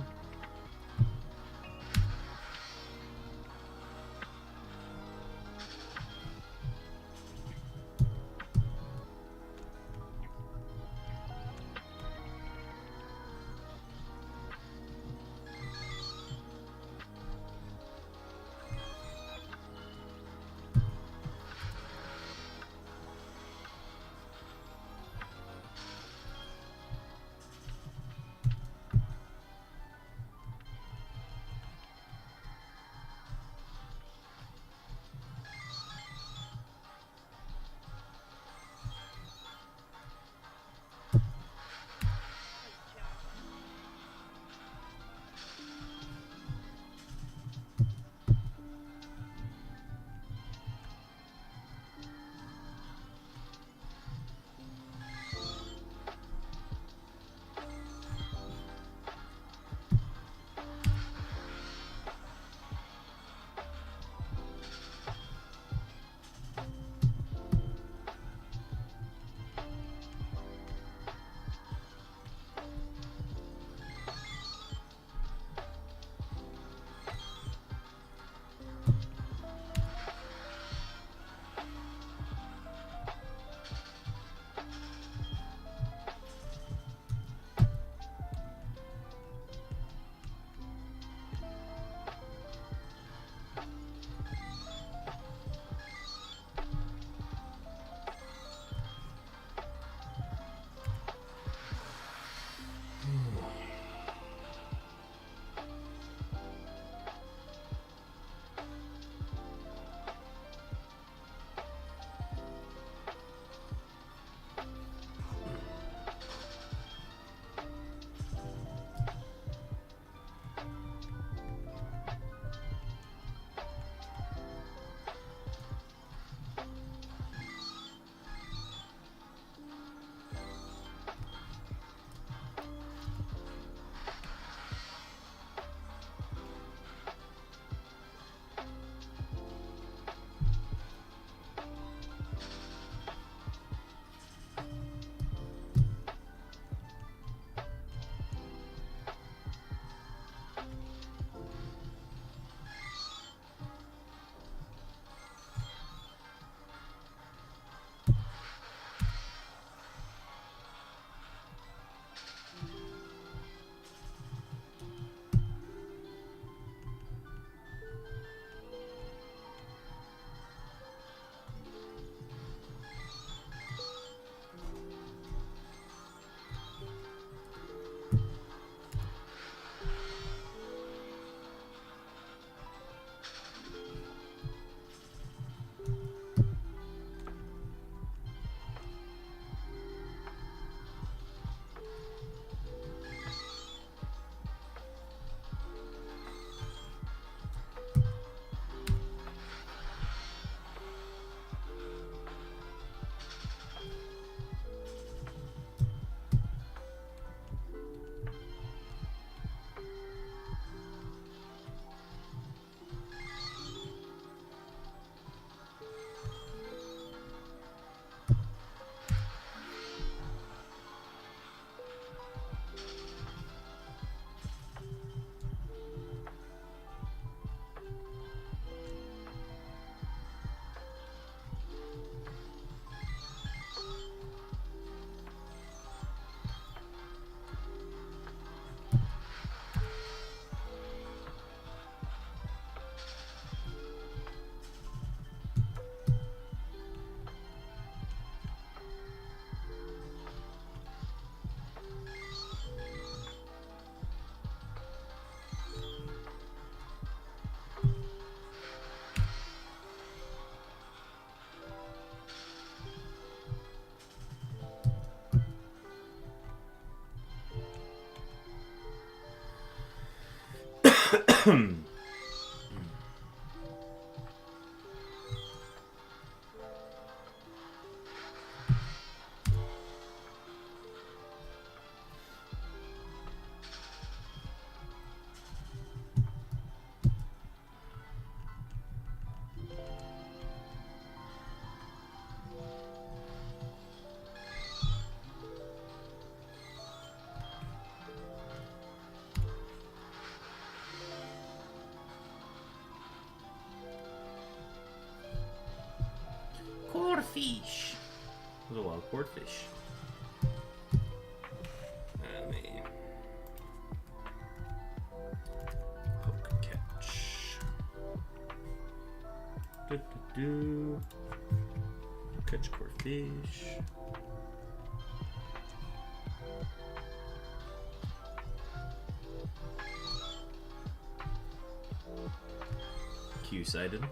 Corfish. It was a wild corfish. Let me poke catch. Do. Catch corfish. Q-sided.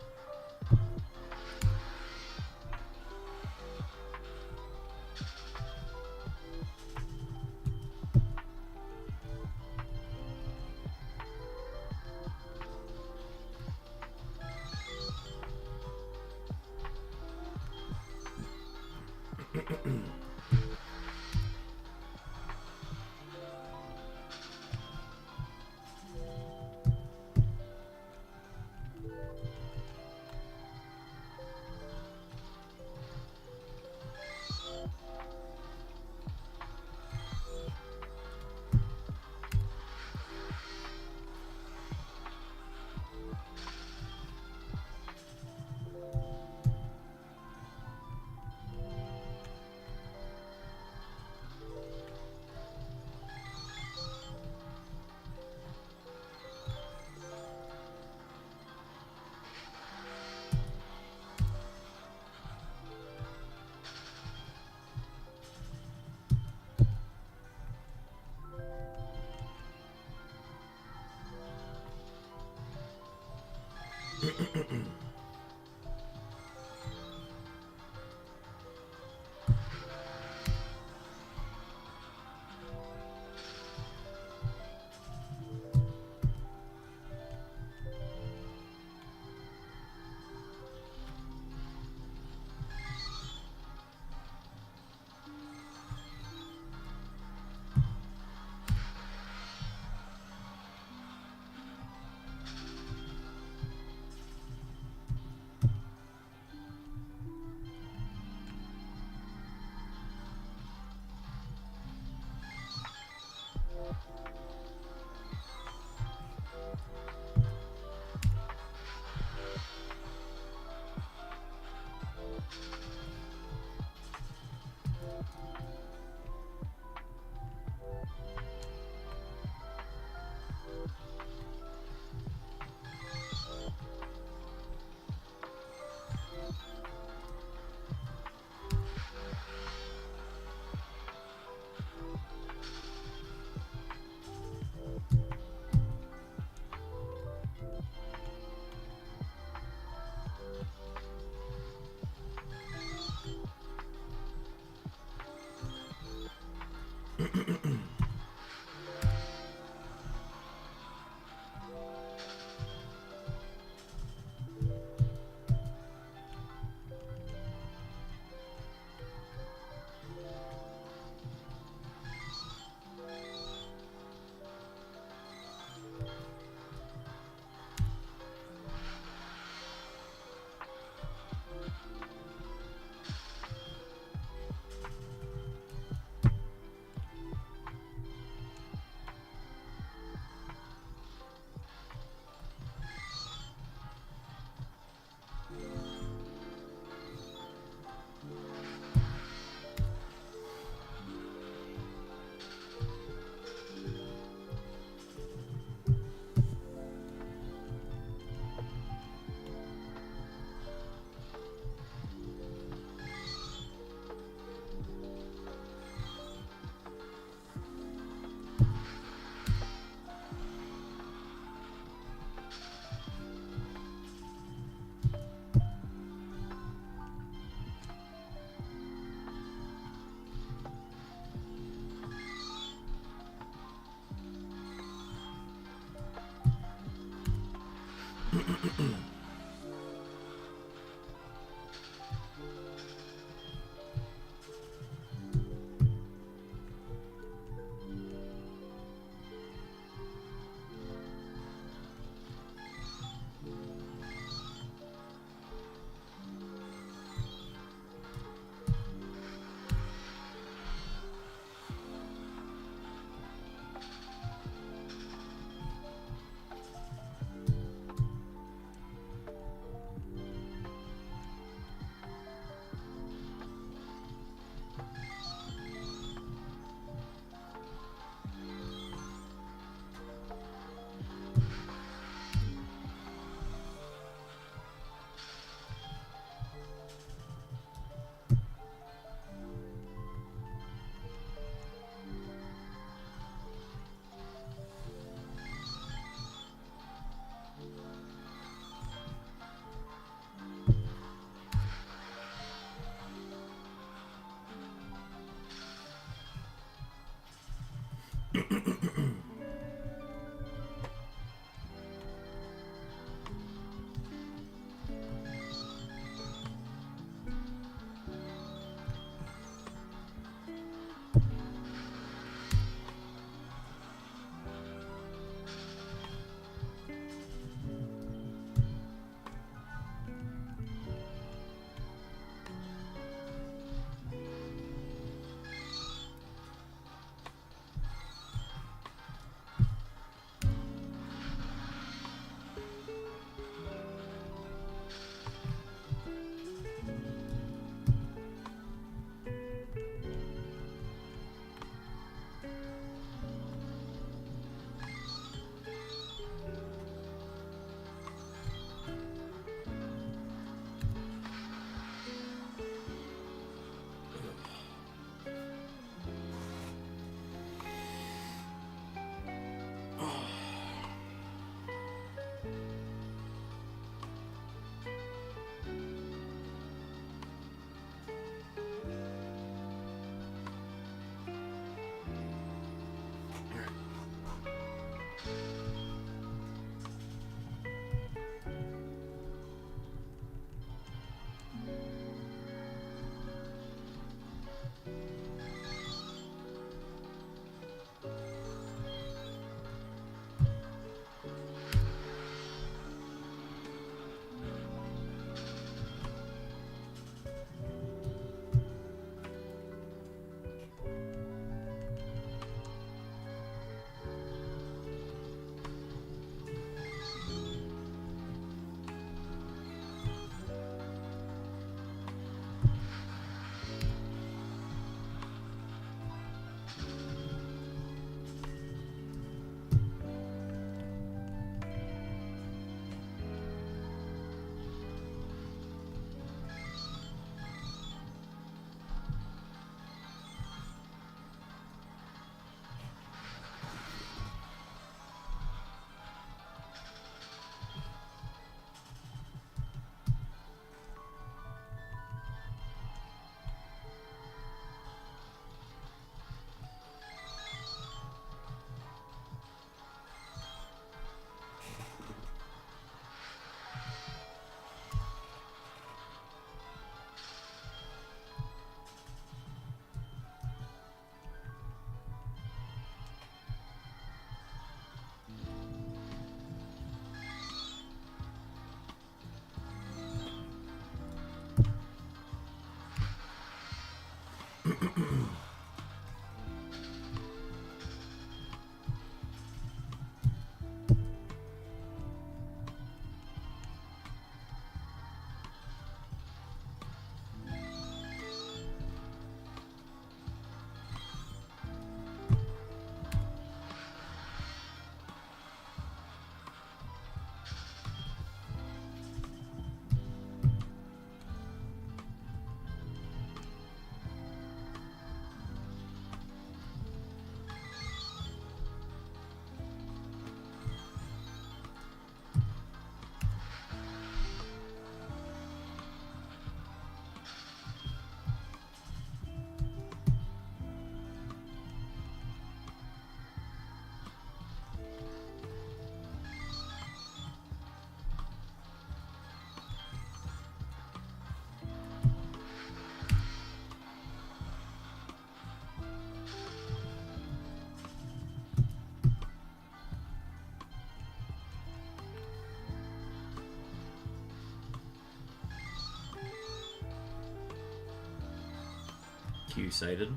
Q sighted.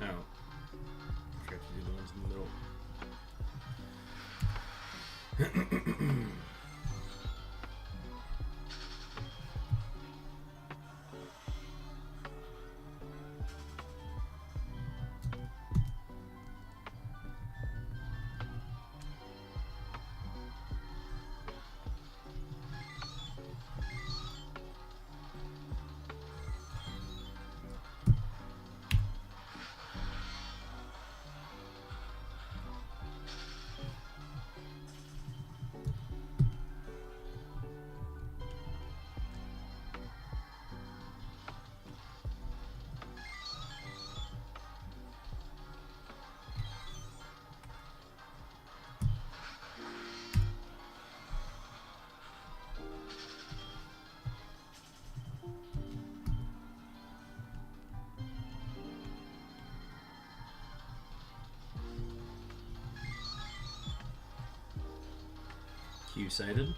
Oh. I forgot to do the ones in the middle. Q sighted.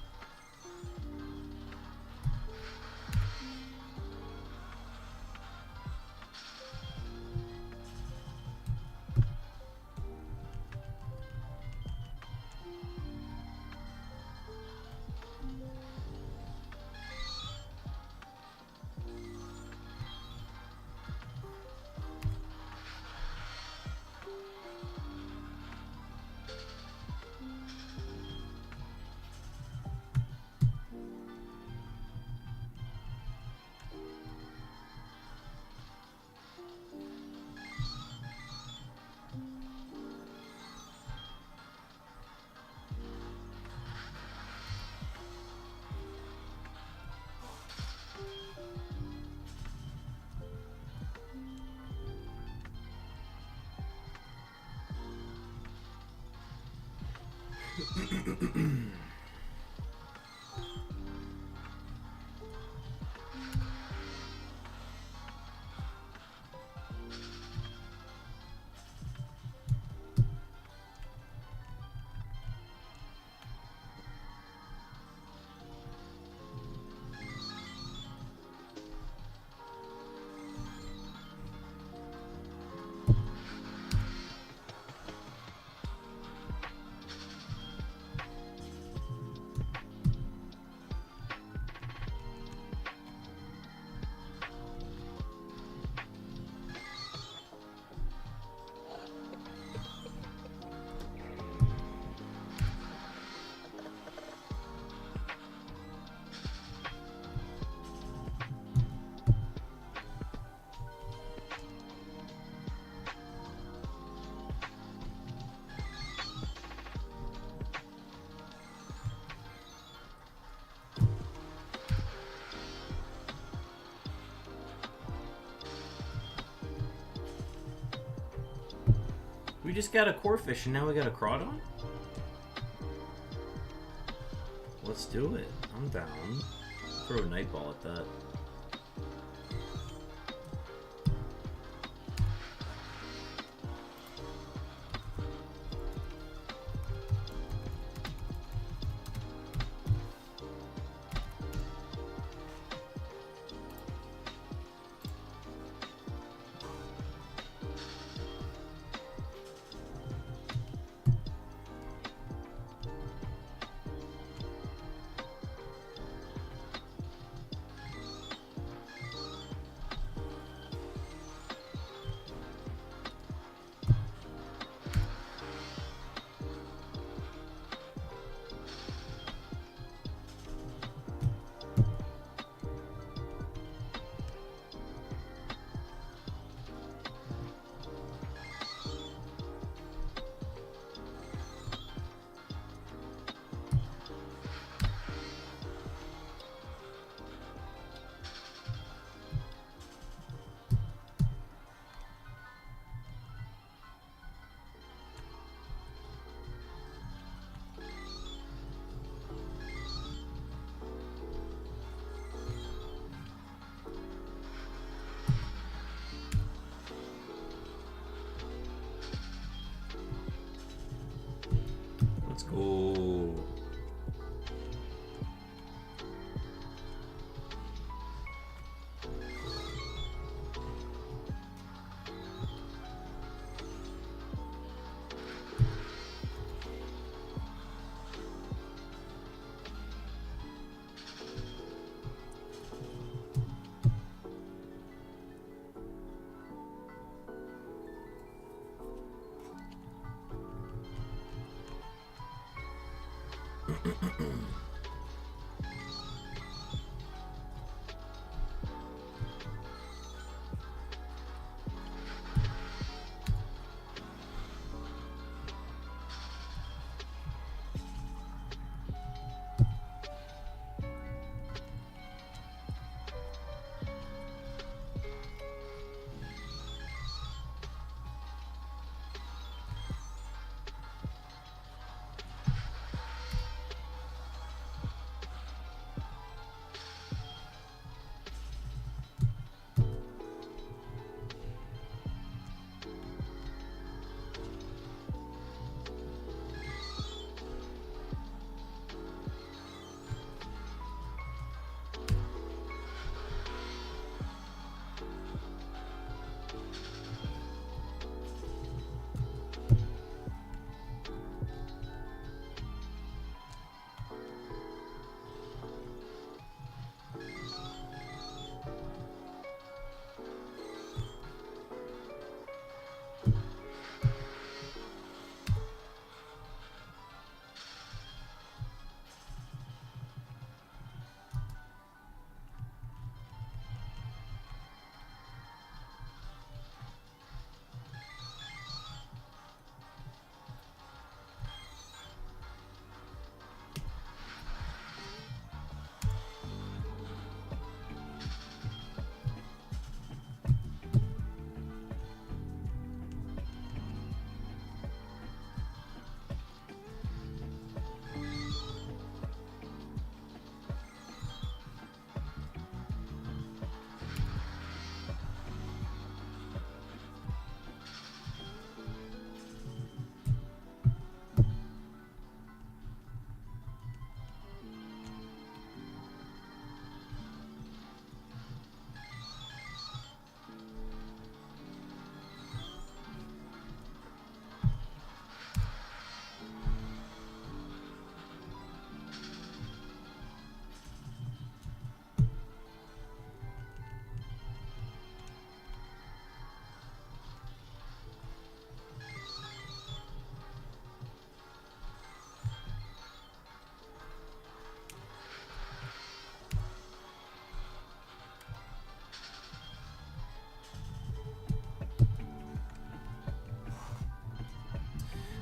We just got a core fish and now we got a crawdon? Let's do it. I'm down. Throw a night ball at that. Let's go.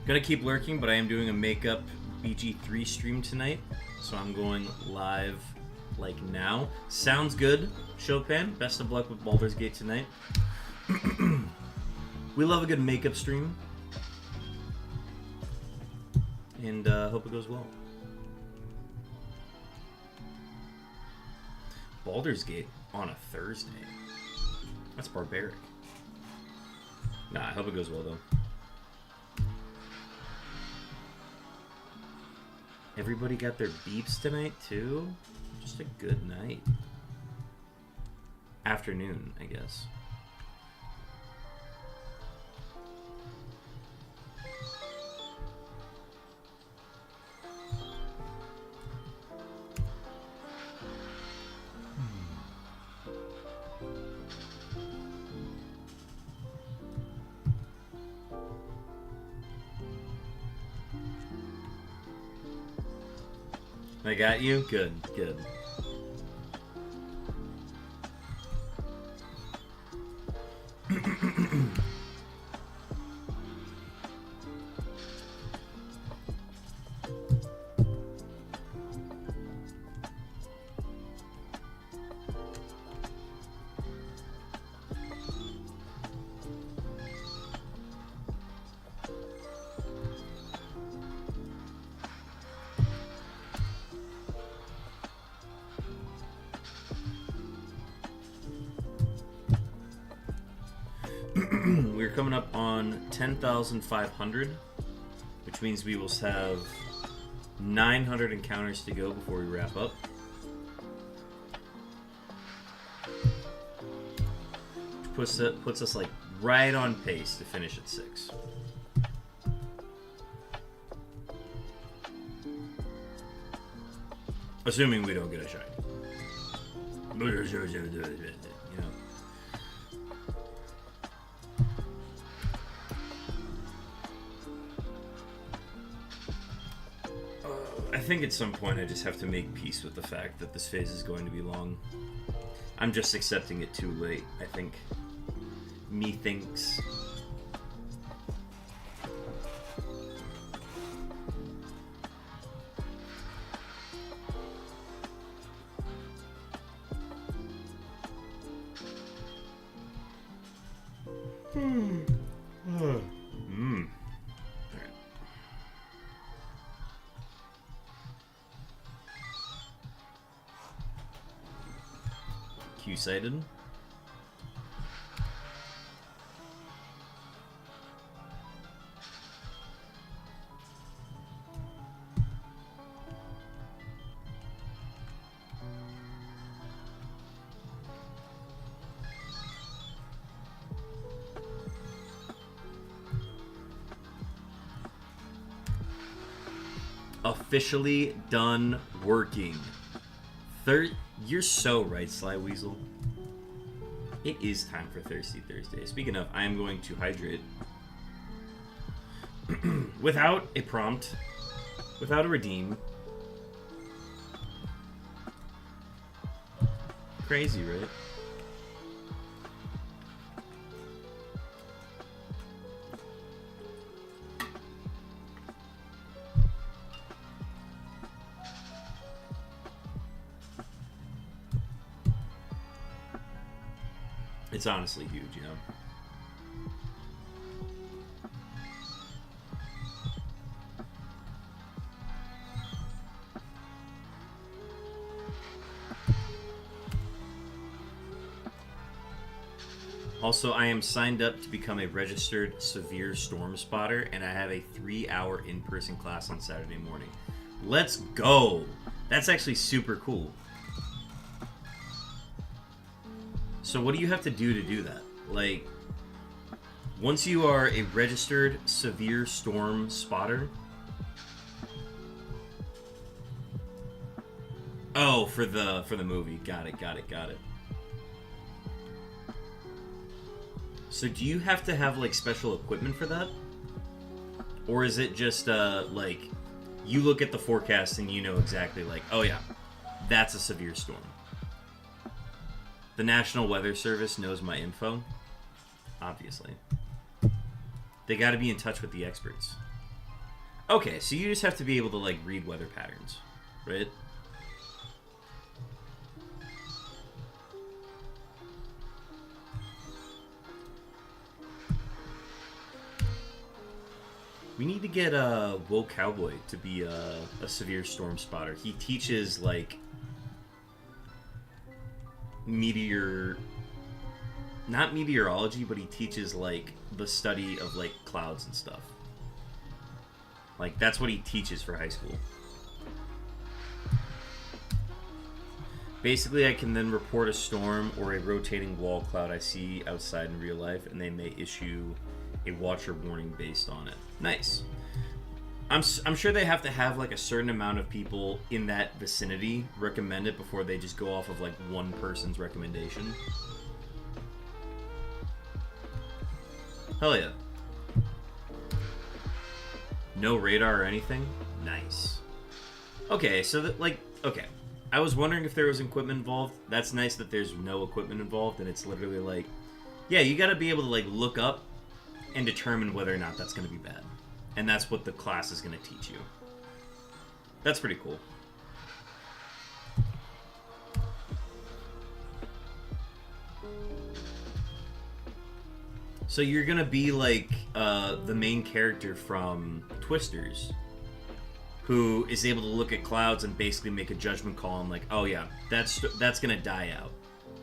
Gonna keep lurking, but I am doing a makeup BG3 stream tonight, so I'm going live like now. Sounds good, Chopin. Best of luck with Baldur's Gate tonight. We love a good makeup stream. and hope it goes well. Baldur's Gate on a Thursday. That's barbaric. Nah, I hope it goes well, though. Everybody got their beeps tonight, too? Just a good night. Afternoon, I guess. I got you? Good, good. We're coming up on 10,500, which means we will have 900 encounters to go before we wrap up. Which puts us like right on pace to finish at 6. Assuming we don't get a shiny. You know. I think at some point I just have to make peace with the fact that this phase is going to be long. I'm just accepting it too late, I think. Methinks. Q-sighted. Officially done working. You're so right, Sly Weasel. It is time for Thirsty Thursday. Speaking of, I am going to hydrate. Without a prompt. Without a redeem. Crazy, right? It's honestly huge, you know? Also, I am signed up to become a registered severe storm spotter, and I have a 3-hour in-person class on Saturday morning. Let's go! That's actually super cool. So what do you have to do that? Like, once you are a registered severe storm spotter... Oh, for the movie. Got it. So do you have to have, like, special equipment for that? Or is it just, like, you look at the forecast and you know exactly, like, oh yeah, that's a severe storm. The National Weather Service knows my info. Obviously. They gotta be in touch with the experts. Okay, so you just have to be able to, like, read weather patterns, right? We need to get Woe Cowboy to be a severe storm spotter. He teaches like not meteorology, but he teaches like the study of like clouds and stuff. Like that's what he teaches for high school. Basically, I can then report a storm or a rotating wall cloud I see outside in real life, and they may issue a watch or warning based on it. Nice. I'm sure they have to have like a certain amount of people in that vicinity recommend it before they just go off of like one person's recommendation. Hell yeah. No radar or anything? Nice. Okay, so that like, okay. I was wondering if there was equipment involved. That's nice that there's no equipment involved, and it's literally like, yeah, you gotta be able to like look up and determine whether or not that's gonna be bad. And that's what the class is gonna teach you. That's pretty cool. So you're gonna be like the main character from Twisters, who is able to look at clouds and basically make a judgment call on like, oh yeah, that's gonna die out,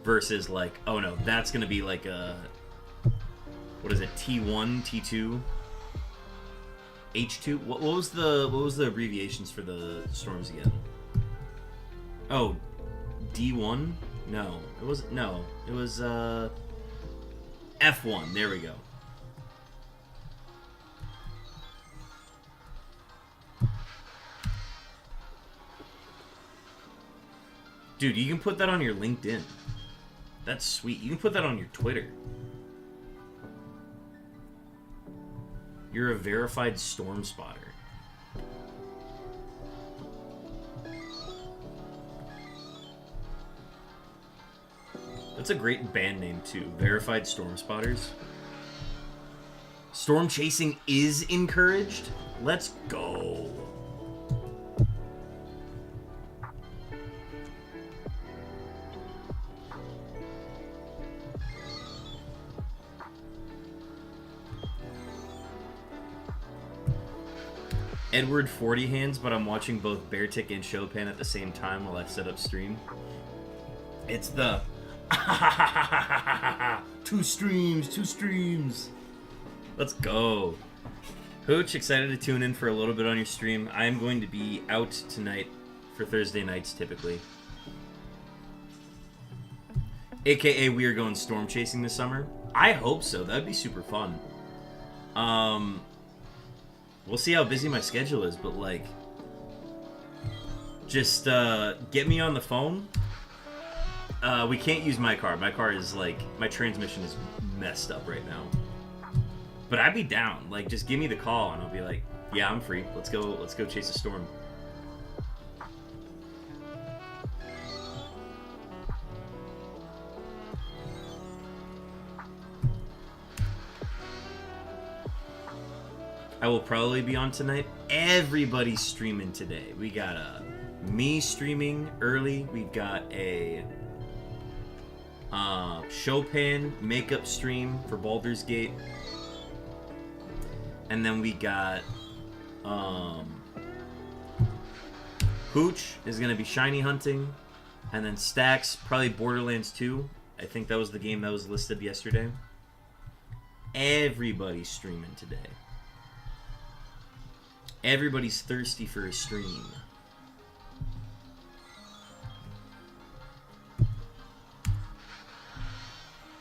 versus like, oh no, that's gonna be like a, what is it, T1, T2, H2? What was the abbreviations for the storms again? Oh, D1? No, it wasn't. No, it was F1. There we go. Dude, you can put that on your LinkedIn. That's sweet. You can put that on your Twitter. You're a verified storm spotter. That's a great band name too. Verified Storm Spotters. Storm chasing is encouraged? Let's go. Edward 40 hands, but I'm watching both Beartick and Chopin at the same time while I set up stream. It's the two streams. Let's go. Hooch, excited to tune in for a little bit on your stream. I am going to be out tonight for Thursday nights typically. AKA we are going storm chasing this summer. I hope so. That'd be super fun. We'll see how busy my schedule is, but like, just get me on the phone. We can't use my car. My car is like, my transmission is messed up right now. But I'd be down. Like, just give me the call and I'll be like, yeah, I'm free. Let's go chase a storm. I will probably be on tonight. Everybody's streaming today. We got me streaming early. We've got a Chopin makeup stream for Baldur's Gate. And then we got Hooch is going to be shiny hunting. And then Stacks, probably Borderlands 2. I think that was the game that was listed yesterday. Everybody's streaming today. Everybody's thirsty for a stream.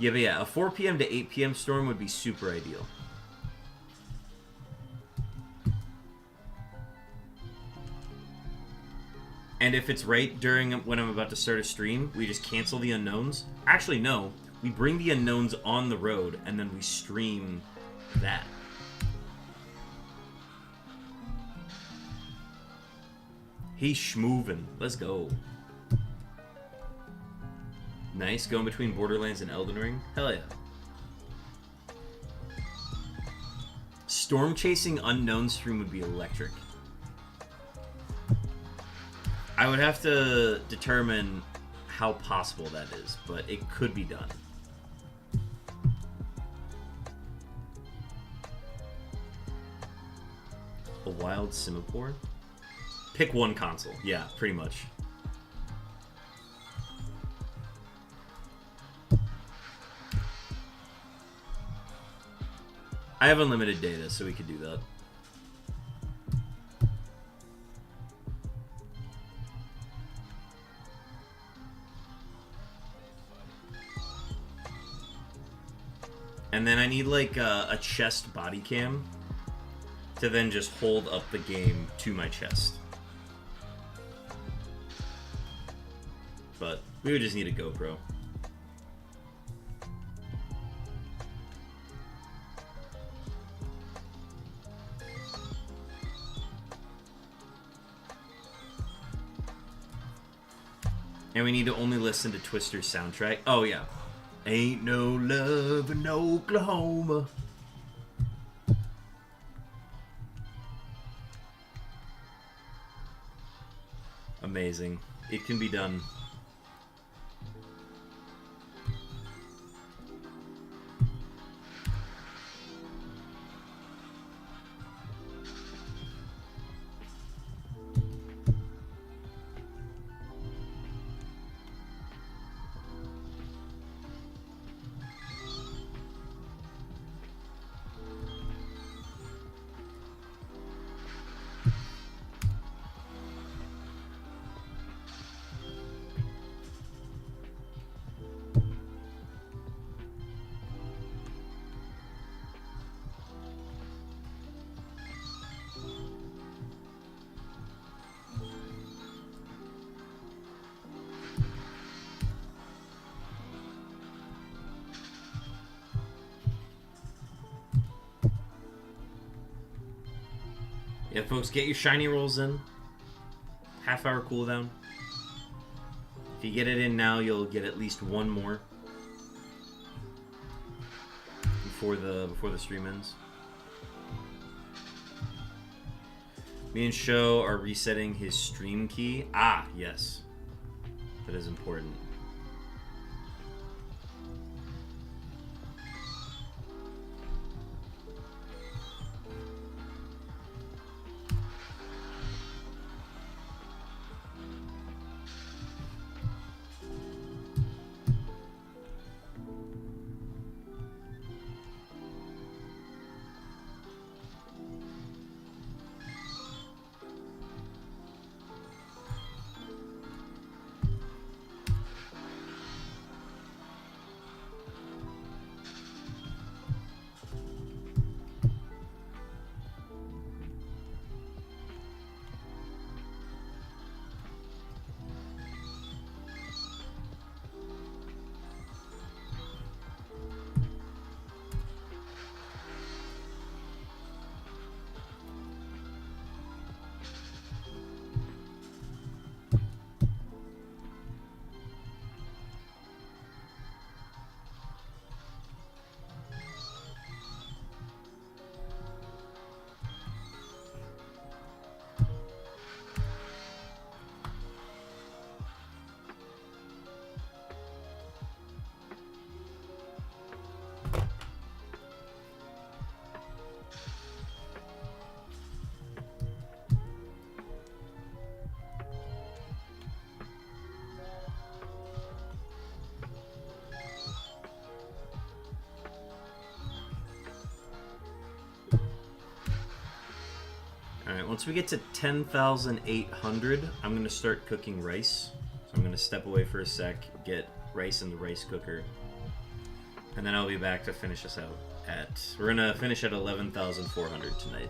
Yeah, but yeah, a 4 p.m. to 8 p.m. storm would be super ideal. And if it's right during when I'm about to start a stream, we just cancel the unknowns. Actually, no. We bring the unknowns on the road, and then we stream that. He's schmoovin'. Let's go. Nice, going between Borderlands and Elden Ring. Hell yeah. Storm chasing unknown stream would be electric. I would have to determine how possible that is, but it could be done. A wild Simipour? Pick one console. Yeah, pretty much. I have unlimited data, so we could do that. And then I need like a chest body cam to then just hold up the game to my chest. But we would just need a GoPro. And we need to only listen to Twister's soundtrack. Oh, yeah. Ain't no love in Oklahoma. Amazing. It can be done. Yeah, folks, get your shiny rolls in. Half-hour cooldown. If you get it in now, you'll get at least one more before the stream ends. Me and Sho are resetting his stream key. Ah, yes. That is important. Once we get to 10,800, I'm going to start cooking rice. So I'm going to step away for a sec, get rice in the rice cooker, and then I'll be back to finish us out at... We're going to finish at 11,400 tonight.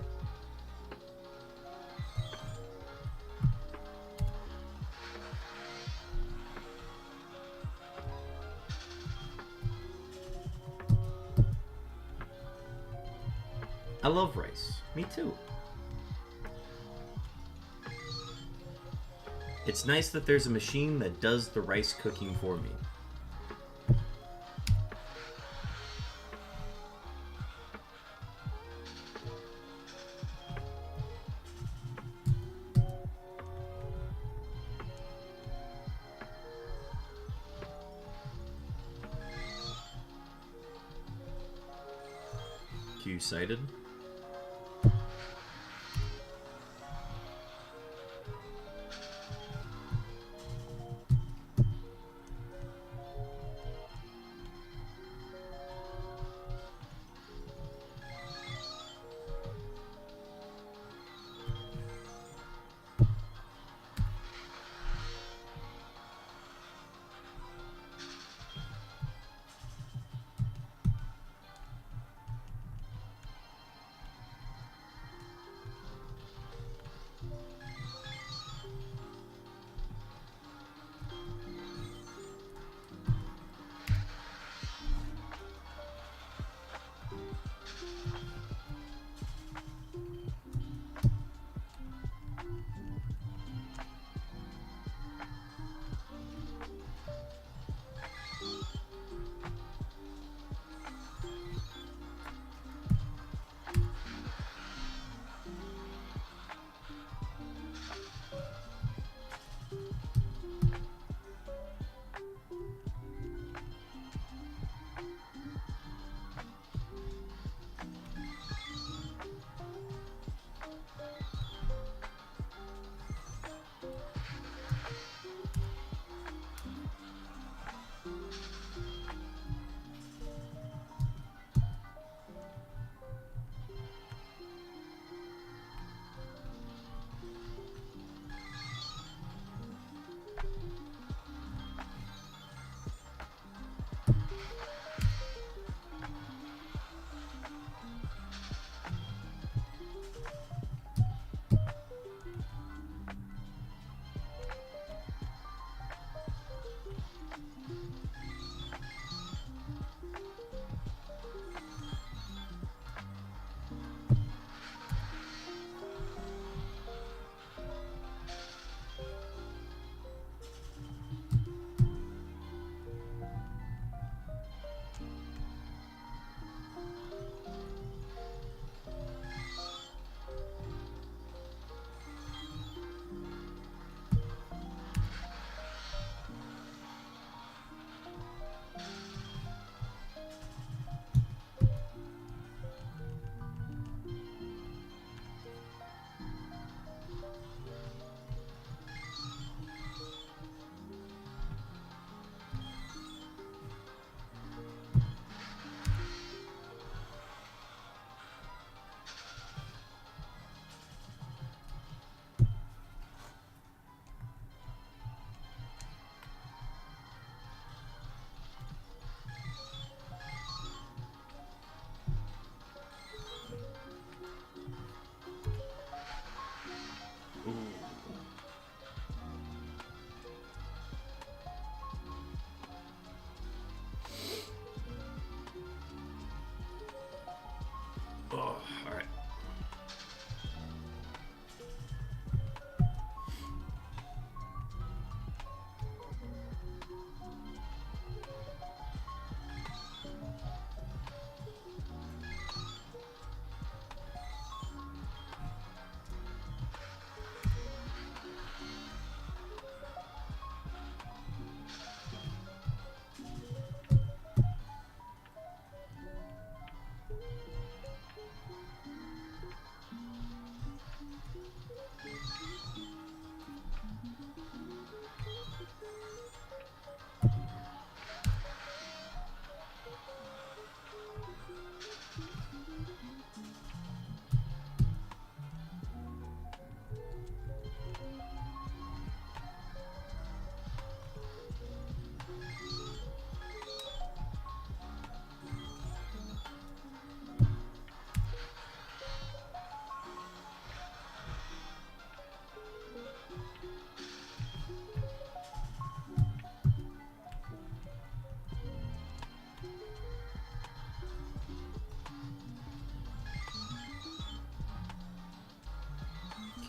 I love rice. Me too. It's nice that there's a machine that does the rice cooking for me. Q sighted.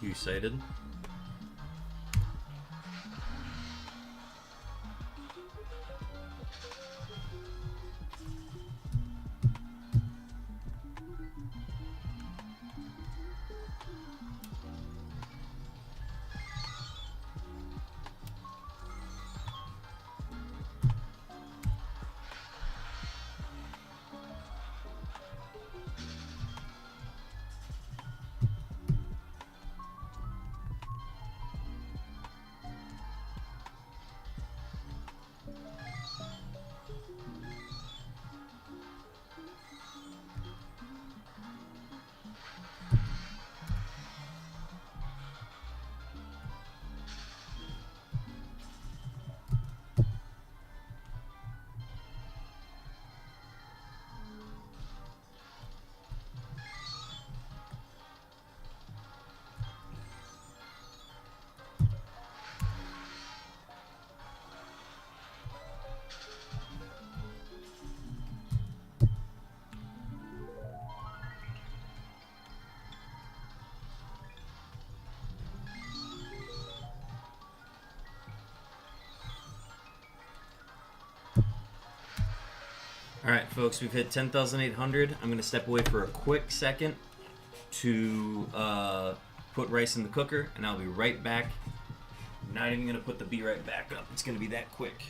two-sided. Alright, folks, we've hit 10,800. I'm going to step away for a quick second to put rice in the cooker, and I'll be right back. I'm not even going to put the be right back up. It's going to be that quick.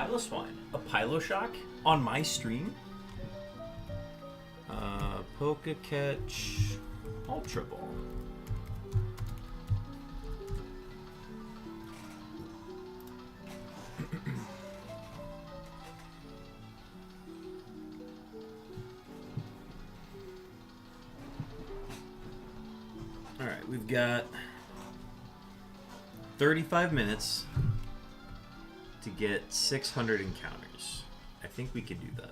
Piloswine. A Piloshock on my stream? Poke-Catch Ultra Ball. Alright, we've got 35 minutes to get 600 encounters. I think we could do that.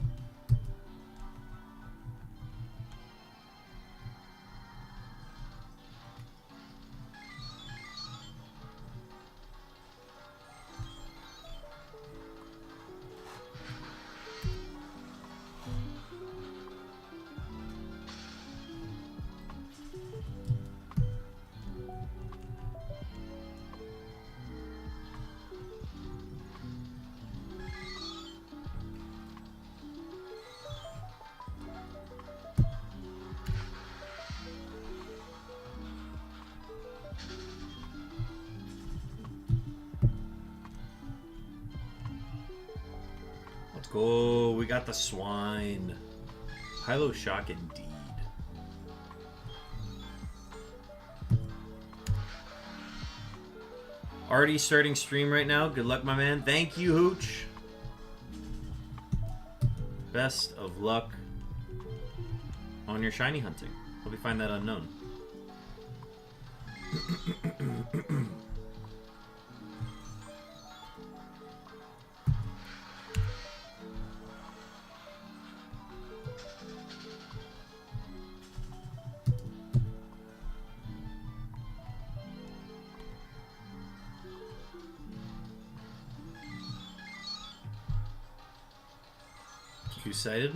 Oh, we got the swine. Piloshock indeed. Already starting stream right now. Good luck, my man. Thank you, Hooch. Best of luck on your shiny hunting. Hope you find that unknown. Two-sided.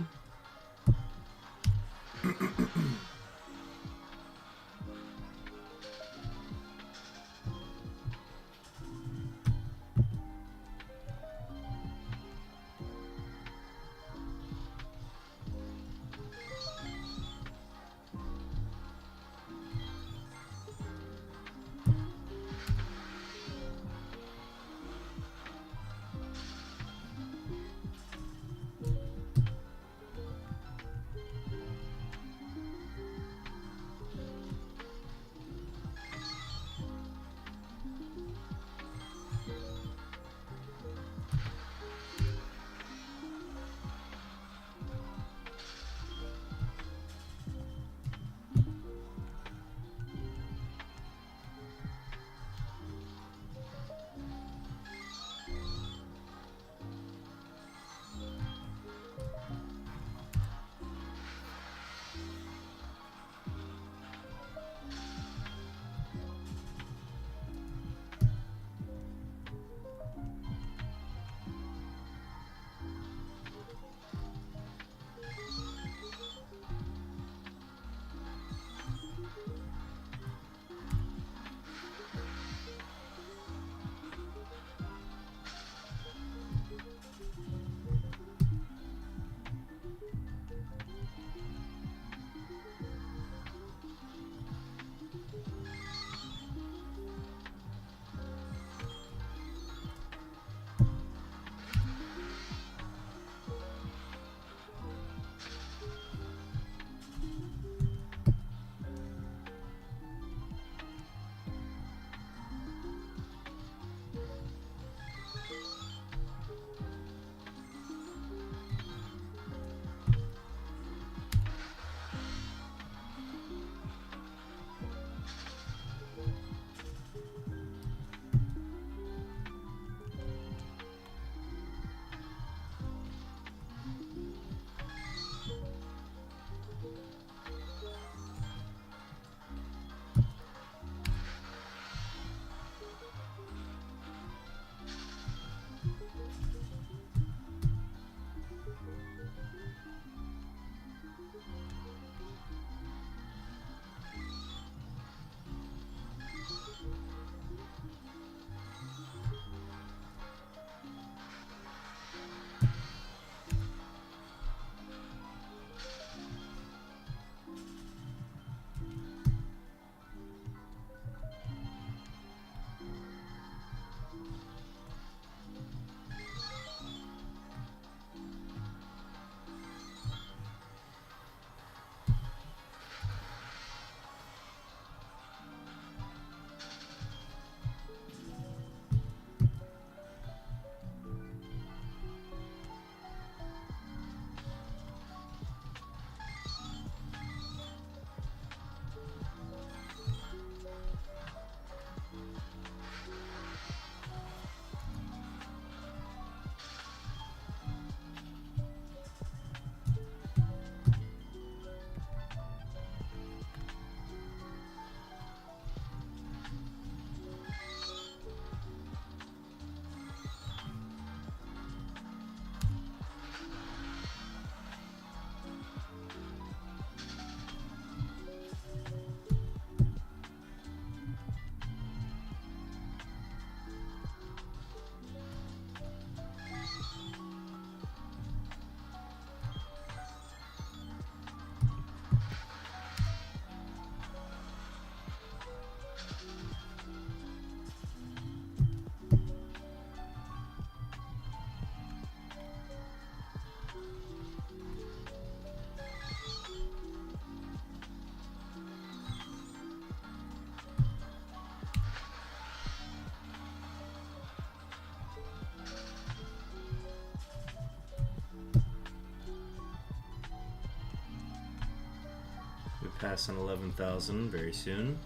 We pass an 11,000 very soon.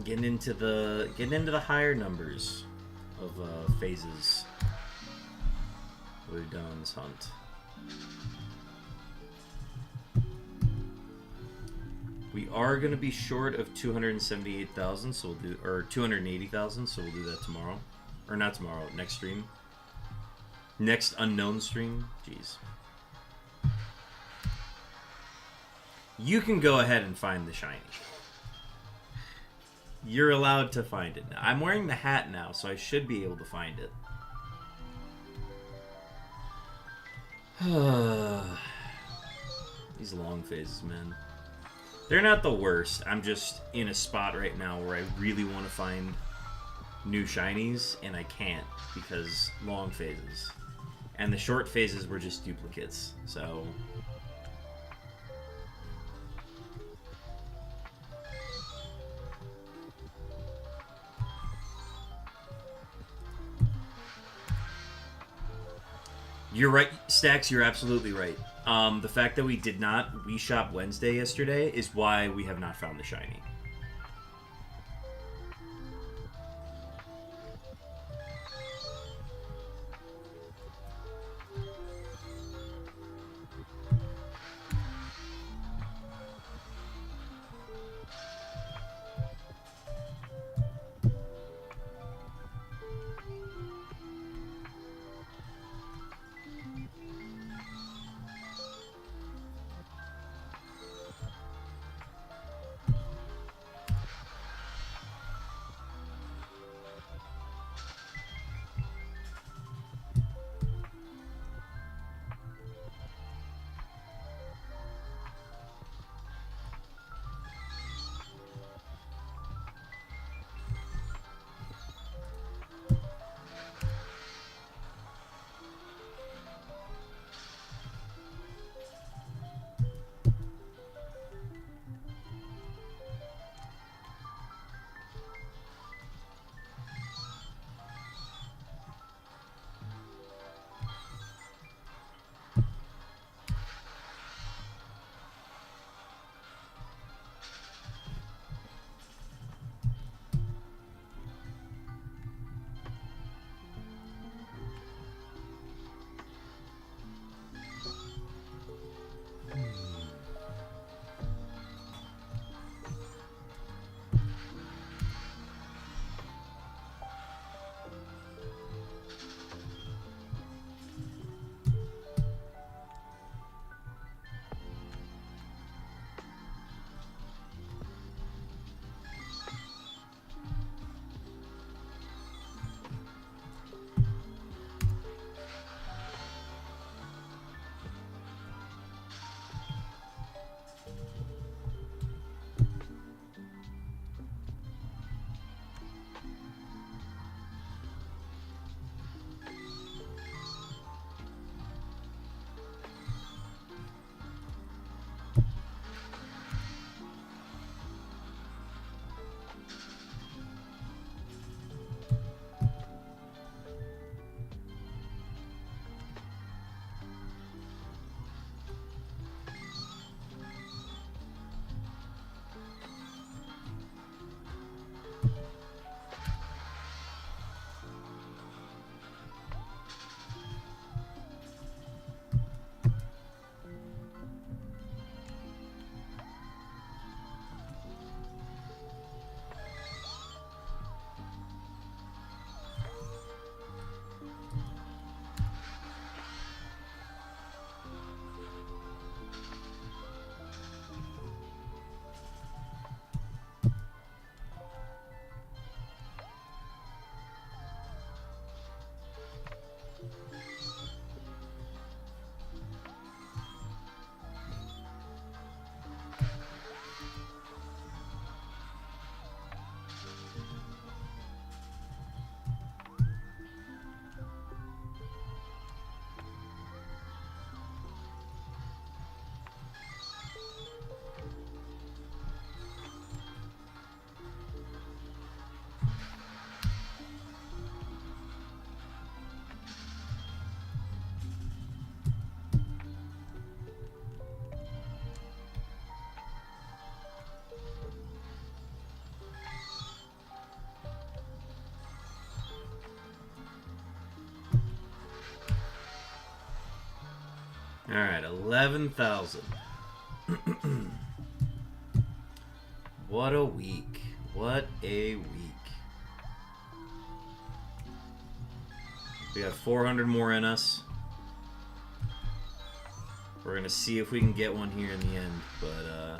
Getting into the higher numbers of phases we've done on this hunt. We are going to be short of 278,000, so we'll do, or 280,000, so we'll do that tomorrow, or not tomorrow, next stream, next unknown stream. Jeez. You can go ahead and find the shiny. You're allowed to find it now. I'm wearing the hat now, so I should be able to find it. These long phases, man. They're not the worst. I'm just in a spot right now where I really want to find new shinies, and I can't because long phases. And the short phases were just duplicates, so... You're right, Stacks, you're absolutely right. The fact that we did not Wii Shop Wednesday yesterday is why we have not found the shiny. Alright, 11,000. What a week. What a week. We got 400 more in us. We're going to see if we can get one here in the end. But,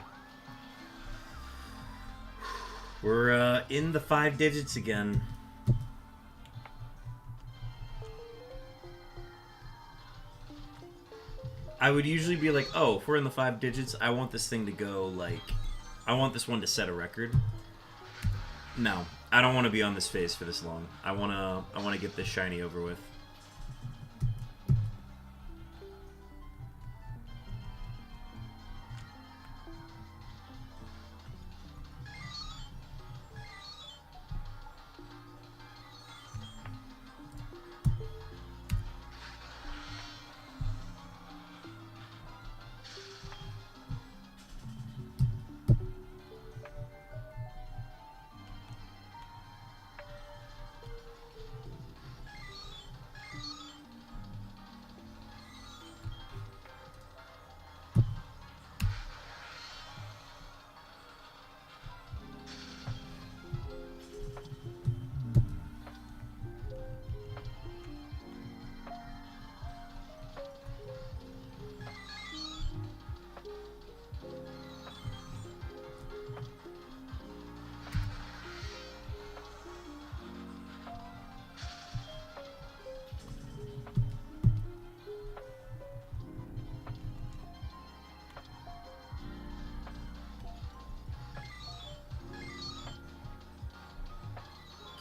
we're in the 5 digits again. I would usually be like, oh, if we're in the 5 digits, I want this thing to go, like, I want this one to set a record. No, I don't want to be on this phase for this long. I want to get this shiny over with.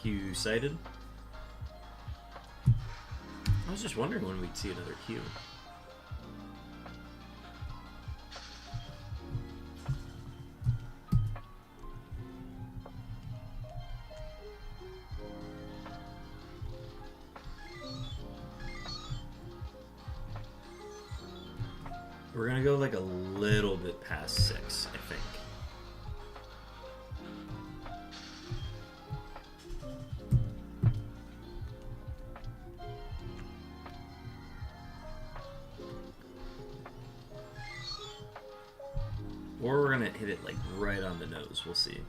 Q sighted. I was just wondering when we'd see another Q. We're gonna go like a little bit past 6, I think. Or we're gonna hit it like right on the nose. We'll see.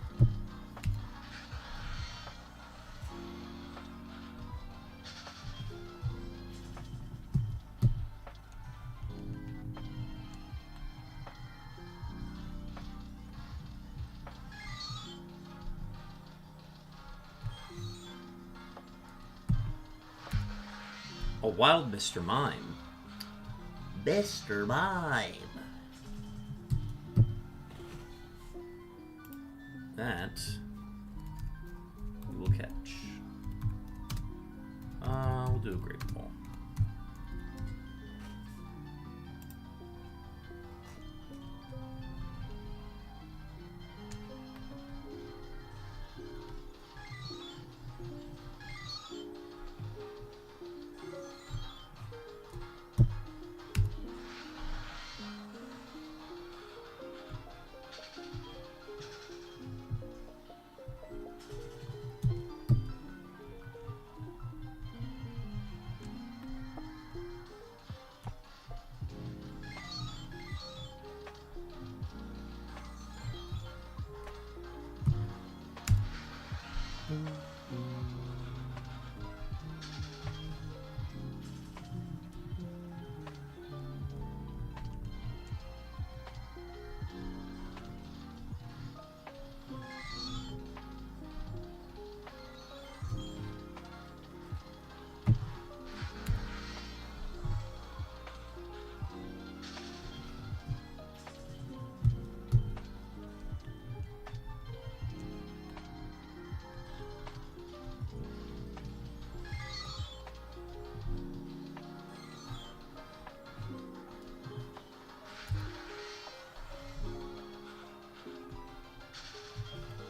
A wild Mr. Mime. Mr. Mime. That we will catch. We'll do a great ball.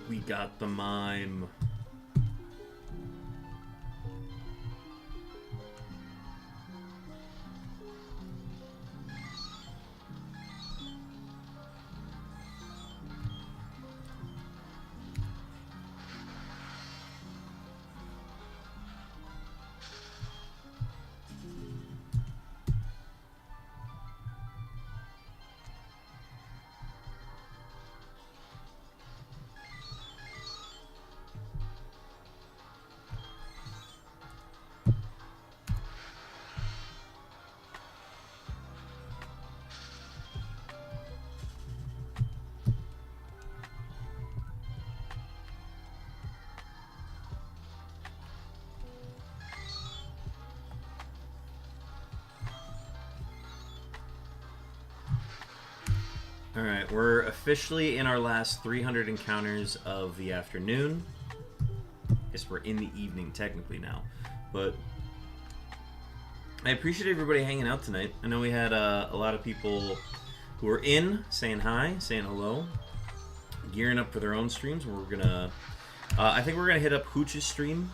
We got the mime. We're officially in our last 300 encounters of the afternoon. Guess we're in the evening technically now, but I appreciate everybody hanging out tonight. I know we had a lot of people who were in, saying hi, saying hello, gearing up for their own streams. We're gonna, I think we're gonna hit up Hooch's stream.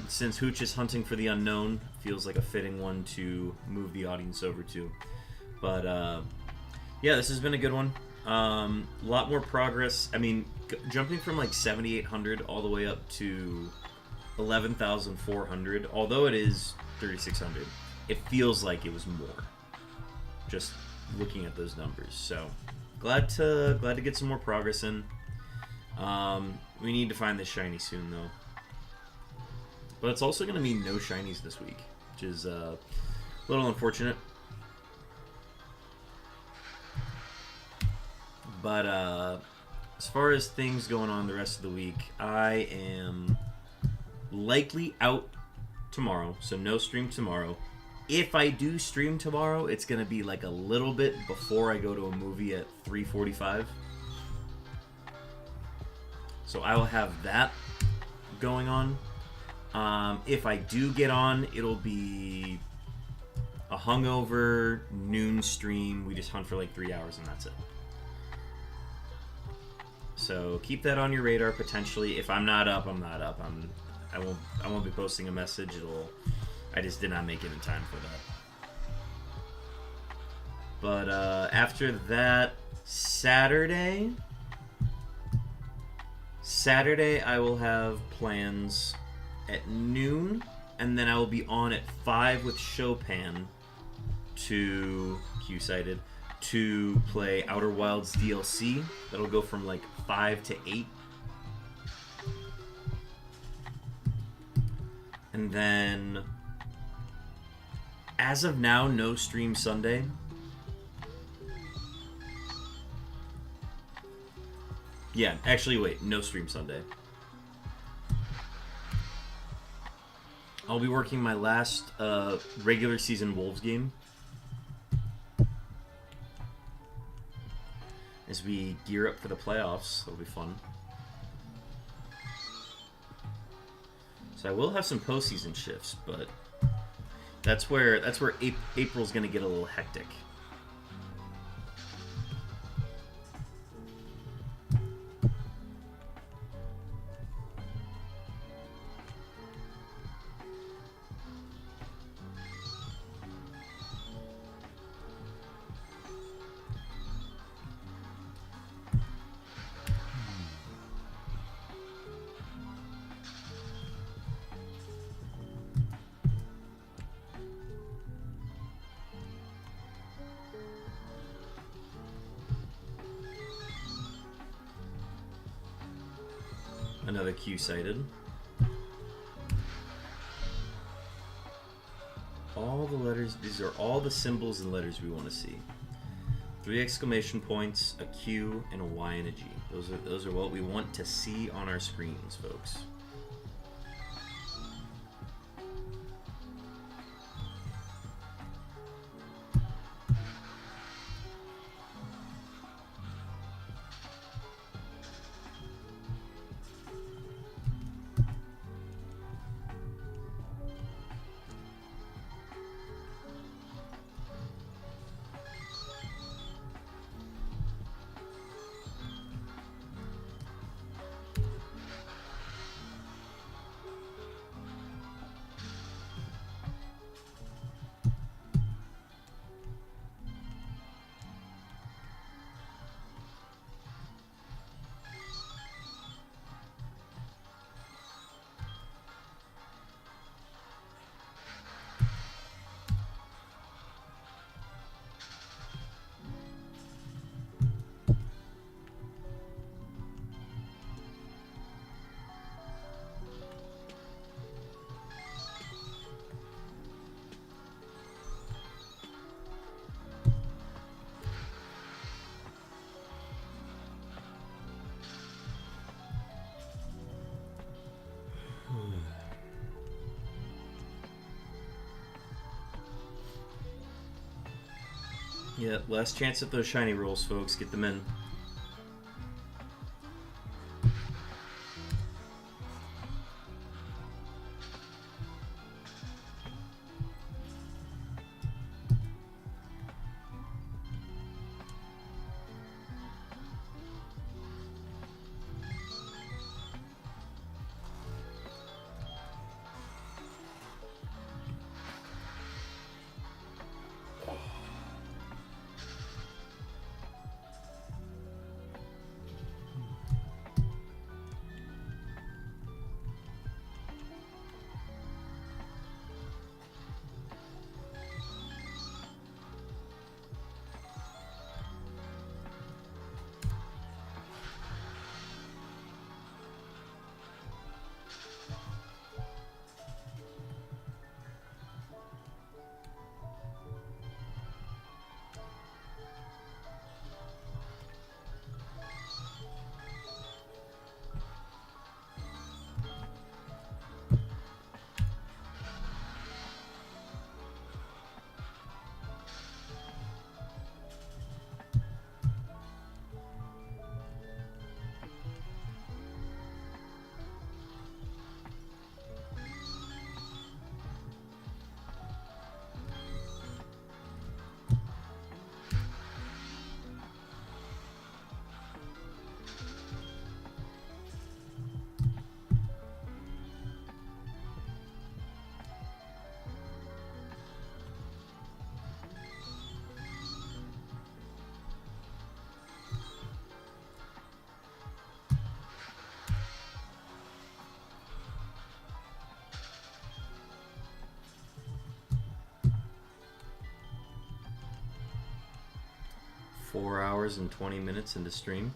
Since Hooch is hunting for the unknown, feels like a fitting one to move the audience over to. But yeah, this has been a good one. A lot more progress. I mean, jumping from like 7,800 all the way up to 11,400. Although it is 3,600, it feels like it was more. Just looking at those numbers. So glad to get some more progress in. We need to find this shiny soon though. But it's also going to mean no shinies this week, which is a little unfortunate. But as far as things going on the rest of the week, I am likely out tomorrow, so no stream tomorrow. If I do stream tomorrow, it's going to be like a little bit before I go to a movie at 3:45. So I will have that going on. If I do get on, it'll be a hungover noon stream. We just hunt for like 3 hours and that's it. So keep that on your radar potentially. If I'm not up, I'm not up. I won't be posting a message. I just did not make it in time for that. But after that, Saturday I will have plans at noon, and then I will be on at 5 with Chopin to Q-Sighted to play Outer Wilds DLC. That'll go from like 5 to 8. And then as of now, no stream Sunday. Yeah, actually wait, no stream Sunday. I'll be working my last regular season Wolves game as we gear up for the playoffs. That'll be fun. So I will have some postseason shifts, but that's where April's gonna get a little hectic. Another Q-sighted. All the letters, these are all the symbols and letters we want to see. 3 exclamation points, a Q, and a Y and a G. Those are what we want to see on our screens, folks. Yeah, last chance at those shiny rolls, folks. Get them in. Four hours and 20 minutes into stream.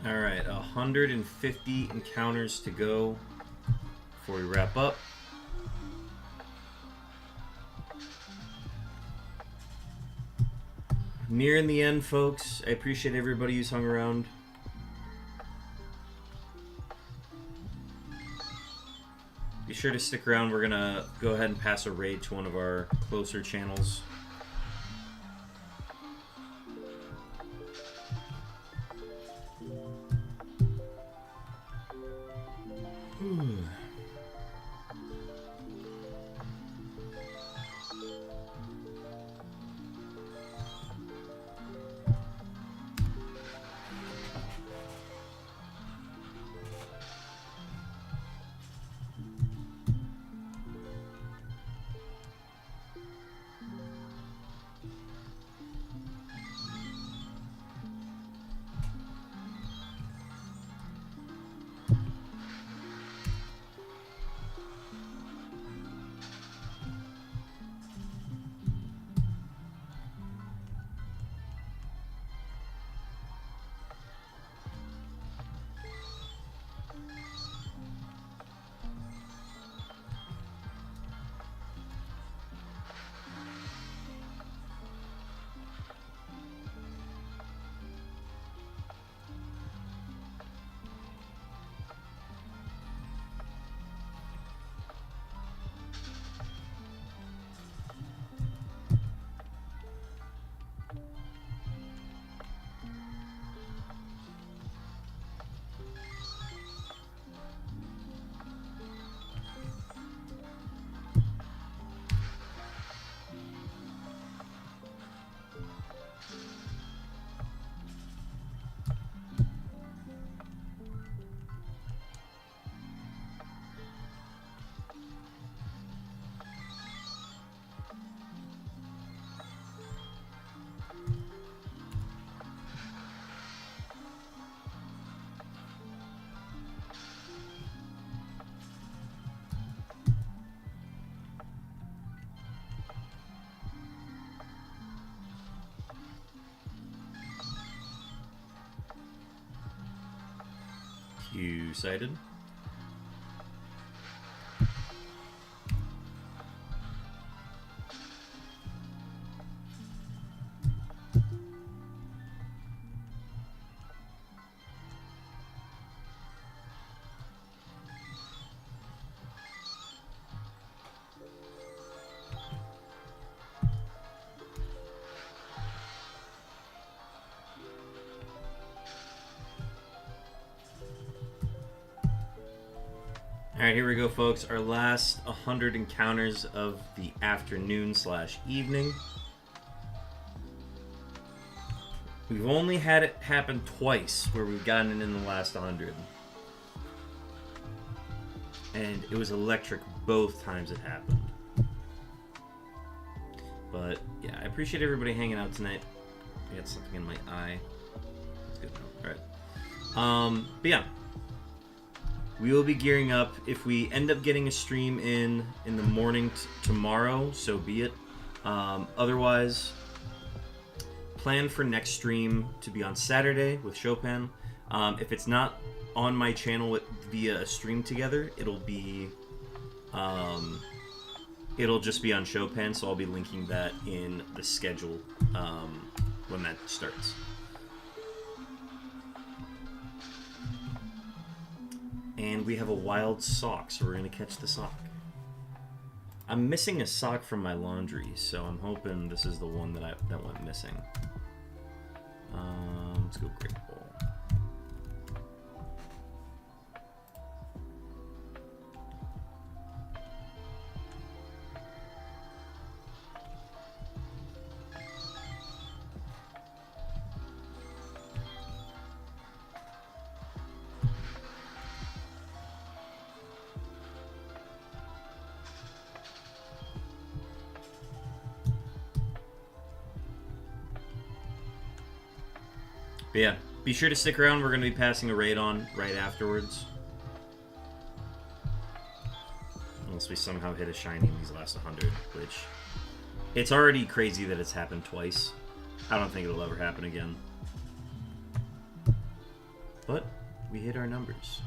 All right, 150 encounters to go before we wrap up. Nearing the end, folks. I appreciate everybody who's hung around. Be sure to stick around. We're gonna go ahead and pass a raid to one of our closer channels. Two-sided. Alright, here we go, folks. Our last 100 encounters of the afternoon/evening. We've only had it happen twice where we've gotten it in the last 100. And it was electric both times it happened. But, yeah, I appreciate everybody hanging out tonight. I got something in my eye. That's good though. Alright. But yeah. We will be gearing up. If we end up getting a stream in the morning tomorrow, so be it. Otherwise, plan for next stream to be on Saturday with Chopin. If it's not on my channel via a stream together, it'll be it'll just be on Chopin, so I'll be linking that in the schedule when that starts. And we have a wild sock, so we're going to catch the sock. I'm missing a sock from my laundry, so I'm hoping this is the one that went missing. Let's go Great Ball. But yeah, be sure to stick around. We're going to be passing a raid on right afterwards. Unless we somehow hit a shiny in these last 100, which... It's already crazy that it's happened twice. I don't think it'll ever happen again. But we hit our numbers.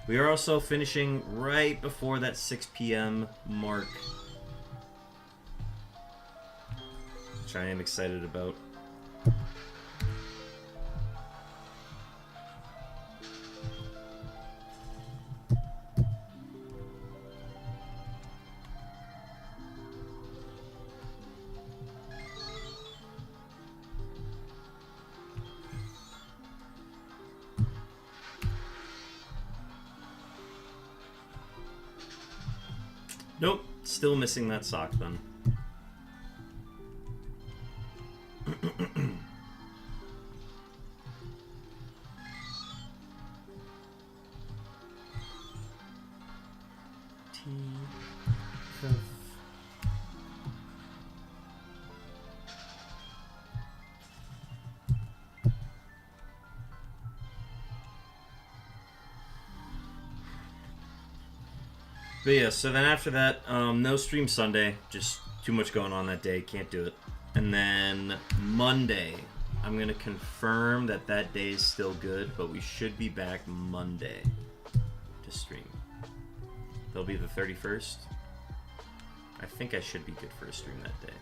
We are also finishing right before that 6 p.m. mark, which I am excited about. Nope, still missing that sock then. But yeah, so then after that, no stream Sunday. Just too much going on that day. Can't do it. And then Monday, I'm going to confirm that that day is still good, but we should be back Monday to stream. That'll be the 31st. I think I should be good for a stream that day.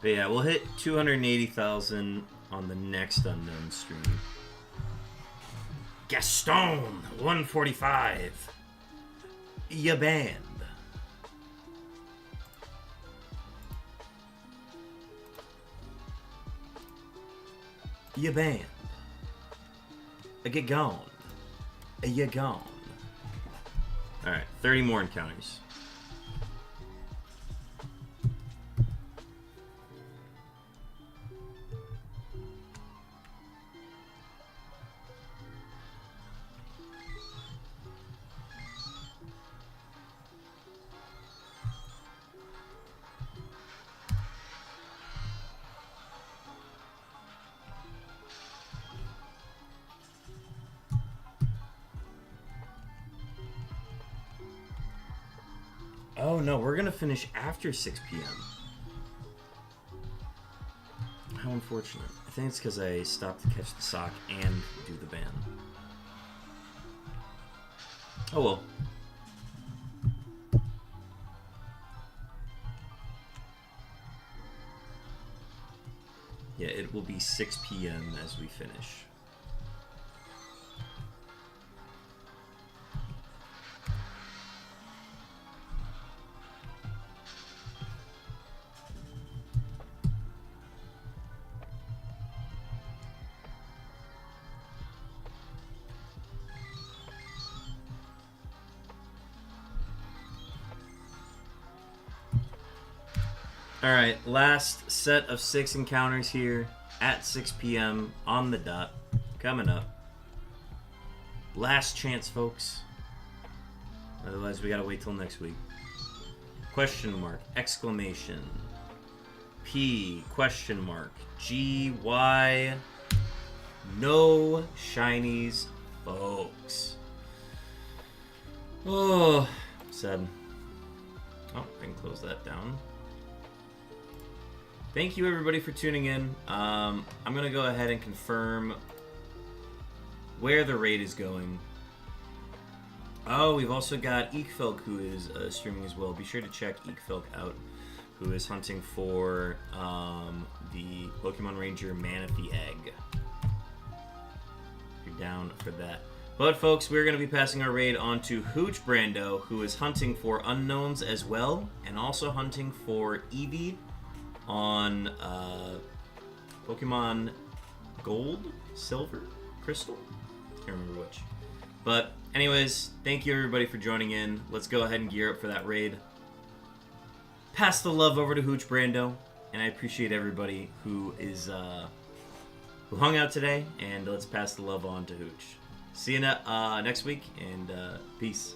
But yeah, we'll hit 280,000 on the next Unown stream. Gaston, 145. Ya band. Ya band. A get gone. A ya gone. Alright, 30 more encounters. Oh no, we're gonna finish after 6 p.m. How unfortunate. I think it's because I stopped to catch the sock and do the ban. Oh well. Yeah, it will be 6 p.m. as we finish. Alright, last set of 6 encounters here at 6 p.m. on the dot. Coming up. Last chance, folks. Otherwise, we gotta wait till next week. Question mark, exclamation. P, question mark, G, Y. No shinies, folks. Oh, sad. Oh, I can close that down. Thank you everybody for tuning in. I'm gonna go ahead and confirm where the raid is going. Oh, we've also got Eekfelk who is streaming as well. Be sure to check Eekfelk out, who is hunting for the Pokemon Ranger Manaphy Egg. If you're down for that. But folks, we're going to be passing our raid on to Hooch Brando, who is hunting for Unowns as well, and also hunting for Eevee on Pokemon Gold, Silver, Crystal? Can't remember which. But anyways, thank you everybody for joining in. Let's go ahead and gear up for that raid. Pass the love over to Hooch Brando, and I appreciate everybody who is who hung out today, and let's pass the love on to Hooch. See you next week, and peace.